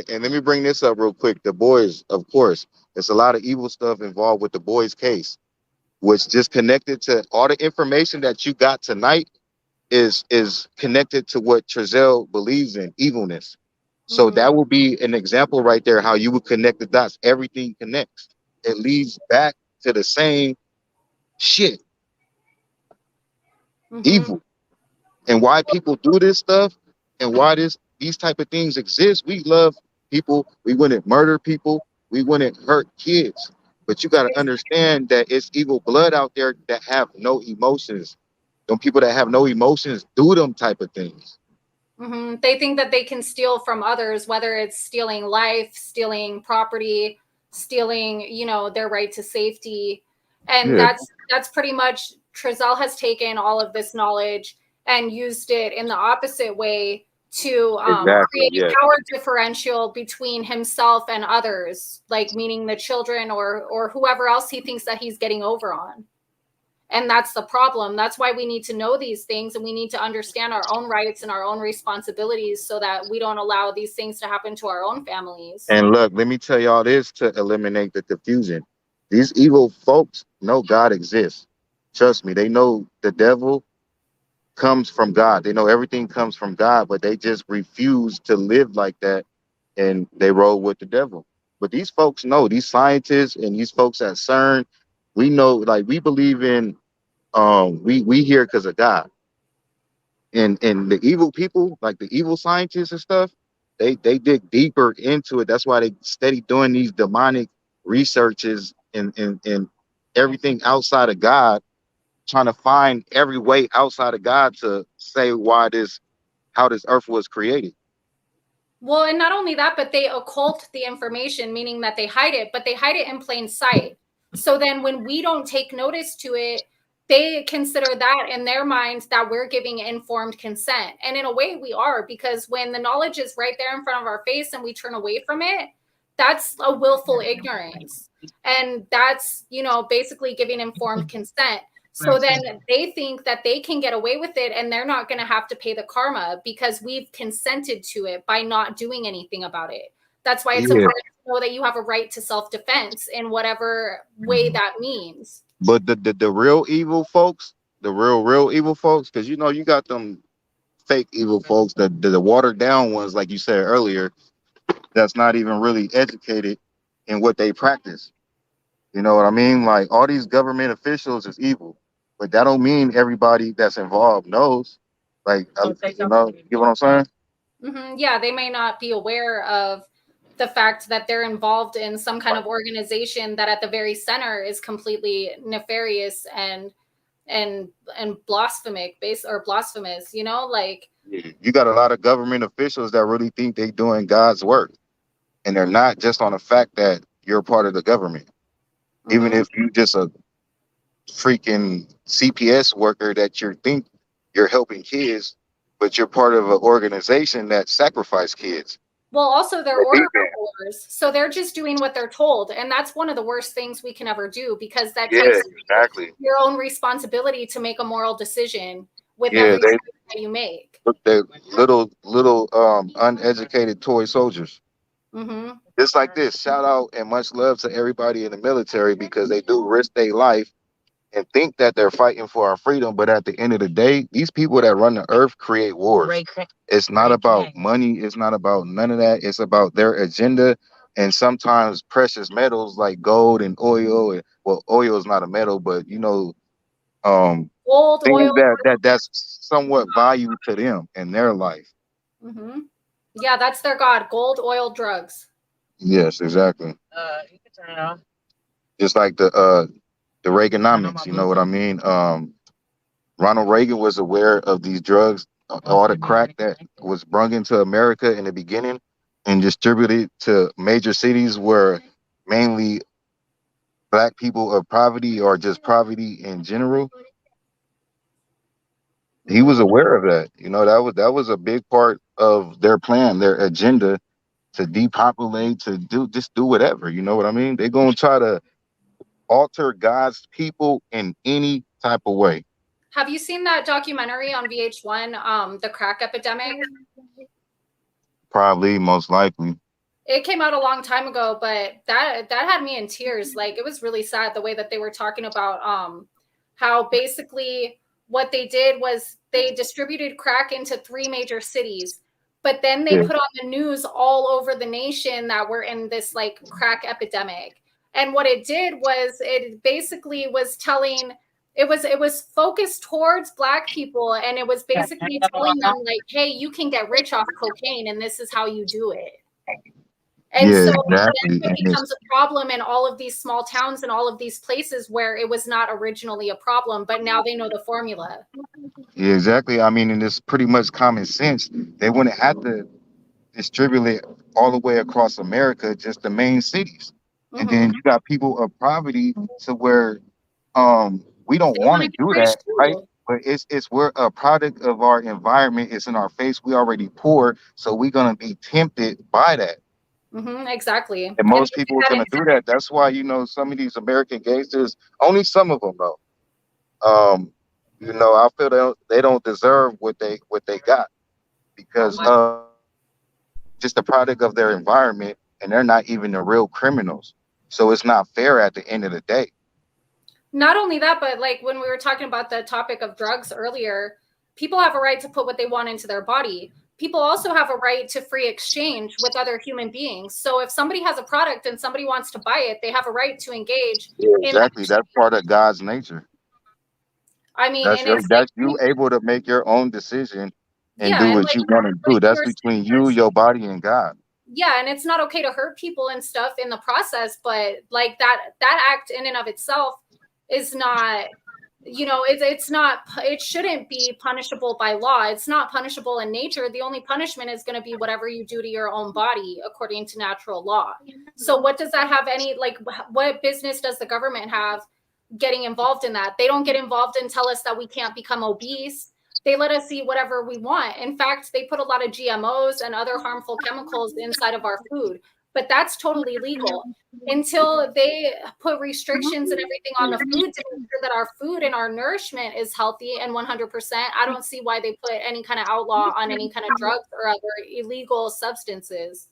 and let me bring this up real quick. The boys, of course, there's a lot of evil stuff involved with the boys' case, which just connected to all the information that you got tonight is connected to what Trezell believes in, evilness. So that will be an example right there how you would connect the dots. Everything connects. It leads back to the same shit, evil. And why people do this stuff and why these type of things exist. We love people. We wouldn't murder people. We wouldn't hurt kids. But you got to understand that it's evil blood out there that have no emotions. Them people that have no emotions do them type of things. They think that they can steal from others, whether it's stealing life, stealing property, stealing, their right to safety. And that's pretty much, Trezell has taken all of this knowledge and used it in the opposite way to create a power differential between himself and others, like meaning the children or whoever else he thinks that he's getting over on. And that's the problem. That's why we need to know these things, and we need to understand our own rights and our own responsibilities so that we don't allow these things to happen to our own families. And look, let me tell y'all this to eliminate the confusion. These evil folks know God exists. Trust me, they know the devil comes from God. They know everything comes from God, but they just refuse to live like that, and they roll with the devil. But these folks know, these scientists and these folks at CERN, we know, like we believe in, we here because of God. And the evil people, like the evil scientists and stuff, they dig deeper into it. That's why they steady doing these demonic researches and everything outside of God, trying to find every way outside of God to say how this earth was created. Well, and not only that, but they occult the information, meaning that they hide it, but they hide it in plain sight. So then when we don't take notice to it, they consider that in their minds that we're giving informed consent. And in a way we are, because when the knowledge is right there in front of our face and we turn away from it, that's a willful ignorance. And that's, basically giving informed consent. So then they think that they can get away with it and they're not going to have to pay the karma because we've consented to it by not doing anything about it. That's why it's important to know that you have a right to self-defense in whatever way that means. But the real evil folks, the real evil folks, because you got them fake evil folks, the watered down ones, like you said earlier, that's not even really educated in what they practice. You know what I mean? Like all these government officials is evil, but that don't mean everybody that's involved knows. Like, you get what I'm saying? Yeah, they may not be aware of the fact that they're involved in some kind of organization that at the very center is completely nefarious and blasphemic, blasphemous, like. You got a lot of government officials that really think they doing God's work, and they're not, just on the fact that you're part of the government. Even if you just a freaking CPS worker that you think you're helping kids, but you're part of an organization that sacrifice kids. Well, also they're order followers, so they're just doing what they're told, and that's one of the worst things we can ever do because that takes your own responsibility to make a moral decision with every decision that you make. They're little uneducated toy soldiers. Just like this, shout out and much love to everybody in the military because they do risk their life and think that they're fighting for our freedom, but at the end of the day, these people that run the earth create wars. It's not about money. It's not about none of that. It's about their agenda and sometimes precious metals like gold and oil. And, well, oil is not a metal, but Gold, things oil. that's somewhat value to them in their life. Mm-hmm. Yeah, that's their god. Gold, oil, drugs. Yes, exactly. You can turn it on. Just like the Reaganomics, you know what I mean? Ronald Reagan was aware of these drugs, all the crack that was brung into America in the beginning and distributed to major cities where mainly black people of poverty or just poverty in general. He was aware of that. You know, that was a big part of their plan, their agenda to depopulate, to do whatever. You know what I mean? They're gonna try to alter God's people in any type of way. Have you seen that documentary on VH1, The Crack Epidemic? Probably, most likely. It came out a long time ago, but that had me in tears. Like, it was really sad the way that they were talking about how basically what they did was they distributed crack into 3 major cities, but then they put on the news all over the nation that we're in this like crack epidemic. And what it did was it basically was telling it was focused towards Black people, and it was basically telling them like, hey, you can get rich off cocaine and this is how you do it. And Yeah, so exactly. then it becomes a problem in all of these small towns and all of these places where it was not originally a problem, but now they know the formula. Yeah, exactly. I mean, and it's pretty much common sense. They wouldn't have to distribute it all the way across America, just the main cities. And then you got people of poverty to where we don't want to do that, right? But it's we're a product of our environment. It's in our face. We already poor, so we're gonna be tempted by that. Exactly. And most people are gonna do that. That's why, you know, some of these American gangsters, only some of them though. You know, I feel they don't deserve what they got because just a product of their environment, and they're not even the real criminals. So it's not fair at the end of the day. Not only that, but like when we were talking about the topic of drugs earlier, people have a right to put what they want into their body. People also have a right to free exchange with other human beings. So if somebody has a product and somebody wants to buy it, they have a right to engage. Yeah, exactly. That's part of God's nature. I mean, That's you able to make your own decision and do and what you want to do. That's between you, your body, and God. Yeah, and it's not okay to hurt people and stuff in the process, but like that act in and of itself is not, you know, it's not, it shouldn't be punishable by law. It's not punishable in nature. The only punishment is going to be whatever you do to your own body according to natural law. So what does that have any, like, what business does the government have getting involved in that? They don't get involved and tell us that we can't become obese. They let us eat whatever we want. In fact, they put a lot of GMOs and other harmful chemicals inside of our food, but that's totally legal. Until they put restrictions and everything on the food to make sure that our food and our nourishment is healthy and 100%, I don't see why they put any kind of outlaw on any kind of drugs or other illegal substances.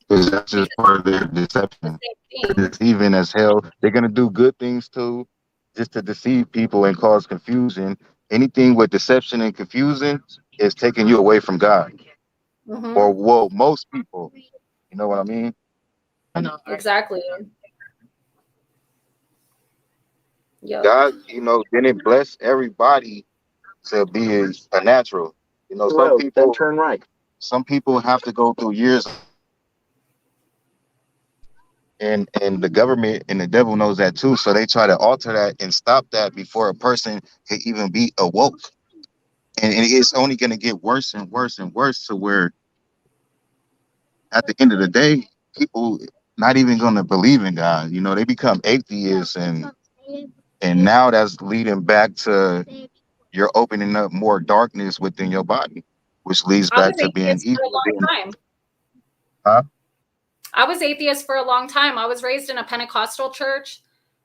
Because that's just part of their deception. Deceiving as hell. They're gonna do good things too, just to deceive people and cause confusion. Anything with deception and confusion is taking you away from God. Or well, most people. You know what I mean? Exactly. Yep. God, you know, didn't bless everybody to be a natural. You know, some people turn right. Some people have to go through years, and the government and the devil knows that too. So they try to alter that and stop that before a person can even be awoke. And it's only going to get worse and worse and worse to where at the end of the day, people not even going to believe in God. You know, they become atheists, and now that's leading back to you're opening up more darkness within your body, which leads back to being evil. Huh? I was atheist for a long time. I was raised in a Pentecostal church,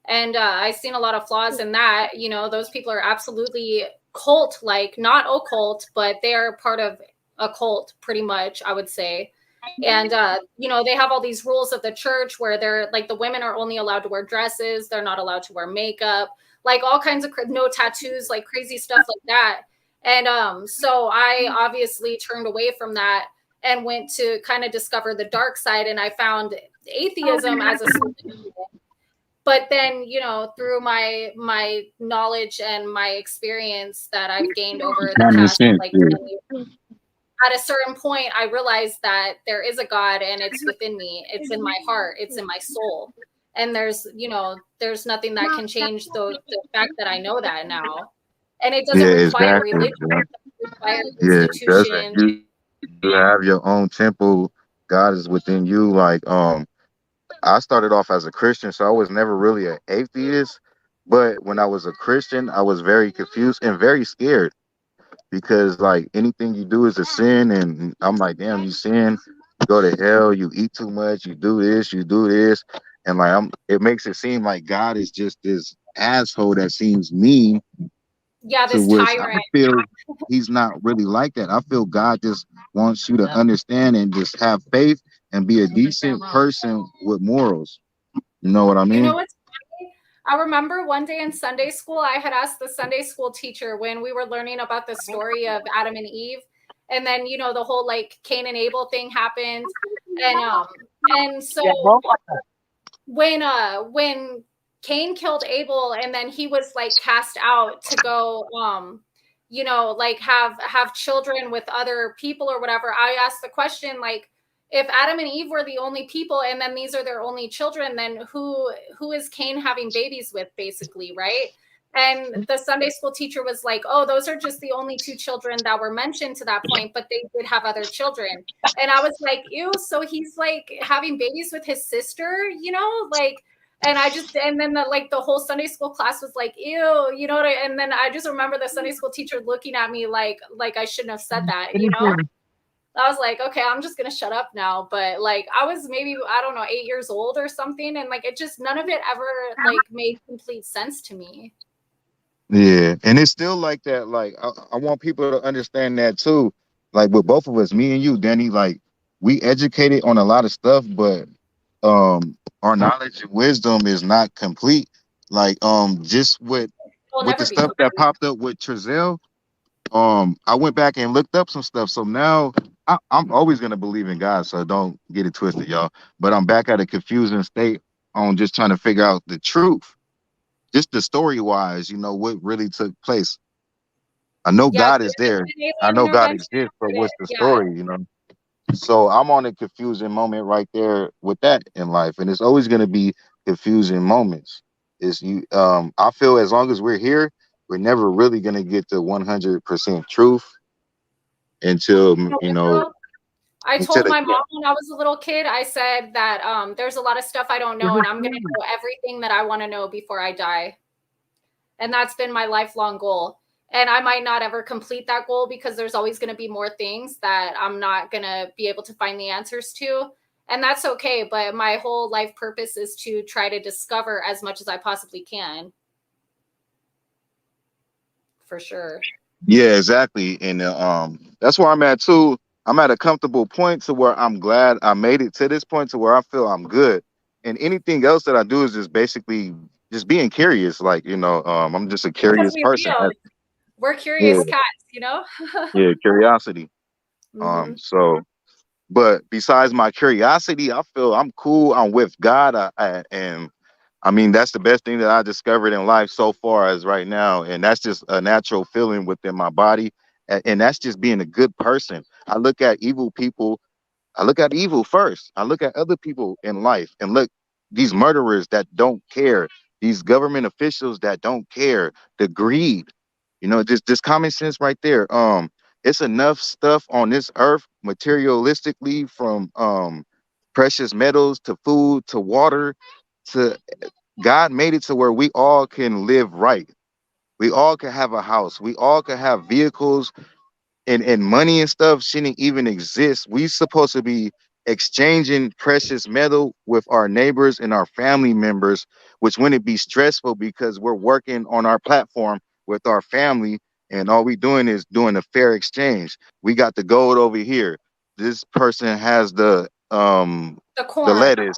and I seen a lot of flaws in that. You know, those people are absolutely cult-like, not occult, but they are part of a cult, pretty much, I would say. And, you know, they have all these rules of the church where they're like, the women are only allowed to wear dresses. They're not allowed to wear makeup, like all kinds of no tattoos, like crazy stuff like that. And so I obviously turned away from that. and went to kind of discover the dark side, and I found atheism as a solution. But then, you know, through my knowledge and my experience that I've gained over the past like 10 years, at a certain point, I realized that there is a God and it's within me. It's in my heart. It's in my soul. And there's, you know, there's nothing that can change the fact that I know that now. And it doesn't require religion. It doesn't require institution. You have your own temple. God is within you. Like, I started off as a Christian, so I was never really an atheist. But when I was a Christian, I was very confused and very scared because, like, anything you do is a sin. And I'm like, damn, you sin, you go to hell, you eat too much, you do this, you do this. And, like, it makes it seem like God is just this asshole that seems mean. Yeah, To this which tyrant. I feel he's not really like that. I feel God just wants you to understand and just have faith and be a decent person with morals. You know what I mean? You know what's funny? I remember one day in Sunday school, I had asked the Sunday school teacher when we were learning about the story of Adam and Eve. And then, you know, the whole like Cain and Abel thing happened. And so when Cain killed Abel and then he was like cast out to go you know, like have children with other people or whatever, I asked the question, like, if Adam and Eve were the only people and then these are their only children, then who is Cain having babies with, basically, right? And the Sunday school teacher was like, oh, those are just the only two children that were mentioned to that point, but they did have other children. And I was like, ew, so he's like having babies with his sister, you know, like. And then the whole Sunday school class was like, ew, you know, and then I just remember the Sunday school teacher looking at me like I shouldn't have said that, you know? I was like, okay, I'm just going to shut up now. But like, I was maybe, I don't know, 8 years old or something. And like, it just, none of it ever like made complete sense to me. Yeah. And it's still like that. Like, I want people to understand that too. Like with both of us, me and you, Danny, like we educated on a lot of stuff, but our knowledge and wisdom is not complete. Like just with the stuff that popped up with Trezell, I went back and looked up some stuff. So now I'm always gonna believe in God, so don't get it twisted, y'all. But I'm back at a confusing state on just trying to figure out the truth, just the story wise, you know, what really took place. I know God is there. I know God exists, but what's the story, you know? So I'm on a confusing moment right there with that in life, and it's always going to be confusing moments. I feel as long as we're here, we're never really going to get to 100% truth until you know. I told my mom when I was a little kid, I said that there's a lot of stuff I don't know, and I'm going to know everything that I want to know before I die. And that's been my lifelong goal. And I might not ever complete that goal because there's always going to be more things that I'm not going to be able to find the answers to. And that's okay. But my whole life purpose is to try to discover as much as I possibly can. For sure. Yeah, exactly. And that's where I'm at too. I'm at a comfortable point to where I'm glad I made it to this point to where I feel I'm good. And anything else that I do is just basically just being curious. Like, you know, I'm just a curious person. We're curious cats, you know? Yeah, curiosity. So, but besides my curiosity, I feel I'm cool. I'm with God. And I mean, that's the best thing that I discovered in life so far as right now. And that's just a natural feeling within my body. And that's just being a good person. I look at evil people. I look at evil first. I look at other people in life and look, these murderers that don't care, these government officials that don't care, the greed, you know, just common sense right there. It's enough stuff on this earth materialistically, from precious metals to food to water to God made it to where we all can live right. We all can have a house. We all can have vehicles, and money and stuff shouldn't even exist. We supposed to be exchanging precious metal with our neighbors and our family members, which wouldn't be stressful because we're working on our platform with our family, and all we doing is doing a fair exchange. We got the gold over here. This person has the corn, lettuce.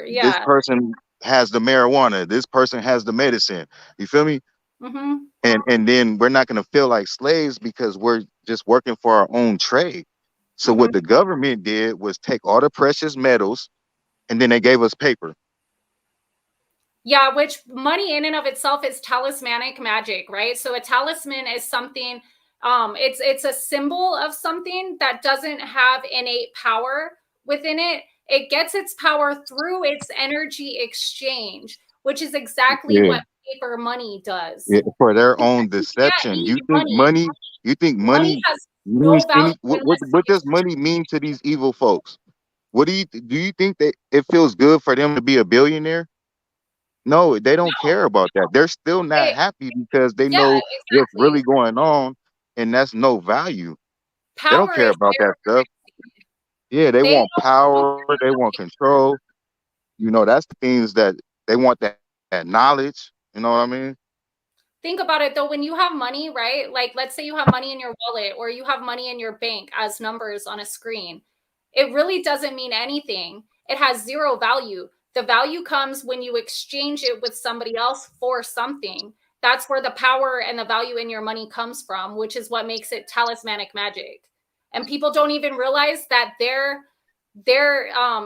Yeah. This person has the marijuana. This person has the medicine. You feel me? And then we're not going to feel like slaves because we're just working for our own trade. So what the government did was take all the precious metals, and then they gave us paper. Yeah, which money in and of itself is talismanic magic, right? So a talisman is something, it's a symbol of something that doesn't have innate power within it. It gets its power through its energy exchange, which is exactly Yeah. what paper money does. Yeah, for their own You deception. can't You need think money. Money has no means value what does money mean to these evil folks? What do you think that it feels good for them to be a billionaire? No, they don't care about that. They're still not happy because they Yeah, know what's exactly. really going on, and that's no value. They don't Power care is about their that stuff. Yeah, they want power, they want control. You know, that's the things that they want, that knowledge. You know what I mean? Think about it though, when you have money, right? Like let's say you have money in your wallet or you have money in your bank as numbers on a screen. It really doesn't mean anything. It has zero value. The value comes when you exchange it with somebody else for something. That's where the power and the value in your money comes from, which is what makes it talismanic magic. And people don't even realize that they're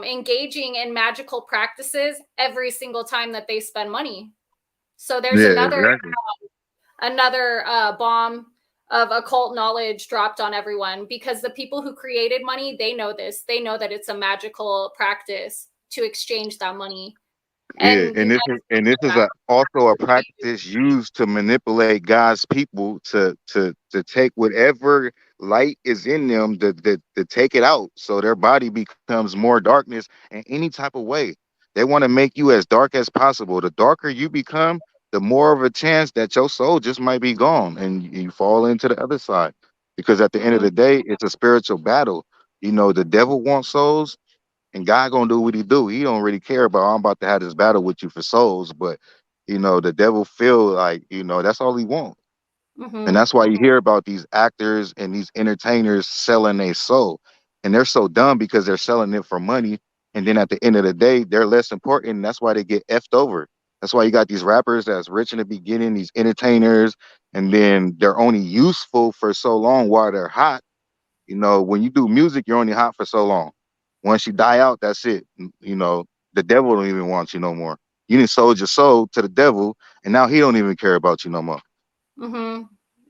engaging in magical practices every single time that they spend money. So there's Yeah, another exactly. bomb of occult knowledge dropped on everyone, because the people who created money, they know this. They know that it's a magical practice to exchange that money. Yeah, And and this is also a practice used to manipulate God's people to take whatever light is in them to take it out, so their body becomes more darkness in any type of way. They want to make you as dark as possible. The darker you become, the more of a chance that your soul just might be gone and you fall into the other side. Because at the end of the day, it's a spiritual battle. You know, the devil wants souls, and God gonna do what he do. He don't really care about, I'm about to have this battle with you for souls, but you know, the devil feel like, you know, that's all he wants. And that's why you hear about these actors and these entertainers selling their soul. And they're so dumb because they're selling it for money. And then at the end of the day, they're less important. And that's why they get effed over. That's why you got these rappers that's rich in the beginning, these entertainers, and then they're only useful for so long while they're hot. You know, when you do music, you're only hot for so long. Once you die out, that's it. You know, the devil don't even want you no more. You done sold your soul to the devil, and now he don't even care about you no more.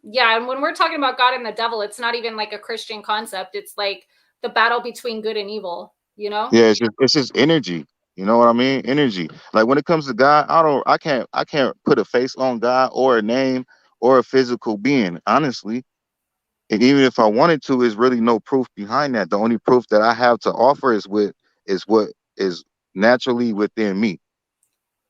Yeah, and when we're talking about God and the devil, it's not even like a Christian concept. It's like the battle between good and evil, you know? Yeah, it's just energy. You know what I mean? Energy. Like when it comes to God, I can't put a face on God or a name or a physical being, honestly. And even if I wanted to, there's really no proof behind that. The only proof that I have to offer is what is naturally within me.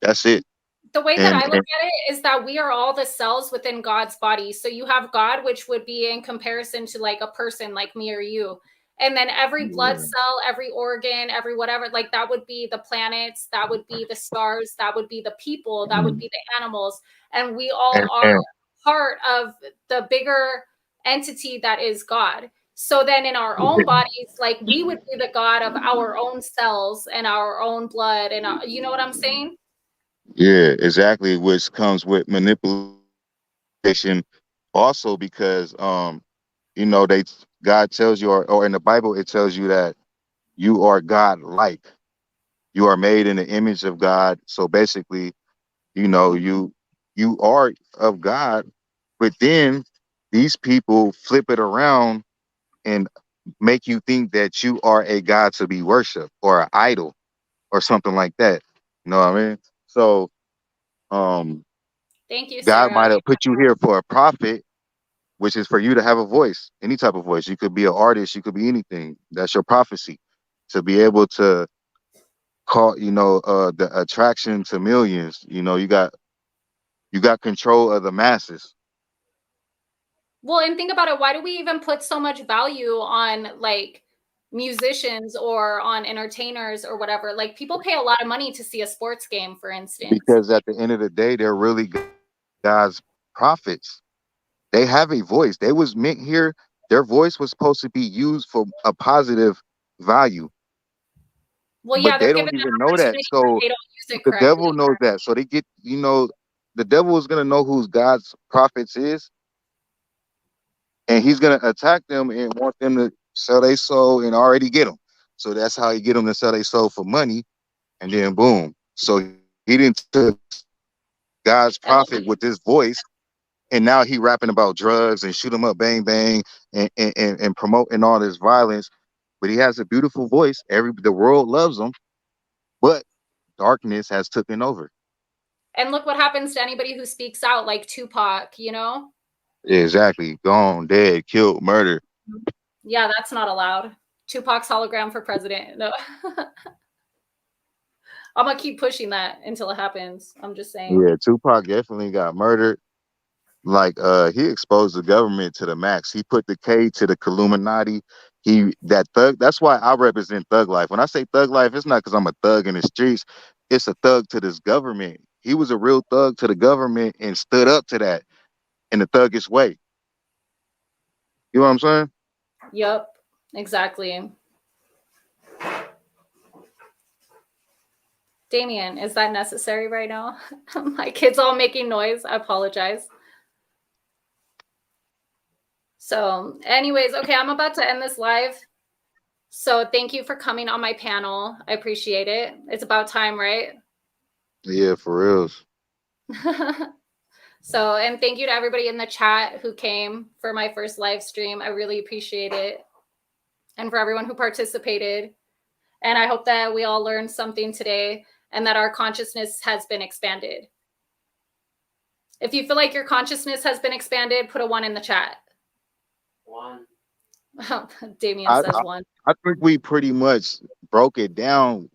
That's it. The way that I And, look at it is that we are all the cells within God's body. So you have God, which would be in comparison to like a person like me or you. And then every blood cell, every organ, every whatever, like that would be the planets, that would be the stars, that would be the people, that would be the animals. And we all are part of the bigger entity that is God. So then in our own bodies, like we would be the God of our own cells and our own blood. And you know what I'm saying? yeah, exactly, which comes with manipulation also because you know, God tells you, or in the Bible it tells you that you are God like. You are made in the image of God. So basically, you know, you are of God, but then these people flip it around and make you think that you are a God to be worshipped or an idol or something like that. You know what I mean? So Thank you, God Sarah. might have put you here for a prophet, which is for you to have a voice, any type of voice. You could be an artist, you could be anything. That's your prophecy, to be able to call, you know, the attraction to millions. You know, you got control of the masses. Well, and think about it. Why do we even put so much value on like musicians or on entertainers or whatever? Like people pay a lot of money to see a sports game, for instance. Because at the end of the day, they're really God's prophets. They have a voice. They was meant here. Their voice was supposed to be used for a positive value, Well, yeah, but they're they given don't even that know that. opportunity, but So they don't use it the correctly. devil knows that. So they get, you know, the devil is gonna know who God's prophets is, and he's gonna attack them and want them to sell their soul and already get them. So that's how he get them to sell their soul for money, and then boom. So he didn't took God's prophet with this voice, and now he rapping about drugs and shoot 'em up, bang bang, and promoting all this violence. But he has a beautiful voice. The world loves him, but darkness has taken over. And look what happens to anybody who speaks out, like Tupac, you know? Yeah, exactly. Gone, dead, killed, murdered. Yeah, that's not allowed. Tupac's hologram for president. No. I'm gonna keep pushing that until it happens. I'm just saying. Yeah, Tupac definitely got murdered. Like he exposed the government to the max. He put the K to the Illuminati. That thug. That's why I represent thug life. When I say thug life, it's not because I'm a thug in the streets. It's a thug to this government. He was a real thug to the government and stood up to that in the thuggish way. You know what I'm saying? Yep, exactly. Damien, is that necessary right now? My kid's all making noise. I apologize. So anyways, okay, I'm about to end this live. So thank you for coming on my panel. I appreciate it. It's about time, right? Yeah, for reals. So, and thank you to everybody in the chat who came for my first live stream. I really appreciate it. And for everyone who participated. And I hope that we all learned something today and that our consciousness has been expanded. If you feel like your consciousness has been expanded, put a 1 in the chat. 1. Damien says 1. I think we pretty much broke it down.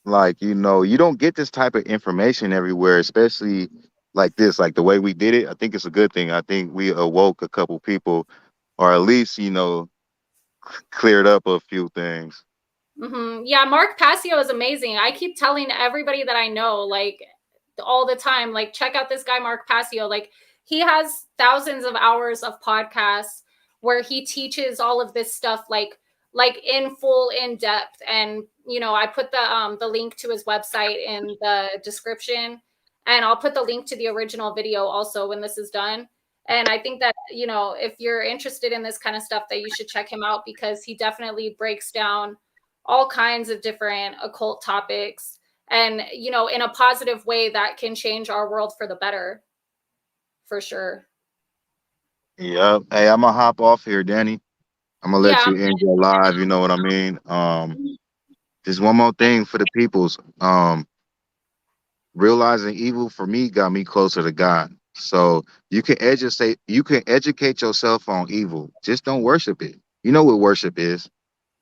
Like, you don't get this type of information everywhere, especially like this, like the way we did it. I think it's a good thing. I think we awoke a couple people, or at least, cleared up a few things. Yeah, Mark Passio is amazing. I keep telling everybody that I know, like all the time, like check out this guy, Mark Passio. Like he has thousands of hours of podcasts where he teaches all of this stuff, like in full, in depth. And I put the link to his website in the description, and I'll put the link to the original video also when this is done. And I think that, if you're interested in this kind of stuff, that you should check him out, because he definitely breaks down all kinds of different occult topics, and, in a positive way that can change our world for the better, for sure. Yep. Hey, I'm gonna hop off here, Danny. I'm gonna let Yeah. you end your live. You know what I mean? Just one more thing for the peoples. Realizing evil for me got me closer to God. So you can educate yourself on evil. Just don't worship it. You know what worship is.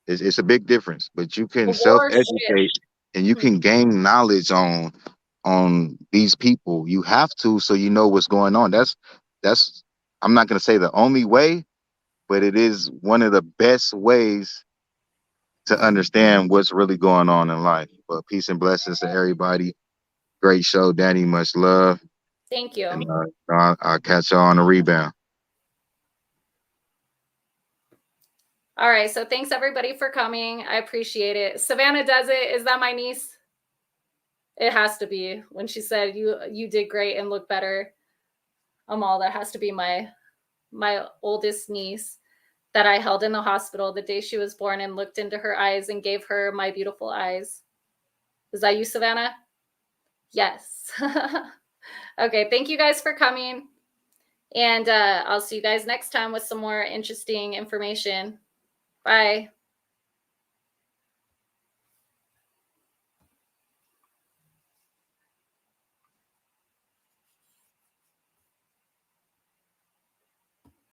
It's a big difference, but you can self-educate and you can gain knowledge on these people. You have to, so you know what's going on. That's I'm not gonna say the only way, but it is one of the best ways to understand what's really going on in life. But peace and blessings to everybody. Great show, Danny. Much love. Thank you. And I'll catch y'all on the rebound. All right. So thanks everybody for coming. I appreciate it. Savannah does it. Is that my niece? It has to be. When she said you did great and look better. Amal, that has to be my oldest niece that I held in the hospital the day she was born and looked into her eyes and gave her my beautiful eyes. Is that you, Savannah? Yes. Okay. Thank you guys for coming. And I'll see you guys next time with some more interesting information. Bye.